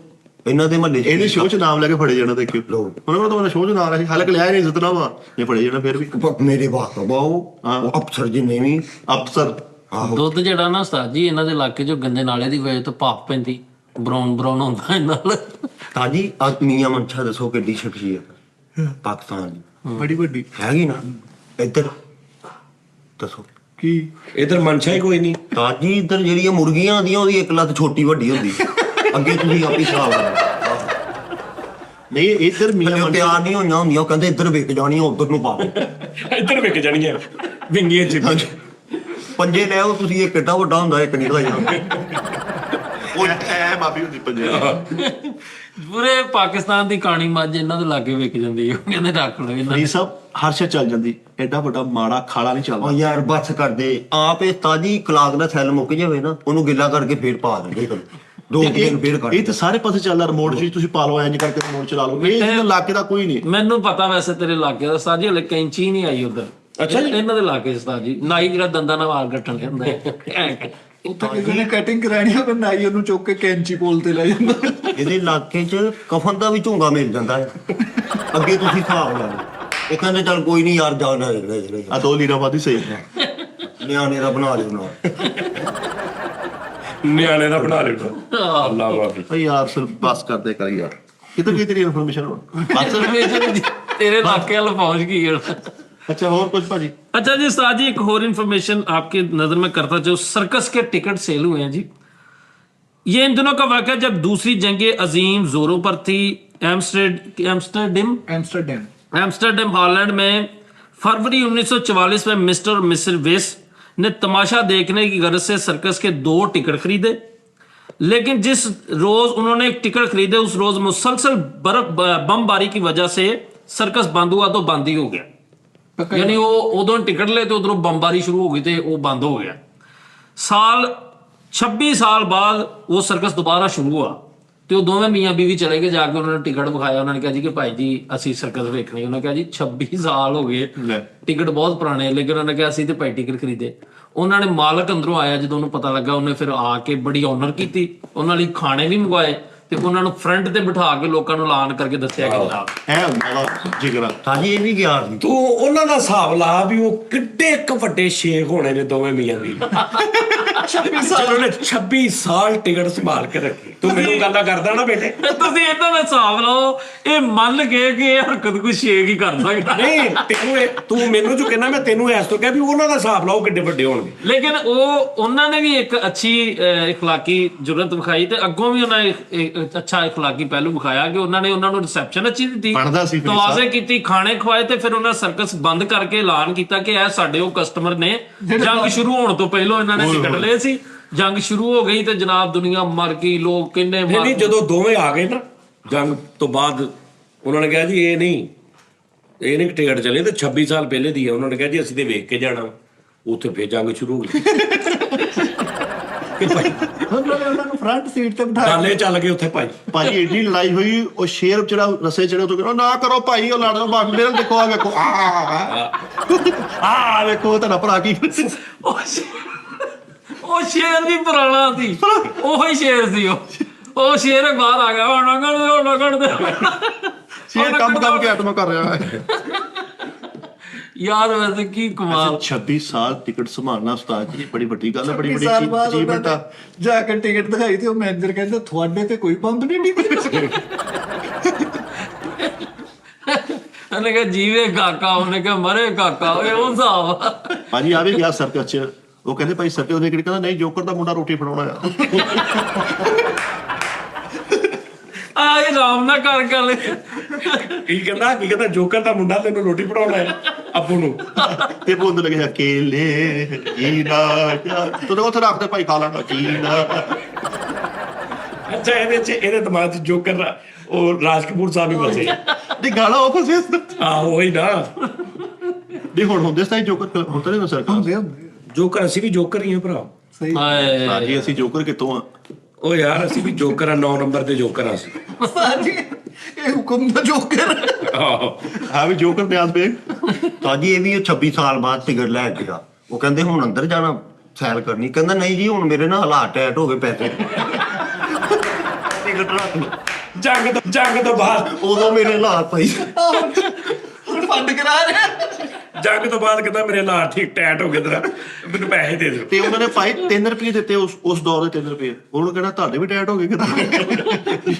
ਇਹਨਾਂ ਦੇ ਮਹੱਲੇ ਇਹਨੇ ਸ਼ੋਅ 'ਚ ਨਾਮ ਲੈ ਕੇ ਫੜੇ ਜਾਣਾ, ਦੇਖਿਓ ਲਓ। ਉਹਨਾਂ ਕੋਲ ਤਾਂ ਸ਼ੋਅ 'ਚ ਨਾਮ ਲੈ ਕੇ ਹਾਲੇ ਲਿਆ ਨਹੀਂ ਜਿੱਤਣਾ ਵਾ, ਇਹ ਫੜੇ ਜਾਣਾ ਫਿਰ ਵੀ। ਮੇਰੇ ਬਾਪ ਉਹ ਅਫਸਰ ਜਿੰਨੇ ਵੀ ਅਫਸਰ ਆਹੋ ਦੁੱਧ ਜਿਹੜਾ ਨਾ ਉਸਤਾਦ ਜੀ ਇਹਨਾਂ ਦੇ ਇਲਾਕੇ 'ਚੋਂ ਗੰਦੇ ਨਾਲੇ ਦੀ ਵਜ੍ਹਾ ਤੋਂ ਭਾਫ ਪੈਂਦੀ, ਬਰਾਉਨ ਹੁੰਦਾ ਇਹਨਾਂ ਨਾਲ। ਤਾਜੀ ਅੱਜ ਮੀਆਂ ਮਨਸ਼ਾ ਦੱਸੋ ਕਿੱਡੀ ਸ਼ਖਸੀਅਤ ਪਾਕਿਸਤਾਨ ਦੀ ਬੜੀ ਵੱਡੀ ਹੈਗੀ ਨਾ। ਇੱਧਰ ਦੱਸੋ ਕੀ ਇਧਰ ਮਨਸ਼ਾ ਹੀ ਕੋਈ ਨਹੀਂ। ਤਾਜੀ ਇੱਧਰ ਜਿਹੜੀਆਂ ਮੁਰਗੀਆਂ ਆਉਂਦੀਆਂ ਉਹਦੀ ਇੱਕ ਲੱਤ ਛੋਟੀ ਵੱਡੀ ਹੁੰਦੀ, ਅੱਗੇ ਤੁਸੀਂ ਆਪਣੀ ਹਿਸਾਬ ਲਾਓ। ਨਹੀਂ ਇੱਧਰ ਮੀਆਂ ਮੀਆਂ ਤਿਆਰ ਨਹੀਂ ਹੋਈਆਂ ਹੁੰਦੀਆਂ, ਉਹ ਕਹਿੰਦੇ ਇੱਧਰ ਵਿਕ ਜਾਣੀਆਂ ਉਧਰ ਨੂੰ ਪਾ ਦਿਓ। ਇੱਧਰ ਵਿਕ ਜਾਣੀਆਂ ਵਿੰਗੀਆਂ ਚ। ਪੰਜੇ ਲੈ ਆਓ ਤੁਸੀਂ, ਇੱਕ ਏਡਾ ਵੱਡਾ ਹੁੰਦਾ, ਇੱਕ ਨਿਕਲ ਜਾਂਦਾ। ਉਹ ਐ ਮਾਫੀ ਹੁੰਦੀ ਪੰਜਾਬ। ਪੂਰੇ ਪਾਕਿਸਤਾਨ ਦੀ ਕਾਣੀ ਮੱਝ ਇਹਨਾਂ ਦੇ ਲਾਗੇ ਵਿਕ ਜਾਂਦੀ ਹੈ, ਕਹਿੰਦੇ ਰੱਖ ਲਓ ਇਹਨਾਂ ਨਹੀਂ ਸਭ ਹਰ ਸ਼ੈ ਚੱਲ ਜਾਂਦੀ, ਐਡਾ ਵੱਡਾ ਮਾੜਾ ਖਾਲਾ ਨਹੀਂ ਉਹ ਚੱਲਦਾ। ਯਾਰ ਬੱਸ ਕਰਦੇ ਆਪ ਇਹ ਤਾਜੀ ਕਲਾਕ ਦਾ ਸੈੱਲ ਮੁੱਕ ਜਾਵੇ ਨਾ, ਉਹਨੂੰ ਗਿੱਲਾ ਕਰਕੇ ਫੇਰ ਪਾ ਦਿੰਦੇ ਕਰੋ, 2 ਦਿਨ ਫੇਰ ਕੱਢ। ਇਹ ਤਾਂ ਸਾਰੇ ਪਾਸੇ ਚੱਲਦਾ, ਰਿਮੋਟ ਜੀ ਤੁਸੀਂ ਪਾ ਲਓ, ਇੰਜ ਕਰਕੇ ਰਿਮੋਟ ਚਲਾ ਲਓ, ਇਹ ਇਲਾਕੇ ਦਾ ਕੋਈ ਨਹੀਂ। ਮੈਨੂੰ ਪਤਾ ਵੈਸੇ ਤੇਰੇ ਇਲਾਕੇ ਦਾ ਉਸਤਾਦ ਜੀ, ਹਲੇ ਕੈਂਚੀ ਨਹੀਂ ਆਈ ਉਧਰ। ਅੱਛਾ ਜੀ, ਇਹਨਾਂ ਦੇ ਇਲਾਕੇ 'ਚ ਉਸਤਾਦ ਜੀ ਨਾਈ ਜਿਹੜਾ ਦੰਦਾਂ ਨਾਲ ਵਾਲ ਕੱਟਣ ਦੇ ਹੁੰਦਾ ਹੈ। ਉੱਥੇ ਕਿਸੇ ਨੇ ਕਟਿੰਗ ਕਰਾਣੀ ਹੋਵੇ, ਨਾਈ ਉਹਨੂੰ ਚੁੱਕ ਕੇ ਕੈਂਚੀ ਕੋਲ ਤੇ ਲੈ ਜਾਂਦਾ। ਇਹਦੇ ਇਲਾਕੇ 'ਚ ਕਫਨ ਦਾ ਵੀ ਝੁੰਗਾ ਮਿਲ ਜਾਂਦਾ ਹੈ, ਅੱਗੇ ਤੁਸੀਂ ਹਿਸਾਬ ਲਾ ਲਓ। ਉਹ ਕਹਿੰਦੇ ਚੱਲ ਕੋਈ ਨਹੀਂ ਯਾਰ, ਜਾਣਾ ਆ 2 ਲੀਰਾਂ ਵਾਦੀ ਸਹੀ ਹੈ, ਨਿਆਣੇ ਦਾ ਬਣਾ ਲਿਓ ਨਾਲ। ਨਿਆਣੇ ਦਾ ਬਣਾ ਲਿਓ। ਅੱਲਾਹ ਵਾਹਿਗੁਰੂ। ਓ ਯਾਰ ਸਿਰ ਬਸ ਕਰਦੇ ਕਰ ਯਾਰ, ਕਿਤੇ ਕੀ ਤੇਰੀ ਇਨਫੋਰਮੇਸ਼ਨ ਹੋ ਬਸ। तेरे इलाके वाला पहुंच गई है। अच्छा और कुछ भाजी? अच्छा जी उस्ताद जी, एक और इन्फॉर्मेशन आपके नजर में करता, जो सर्कस के टिकट सेल हुए हैं जी, ये इन दिनों का वाक़या जब दूसरी जंग अजीम जोरों पर थी। एम्स्टर्डम हॉलैंड में फरवरी 1944 में मिस्टर और मिसेस वेस ने तमाशा देखने की गर्ज से सर्कस के 2 टिकट खरीदे, लेकिन जिस रोज उन्होंने एक टिकट खरीदे उस रोज मुसलसल बमबारी की वजह से सर्कस बंद हुआ, तो बंद ही हो गया। यानी वो उधरों टिकट ले तो उधरों बमबारी शुरू हो गई, तो वो बंद हो गया। 26 साल बाद वो सर्कस दोबारा शुरू हुआ, तो दोवें मियाँ बीवी चले गए, जाके उन्होंने टिकट विखाया, उन्होंने कहा जी कि भाई जी असी सर्कस वेखनी। उन्होंने कहा जी 26 साल हो गए, टिकट बहुत पुराने, लेकिन उन्होंने कहा असी तो भाई टिकट खरीदे। उन्होंने मालक अंदरों आया, जो उन्होंने पता लगा, उन्हें फिर आके बड़ी ऑनर की, उन्होंने खाने भी मंगवाए, ਤੇ ਉਹਨਾਂ ਨੂੰ ਫਰੰਟ ਤੇ ਬਿਠਾ ਕੇ ਲੋਕਾਂ ਨੂੰ ਐਲਾਨ ਕਰਕੇ ਦੱਸਿਆ ਗਿਆ ਐ ਹੁੰਦਾ ਜਿਗਰਾ। ਹਾਂਜੀ ਇਹ ਵੀ ਗਿਆ ਸੀ। ਤੂੰ ਉਹਨਾਂ ਦਾ ਹਿਸਾਬ ਲਾ ਵੀ ਉਹ ਕਿੱਡੇ ਇੱਕ ਵੱਡੇ ਸ਼ੇਖ ਹੋਣੇ ਨੇ ਦੋਵੇਂ ਮੀਆਂ ਵੀ। 26 ਸਾਲ ਟਿਕਟ ਸੰਭਾਲ ਕੇ ਰੱਖੀ। ਤੂੰ ਮੈਨੂੰ ਗੱਲਾਂ ਕਰਦਾ ਨਾ ਬੇਟੇ, ਤੁਸੀਂ ਇਹਨਾਂ ਦਾ ਹਿਸਾਬ ਲਾਓ, ਇਹ ਮੰਨ ਕੇ ਕਿ ਇਹ ਹਰਕਤ ਕੋਈ ਸ਼ੇਖ ਹੀ ਕਰ ਸਕਦਾ। ਨਹੀਂ ਤੂੰ ਮੈਨੂੰ ਜੋ ਕਹਿੰਦਾ, ਮੈਂ ਤੈਨੂੰ ਐਸ ਤੋਂ ਕਿਹਾ ਵੀ ਉਹਨਾਂ ਦਾ ਹਿਸਾਬ ਲਾਓ ਕਿੱਡੇ ਵੱਡੇ ਹੋਣਗੇ। ਲੇਕਿਨ ਉਹਨਾਂ ਨੇ ਵੀ ਇੱਕ ਅੱਛੀ ਇਖਲਾਕੀ ਜੁਰਤ ਵਿਖਾਈ, ਤੇ ਅੱਗੋਂ ਵੀ ਉਹਨਾਂ ਨੇ ਅੱਛਾ ਇਖਲਾਕੀ ਪਹਿਲੂ ਵਿਖਾਇਆ ਕਿ ਉਹਨਾਂ ਨੂੰ ਰਿਸੈਪਸ਼ਨ ਅੱਛੀ ਦਿੱਤੀ, ਤਵਾਜ਼ੇ ਕੀਤੀ, ਖਾਣੇ ਖਵਾਏ, ਤੇ ਫਿਰ ਉਹਨਾਂ ਸਰਕਸ ਬੰਦ ਕਰਕੇ ਐਲਾਨ ਕੀਤਾ ਕਿ ਇਹ ਸਾਡੇ ਉਹ ਕਸਟਮਰ ਨੇ, ਜੰਗ ਸ਼ੁਰੂ ਹੋਣ ਤੋਂ ਪਹਿਲਾਂ ਇਹਨਾਂ ਨੇ ਟਿਕਟ ਲਏ ਸੀ, ਜੰਗ ਸ਼ੁਰੂ ਹੋ ਗਈ ਤੇ ਜਨਾਬ ਦੁਨੀਆ ਮਰ ਗਈ, ਲੋਕ ਕਿੰਨੇ ਨਹੀਂ ਜਦੋਂ ਦੋਵੇਂ ਆ ਗਏ ਨਾ ਜੰਗ ਤੋਂ ਬਾਅਦ, ਉਹਨਾਂ ਨੇ ਕਿਹਾ ਜੀ ਇਹ ਨਹੀਂ ਟਿਕਟ ਚੱਲੇ, ਤੇ 26 ਸਾਲ ਪਹਿਲੇ ਦੀ ਹੈ। ਉਹਨਾਂ ਨੇ ਕਿਹਾ ਜੀ ਅਸੀਂ ਤੇ ਵੇਖ ਕੇ ਜਾਣਾ, ਉੱਥੇ ਫੇਰ ਜੰਗ ਸ਼ੁਰੂ ਹੋ ਗਈ। ਉਹਨਾਂ ਨੂੰ ਫਰੰਟ ਸੀਟ ਤੇ ਬਿਠਾਇਆ, ਡਾਲੇ ਚੱਲ ਗਏ ਉੱਥੇ ਭਾਜੀ ਏਡੀ ਲੜਾਈ ਹੋਈ, ਉਹ ਸ਼ੇਰ ਜਿਹੜਾ ਰਸੇ ਚੜੇ ਤੋਂ ਕਹਿੰਦਾ ਨਾ ਕਰੋ ਭਾਈ, ਉਹ ਲੜਦਾ ਬਾਕੀ ਮੇਰੇ ਦੇਖੋ, ਆ ਵੇਖੋ ਆ ਵੇਖੋ ਤੁਹਾਡਾ ਭਰਾ ਕੀ। ਉਹ ਸ਼ੇਰ ਵੀ ਪੁਰਾਣਾ ਸੀ, ਉਹੀ ਸ਼ੇਰ ਸੀ ਉਹ ਸ਼ੇਰ ਬਾਹਰ ਆ ਗਿਆ, ਹੁਣ ਸ਼ੇਰ ਕੰਮ ਕੇ ਆਤਮਾ ਕਰ ਰਿਹਾ ਹੈ। ਯਾਰ ਵੈਸੇ ਕੀ ਕਮਾਲ। 26 ਸਾਲ ਟਿਕਟ ਸੰਭਾਲਣਾ ਉਸਤਾਦ ਜੀ ਬੜੀ ਵੱਡੀ ਗੱਲ ਹੈ, ਬੜੀ 26 ਸਾਲ ਬਾਅਦ ਚੀਜ਼ ਉਹਨਾਂ ਬੇਟਾ। ਨੇ ਜਾ ਕੇ ਟਿਕਟ ਦਿਖਾਈ ਤੇ ਉਹ ਮੈਨੇਜਰ ਕਹਿੰਦਾ ਤੁਹਾਡੇ ਤੇ ਕੋਈ ਬੰਦ ਨਹੀਂ ਉਹਨੇ ਕਿਹਾ ਜੀਵੇ ਕਾਕਾ, ਉਹਨੇ ਕਿਹਾ ਮਰੇ ਕਾਕਾ, ਉਹ ਹਿਸਾਬ। ਭਾਜੀ ਆ ਵੀ ਗਿਆ ਸਰਕਸ ਚ, ਉਹ ਕਹਿੰਦੇ ਭਾਈ ਸਰਕਸ ਦੇ ਕਹਿੰਦਾ ਨਹੀਂ ਜੋਕਰ ਦਾ ਮੁੰਡਾ ਰੋਟੀ ਫੜਾਉਣਾ ਆ। ਇਹ ਆਰਾਮ ਨਾਲ ਕਰ ਲੈ। ਕੀ ਕਹਿੰਦਾ ਜੋਕਰ ਦਾ ਮੁੰਡਾ ਤੈਨੂੰ ਰੋਟੀ ਫੜਾਉਣਾ ਹੈ ਅੱਬੂ ਨੂੰ। ਤੇ ਬੋਲਣ ਲੱਗੇ ਅਕੇਲੇ ਜੀਣਾ, ਤੂੰ ਉੱਥੇ ਰੱਖ ਦੇ ਭਾਈ, ਖਾ ਲਾਂਗਾ ਜੀਣਾ। ਅੱਛਾ ਇਹਦੇ ਦਿਮਾਗ 'ਚ ਜੋਕਰ ਉਹ ਰਾਜ ਕਪੂਰ ਸਾਹਿਬ ਹੀ ਬਸੇ ਨਹੀਂ ਗਾਣਾ ਉਹ ਫਸੇ। ਆਹੋ ਉਹੀ ਨਾ। ਨਹੀਂ ਹੁਣ ਹੁੰਦੇ ਸਤਾਈ ਜੋਕਰ ਹੁੰਦਾ ਨਹੀਂ ਸਰਕਸ। ਹੁੰਦੇ ਹੁੰਦੇ ਜੋਕਰ ਅਸੀਂ ਵੀ ਜੋਕਰ ਹੀ ਆ ਭਰਾ। ਸਹੀ ਹਾਏ ਸਾਜੀ ਅਸੀਂ ਜੋਕਰ ਕਿੱਥੋਂ ਆ? ਉਹ ਯਾਰ ਅਸੀਂ ਵੀ ਜੋਕਰ ਆ, 9 ਨੰਬਰ ਤੇ ਜੋਕਰ ਆ ਅਸੀਂ। ਸਾਜੀ ਇਹ ਹੁਕਮ ਦਾ ਜੋਕਰ ਆਹੋ ਹਾਂ ਵੀ ਜੋਕਰ ਬਿਆਨ ਬੇਗ। ਸਾਜੀ ਇਹ ਵੀ 26 ਸਾਲ ਬਾਅਦ ਟਿਕਟ ਲੈ ਕੇ ਗਿਆ। ਉਹ ਕਹਿੰਦੇ ਹੁਣ ਅੰਦਰ ਜਾਣਾ ਸੈਰ ਕਰਨੀ, ਕਹਿੰਦਾ ਨਹੀਂ ਜੀ ਹੁਣ ਮੇਰੇ ਨਾਲ ਹਾਲਾਤ ਟੈਟ ਹੋ ਗਏ ਪੈਸੇ ਟਿਕਟ ਰੱਖ ਲਓ। ਜੰਗ ਤੋਂ ਬਾਅਦ ਉਦੋਂ ਮੇਰੇ ਹਾਲਾਤ ਸਹੀ ਹੁਣ ਫੰਡ ਕਰਾ ਰਿਹਾ। ਜੰਗ ਤੋਂ ਬਾਅਦ ਕਹਿੰਦਾ ਮੇਰੇ ਨਾਲ ਠੀਕ ਟੈਟ ਹੋ ਗਏ ਤੇਰਾ, ਮੈਨੂੰ ਪੈਸੇ ਦੇ ਦਿਓ। ਤੇ ਉਹਨਾਂ ਨੇ ਭਾਈ 3 ਰੁਪਏ ਦਿੱਤੇ ਉਸ ਦੌਰ ਦੇ 3 ਰੁਪਏ। ਉਹਨੂੰ ਕਹਿੰਦਾ ਤੁਹਾਡੇ ਵੀ ਟੈਟ ਹੋ ਗਏ ਕਿਦਾਂ?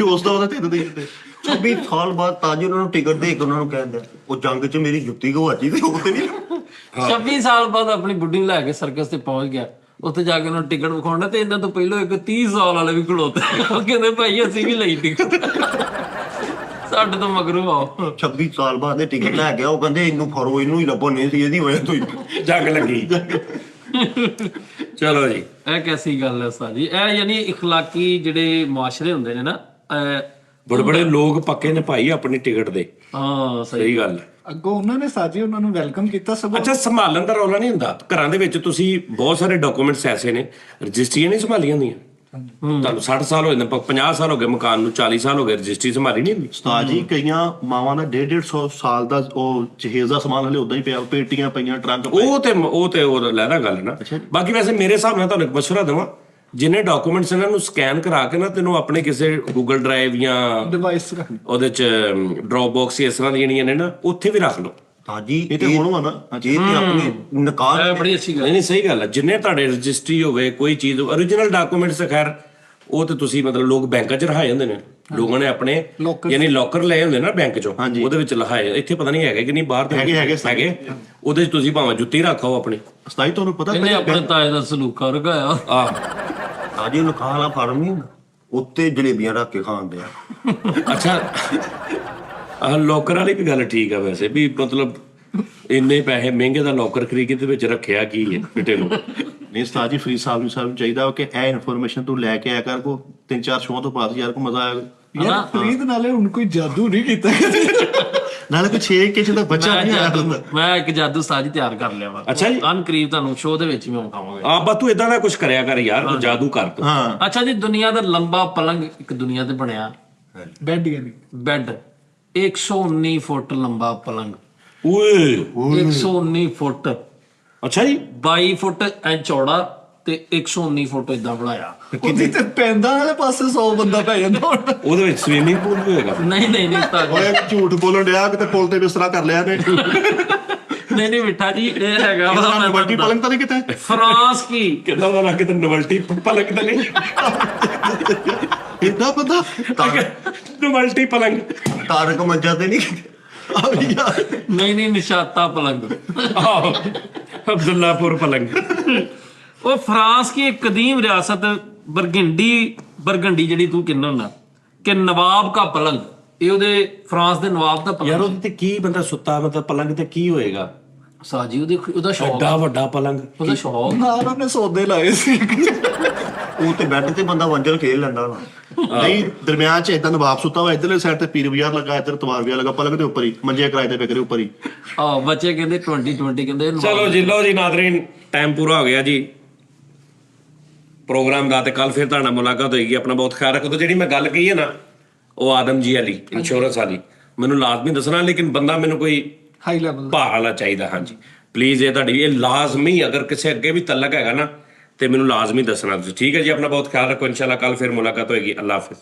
ਉਸ ਦੌਰ ਦੇ 3 ਦੇ ਦਿੱਤੇ। 26 ਸਾਲ ਬਾਅਦ ਤਾਜੀ ਉਹਨਾਂ ਨੂੰ ਟਿਕਟ ਦੇ ਕੇ ਉਹਨਾਂ ਨੂੰ ਕਹਿੰਦਾ ਉਹ ਜੰਗ 'ਚ ਮੇਰੀ ਜੁੱਤੀ ਗਵਾਚੀ ਤੇ ਉਹ ਤੇ ਨਹੀਂ 26 ਸਾਲ ਬਾਅਦ ਆਪਣੀ ਬੁੱਢੀ ਨੂੰ ਲੈ ਕੇ ਸਰਕਸ ਤੇ ਪਹੁੰਚ ਗਿਆ। ਉੱਥੇ ਜਾ ਕੇ ਉਹਨਾਂ ਨੂੰ ਟਿਕਟ ਵਿਖਾਉਣਾ ਤੇ ਇਹਨਾਂ ਤੋਂ ਪਹਿਲਾਂ ਇੱਕ 30 ਸਾਲ ਵਾਲੇ ਵੀ ਖਲੋਤੇ। ਉਹ ਕਹਿੰਦੇ ਭਾਈ ਅਸੀਂ ਵੀ ਲਈ ਟਿਕਟ, ਸਾਡੇ ਤੋਂ ਮਗਰੋਂ ਆਓ। 26 ਸਾਲ ਬਾਅਦ ਇਹ ਟਿਕਟ ਲੈ ਗਿਆ। ਉਹ ਕਹਿੰਦੇ ਇਹਨੂੰ ਫੜੋ, ਇਹਨੂੰ ਹੀ ਲੱਭੋ, ਨਹੀਂ ਸੀ ਇਹਦੀ ਵਜ੍ਹਾ ਤੋਂ ਹੀ ਜੰਗ ਲੱਗੀ। ਚਲੋ ਜੀ, ਇਹ ਕੈਸੀ ਗੱਲ ਹੈ ਸਾਜੀ। ਇਹ ਯਾਨੀ ਇਖਲਾਕੀ ਜਿਹੜੇ ਮੁਆਸ਼ਰੇ ਹੁੰਦੇ ਨੇ ਨਾ, ਬੜੇ ਲੋਕ ਪੱਕੇ ਨੇ ਭਾਈ ਆਪਣੀ ਟਿਕਟ ਦੇ। ਹਾਂ ਸਹੀ ਗੱਲ ਹੈ। ਅੱਗੋਂ ਉਹਨਾਂ ਨੇ ਸਾਜੀ ਉਹਨਾਂ ਨੂੰ ਵੈਲਕਮ ਕੀਤਾ ਸਭ। ਅੱਛਾ, ਸੰਭਾਲਣ ਦਾ ਰੌਲਾ ਨਹੀਂ ਹੁੰਦਾ ਘਰਾਂ ਦੇ ਵਿੱਚ। ਤੁਸੀਂ ਬਹੁਤ ਸਾਰੇ ਡਾਕੂਮੈਂਟਸ ਐਸੇ ਨੇ, ਰਜਿਸਟਰੀਆਂ ਨਹੀਂ ਸੰਭਾਲੀਆਂ ਹੁੰਦੀਆਂ। ਤੁਹਾਨੂੰ 60 ਸਾਲ ਹੋ ਜਾਂਦੇ, 50 ਸਾਲ ਹੋ ਗਏ ਮਕਾਨ ਨੂੰ, 40 ਸਾਲ ਹੋ ਗਏ, ਰਜਿਸਟਰੀ ਸੰਭਾਲੀ ਨਹੀਂ ਹੁੰਦੀ। ਉਸਤਾਦ ਜੀ ਕਈਆਂ ਮਾਵਾਂ ਦਾ 150 ਸਾਲ ਦਾ ਉਹ ਜਹੇਜ਼ ਦਾ ਸਮਾਨ ਹਲੇ ਉਦਾਂ ਹੀ ਪਿਆ, ਪੇਟੀਆਂ ਪਈਆਂ, ਟਰੰਕ ਪਏ। ਉਹ ਲੈਦਾ ਗੱਲ ਨਾ। ਬਾਕੀ ਵੈਸੇ ਮੇਰੇ ਹਿਸਾਬ ਨਾਲ ਤੁਹਾਨੂੰ ਇੱਕ ਮਸ਼ਵਰਾ ਦੇਵਾਂ, ਜਿੰਨੇ ਡਾਕੂਮੈਂਟਸ ਇਹਨਾਂ ਨੂੰ ਸਕੈਨ ਕਰਾ ਕੇ ਨਾ ਤੈਨੂੰ ਆਪਣੇ ਕਿਸੇ ਗੂਗਲ ਡਰਾਈਵ ਜਾਂ ਡਿਵਾਈਸ ਰੱਖਣੀ। ਉਹਦੇ ਚ ਡਰੌਪ ਬਾਕਸ ਇਸ ਤਰ੍ਹਾਂ ਦੀਆਂ ਜਿਹੜੀਆਂ ਨੇ ਨਾ, ਉੱਥੇ ਵੀ ਰੱਖ ਲਓ। ਤਾਜੀ ਇਹ ਤੇ ਹੁਣ ਵਾ ਨਾ। ਇਹ ਤੇ ਆਪਣੀ ਨਿਕਾਲ ਇਹ ਬੜੀ ਅੱਛੀ ਗੱਲ। ਨਹੀਂ ਸਹੀ ਗੱਲ ਹੈ। ਜਿੰਨੇ ਤੁਹਾਡੇ ਰਜਿਸਟਰੀ ਹੋਵੇ ਕੋਈ ਚੀਜ਼, ਓਰੀਜਨਲ ਡਾਕੂਮੈਂਟਸ ਖੈਰ ਉਹ ਤੇ ਤੁਸੀਂ ਮਤਲਬ ਲੋਕ ਬੈਂਕਾਂ 'ਚ ਰਹਾਏ ਹੁੰਦੇ ਨੇ, ਲੋਕਾਂ ਨੇ ਆਪਣੇ ਯਾਨੀ ਲੋਕਰ ਲਏ ਹੁੰਦੇ ਨਾ ਬੈਂਕ 'ਚੋਂ, ਉਹਦੇ ਵਿੱਚ ਲਹਾਏ। ਇੱਥੇ ਪਤਾ ਨਹੀਂ ਹੈਗੇ ਕਿ ਨਹੀਂ, ਬਾਹਰ ਹੈਗੇ। ਉਹਦੇ 'ਚ ਤੁਸੀਂ ਭਾਵੇਂ ਜੁੱਤੀ ਰੱਖੋ ਆਪਣੀ। ਉਸਤਾਦ ਜੀ ਤੁਹਾਨੂੰ ਪਤਾ ਇਹਨੇ ਆਪਣੇ ਤਾਏ ਦਾ ਸਲੂਕਾ ਰਗਾਇਆ। ਆਹ ਤਾਜੀ ਨਿਕਾਲ ਵਾਲਾ ਫਾਰਮ ਨਹੀਂ ਹੁੰਦਾ, ਉੱਤੇ ਜਲੇਬੀਆਂ ਰੱਖ ਕੇ ਖਾਂਦੇ ਆ। ਅੱਛਾ, ਆਹ ਲੋਕਰ ਵਾਲੀ ਵੀ ਗੱਲ ਠੀਕ ਆ ਵੈਸੇ ਵੀ, ਮਤਲਬ ਇੰਨੇ ਪੈਸੇ ਮਹਿੰਗੇ ਦਾ ਲੋਕਰ ਖਰੀਦ ਕੇ ਤੇ ਵਿੱਚ ਰੱਖਿਆ ਕੀ ਹੈ ਫਿੱਟੇ ਨੂੰ। ਨਹੀਂ ਉਸਤਾਦ ਜੀ ਫਰੀਦ ਸਾਹਿਬ ਨੂੰ ਚਾਹੀਦਾ ਕਿ ਇਹ ਇਨਫੋਰਮੇਸ਼ਨ ਤੂੰ ਲੈ ਕੇ ਆਇਆ ਕਰ, ਕੋ 3-4 ਸ਼ੋਅ ਤੋਂ ਬਾਅਦ ਯਾਰ ਕੋ ਮਜ਼ਾ ਆਇਆ। ਯਾਰ ਫਰੀਦ ਨਾਲੇ ਹੁਣ ਕੋਈ ਜਾਦੂ ਨਹੀਂ ਕੀਤਾ। ਨਾਲੇ ਕੋਈ 6 ਕਿਚ ਦਾ ਬੱਚਾ ਨਹੀਂ ਆਇਆ। ਮੈਂ ਇੱਕ ਜਾਦੂ ਸਾਜੀ ਤਿਆਰ ਕਰ ਲਿਆ ਵਾ। ਅੱਛਾ ਜੀ। ਕਰੀਬ ਤੁਹਾਨੂੰ ਸ਼ੋਅ ਦੇ ਵਿੱਚ ਵੀ ਵਿਖਾਵਾਂਗੇ। ਬਸ ਤੂੰ ਇਦਾਂ ਦਾ ਕੁਝ ਕਰਿਆ ਕਰ ਯਾਰ, ਕੋਈ ਜਾਦੂ ਕਰ ਤੂੰ। ਹਾਂ ਅੱਛਾ ਜੀ, ਦੁਨੀਆ ਦਾ ਲੰਬਾ ਪਲੰਗ ਇੱਕ ਦੁਨੀਆ ਤੇ ਬਣਿਆ ਬੈੱਡ ਯਾਨੀ ਬੈੱਡ, 119 ਫੁੱਟ ਲੰਬਾ ਪਲੰਗ। ਓਏ 119 ਫੁੱਟ, ਅੱਛਾ ਜੀ। 22 ਫੁੱਟ ਐ ਚੌੜਾ ਤੇ 119 ਫੁੱਟ ਇਦਾਂ ਬਣਾਇਆ। ਉਹਦੀ ਤੇ ਪੈਂਦਾ ਵਾਲੇ ਪਾਸੇ 100 ਬੰਦਾ ਪੈ ਜਾਂਦਾ ਹੁਣ। ਉਹਦੇ ਵਿੱਚ ਸਵੀਮਿੰਗ ਪੂਲ ਵੀ ਹੋਏਗਾ। ਨਹੀਂ ਤਾਂ ਓਏ ਝੂਠ ਬੋਲਣ ਡਿਆ, ਕਿਤੇ ਪੁਲ ਤੇ ਬਿਸਤਰਾ ਕਰ ਲਿਆ ਨੇ। ਨਹੀਂ ਮਿੱਠਾ ਜੀ, ਇਹ ਹੈਗਾ ਵਾ ਮੈਂ ਵੱਡੀ ਪਲੰਗ ਤਾਂ ਨਹੀਂ ਕਿਤੇ? ਫਰਾਂਸ ਕੀ ਕਿੱਦਾਂ ਦਾ ਲੱਗ ਕਿਤੇ ਨਵਲਟੀ ਪਲੰਗ ਤਾਂ ਨਹੀਂ? ਇਦਾਂ ਬੰਦਾ ਨਵਲਟੀ ਪਲੰਗ। ਤਾਰਕ ਮੰਜਾ ਤੇ ਨਹੀਂ ਨਹੀਂ ਨਿਸ਼ਾਤਾ ਪਲੰਗ। ਆਹ ਅਬਦੁੱਲਾਪੁਰ ਪਲੰਗ। ਉਹ ਫਰਾਂਸ ਕੀ ਇੱਕ ਕਦੀਮ ਰਿਆਸਤ ਬਰਗੰਡੀ ਜਿਹੜੀ ਤੂੰ ਕਿੰਨਾ ਹੁੰਦਾ ਕਿ ਨਵਾਬ ਕਾ ਪਲੰਗ, ਇਹ ਉਹਦੇ ਫਰਾਂਸ ਦੇ ਨਵਾਬ ਦਾ ਯਾਰ ਪਲੰਗ। ਉਹਦੇ ਤੇ ਕੀ ਬੰਦਾ ਸੁੱਤਾ, ਮਤਲਬ ਪਲੰਗ ਤੇ ਕੀ ਹੋਏਗਾ? ਸਾਜੀ ਉਹਦਾ ਸ਼ੌਕ, ਐਡਾ ਵੱਡਾ ਪਲੰਗ। ਉਹਦਾ ਸ਼ੌਕ। ਨਾਲ ਉਹਨੇ ਸੌਦੇ ਲਾਏ ਸੀ। ਉਹ ਤੇ ਬੈੱਡ ਤੇ ਬੰਦਾ ਵੰਜਲ ਖੇਲ ਲੈਂਦਾ ਵਾ। ਨਹੀਂ ਦਰਮਿਆਨ ਚ ਇਦਾਂ ਨਵਾਬ ਸੁੱਤਾ ਵਾ, ਇਧਰਲੇ ਸਾਈਡ ਤੇ ਪੀਰ ਬਾਜ਼ਾਰ ਲੱਗਾ, ਇਧਰ ਤਵਾਰ ਬਾਜ਼ਾਰ ਲੱਗਾ, ਪਲੰਗ ਦੇ ਉੱਪਰ ਹੀ ਮੰਜੇ ਕਿਰਾਏ ਤੇ ਵਿਕਰੇ ਉੱਪਰ ਹੀ। ਬੱਚੇ ਕਹਿੰਦੇ 20 ਕਹਿੰਦੇ ਚਲੋ ਜੀ, ਲਓ ਜੀ ਨਾਜ਼ਰੀਨ, ਟਾਈਮ ਪੂਰਾ ਹੋ ਗਿਆ ਜੀ ਪ੍ਰੋਗਰਾਮ ਦਾ, ਤੇ ਕੱਲ ਫਿਰ ਤੁਹਾਡਾ ਮੁਲਾਕਾਤ ਹੋਏਗੀ। ਆਪਣਾ ਬਹੁਤ ਖਿਆਲ ਰੱਖੋ। ਜਿਹੜੀ ਮੈਂ ਗੱਲ ਕਹੀ ਹੈ ਨਾ, ਉਹ ਆਦਮ ਜੀ ਵਾਲੀ ਇੰਸ਼ੋਰੈਂਸ ਵਾਲੀ, ਮੈਨੂੰ ਲਾਜ਼ਮੀ ਦੱਸਣਾ, ਲੇਕਿਨ ਬੰਦਾ ਮੈਨੂੰ ਕੋਈ ਹਾਈ ਲੈਵਲ ਭਾਅ ਵਾਲਾ ਚਾਹੀਦਾ। ਹਾਂਜੀ ਪਲੀਜ਼, ਇਹ ਤੁਹਾਡੀ ਇਹ ਲਾਜ਼ਮੀ, ਅਗਰ ਕਿਸੇ ਅੱਗੇ ਵੀ ਤਲਕ ਹੈਗਾ ਨਾ ਤੇ ਮੈਨੂੰ ਲਾਜ਼ਮੀ ਦੱਸਣਾ ਤੁਸੀਂ। ਠੀਕ ਹੈ ਜੀ, ਆਪਣਾ ਬਹੁਤ ਖਿਆਲ ਰੱਖੋ। ਇਨਸ਼ਾਅੱਲਾ ਕੱਲ ਫਿਰ ਮੁਲਾਕਾਤ ਹੋਏਗੀ। ਅੱਲਾਹ ਹਾਫਿਜ਼।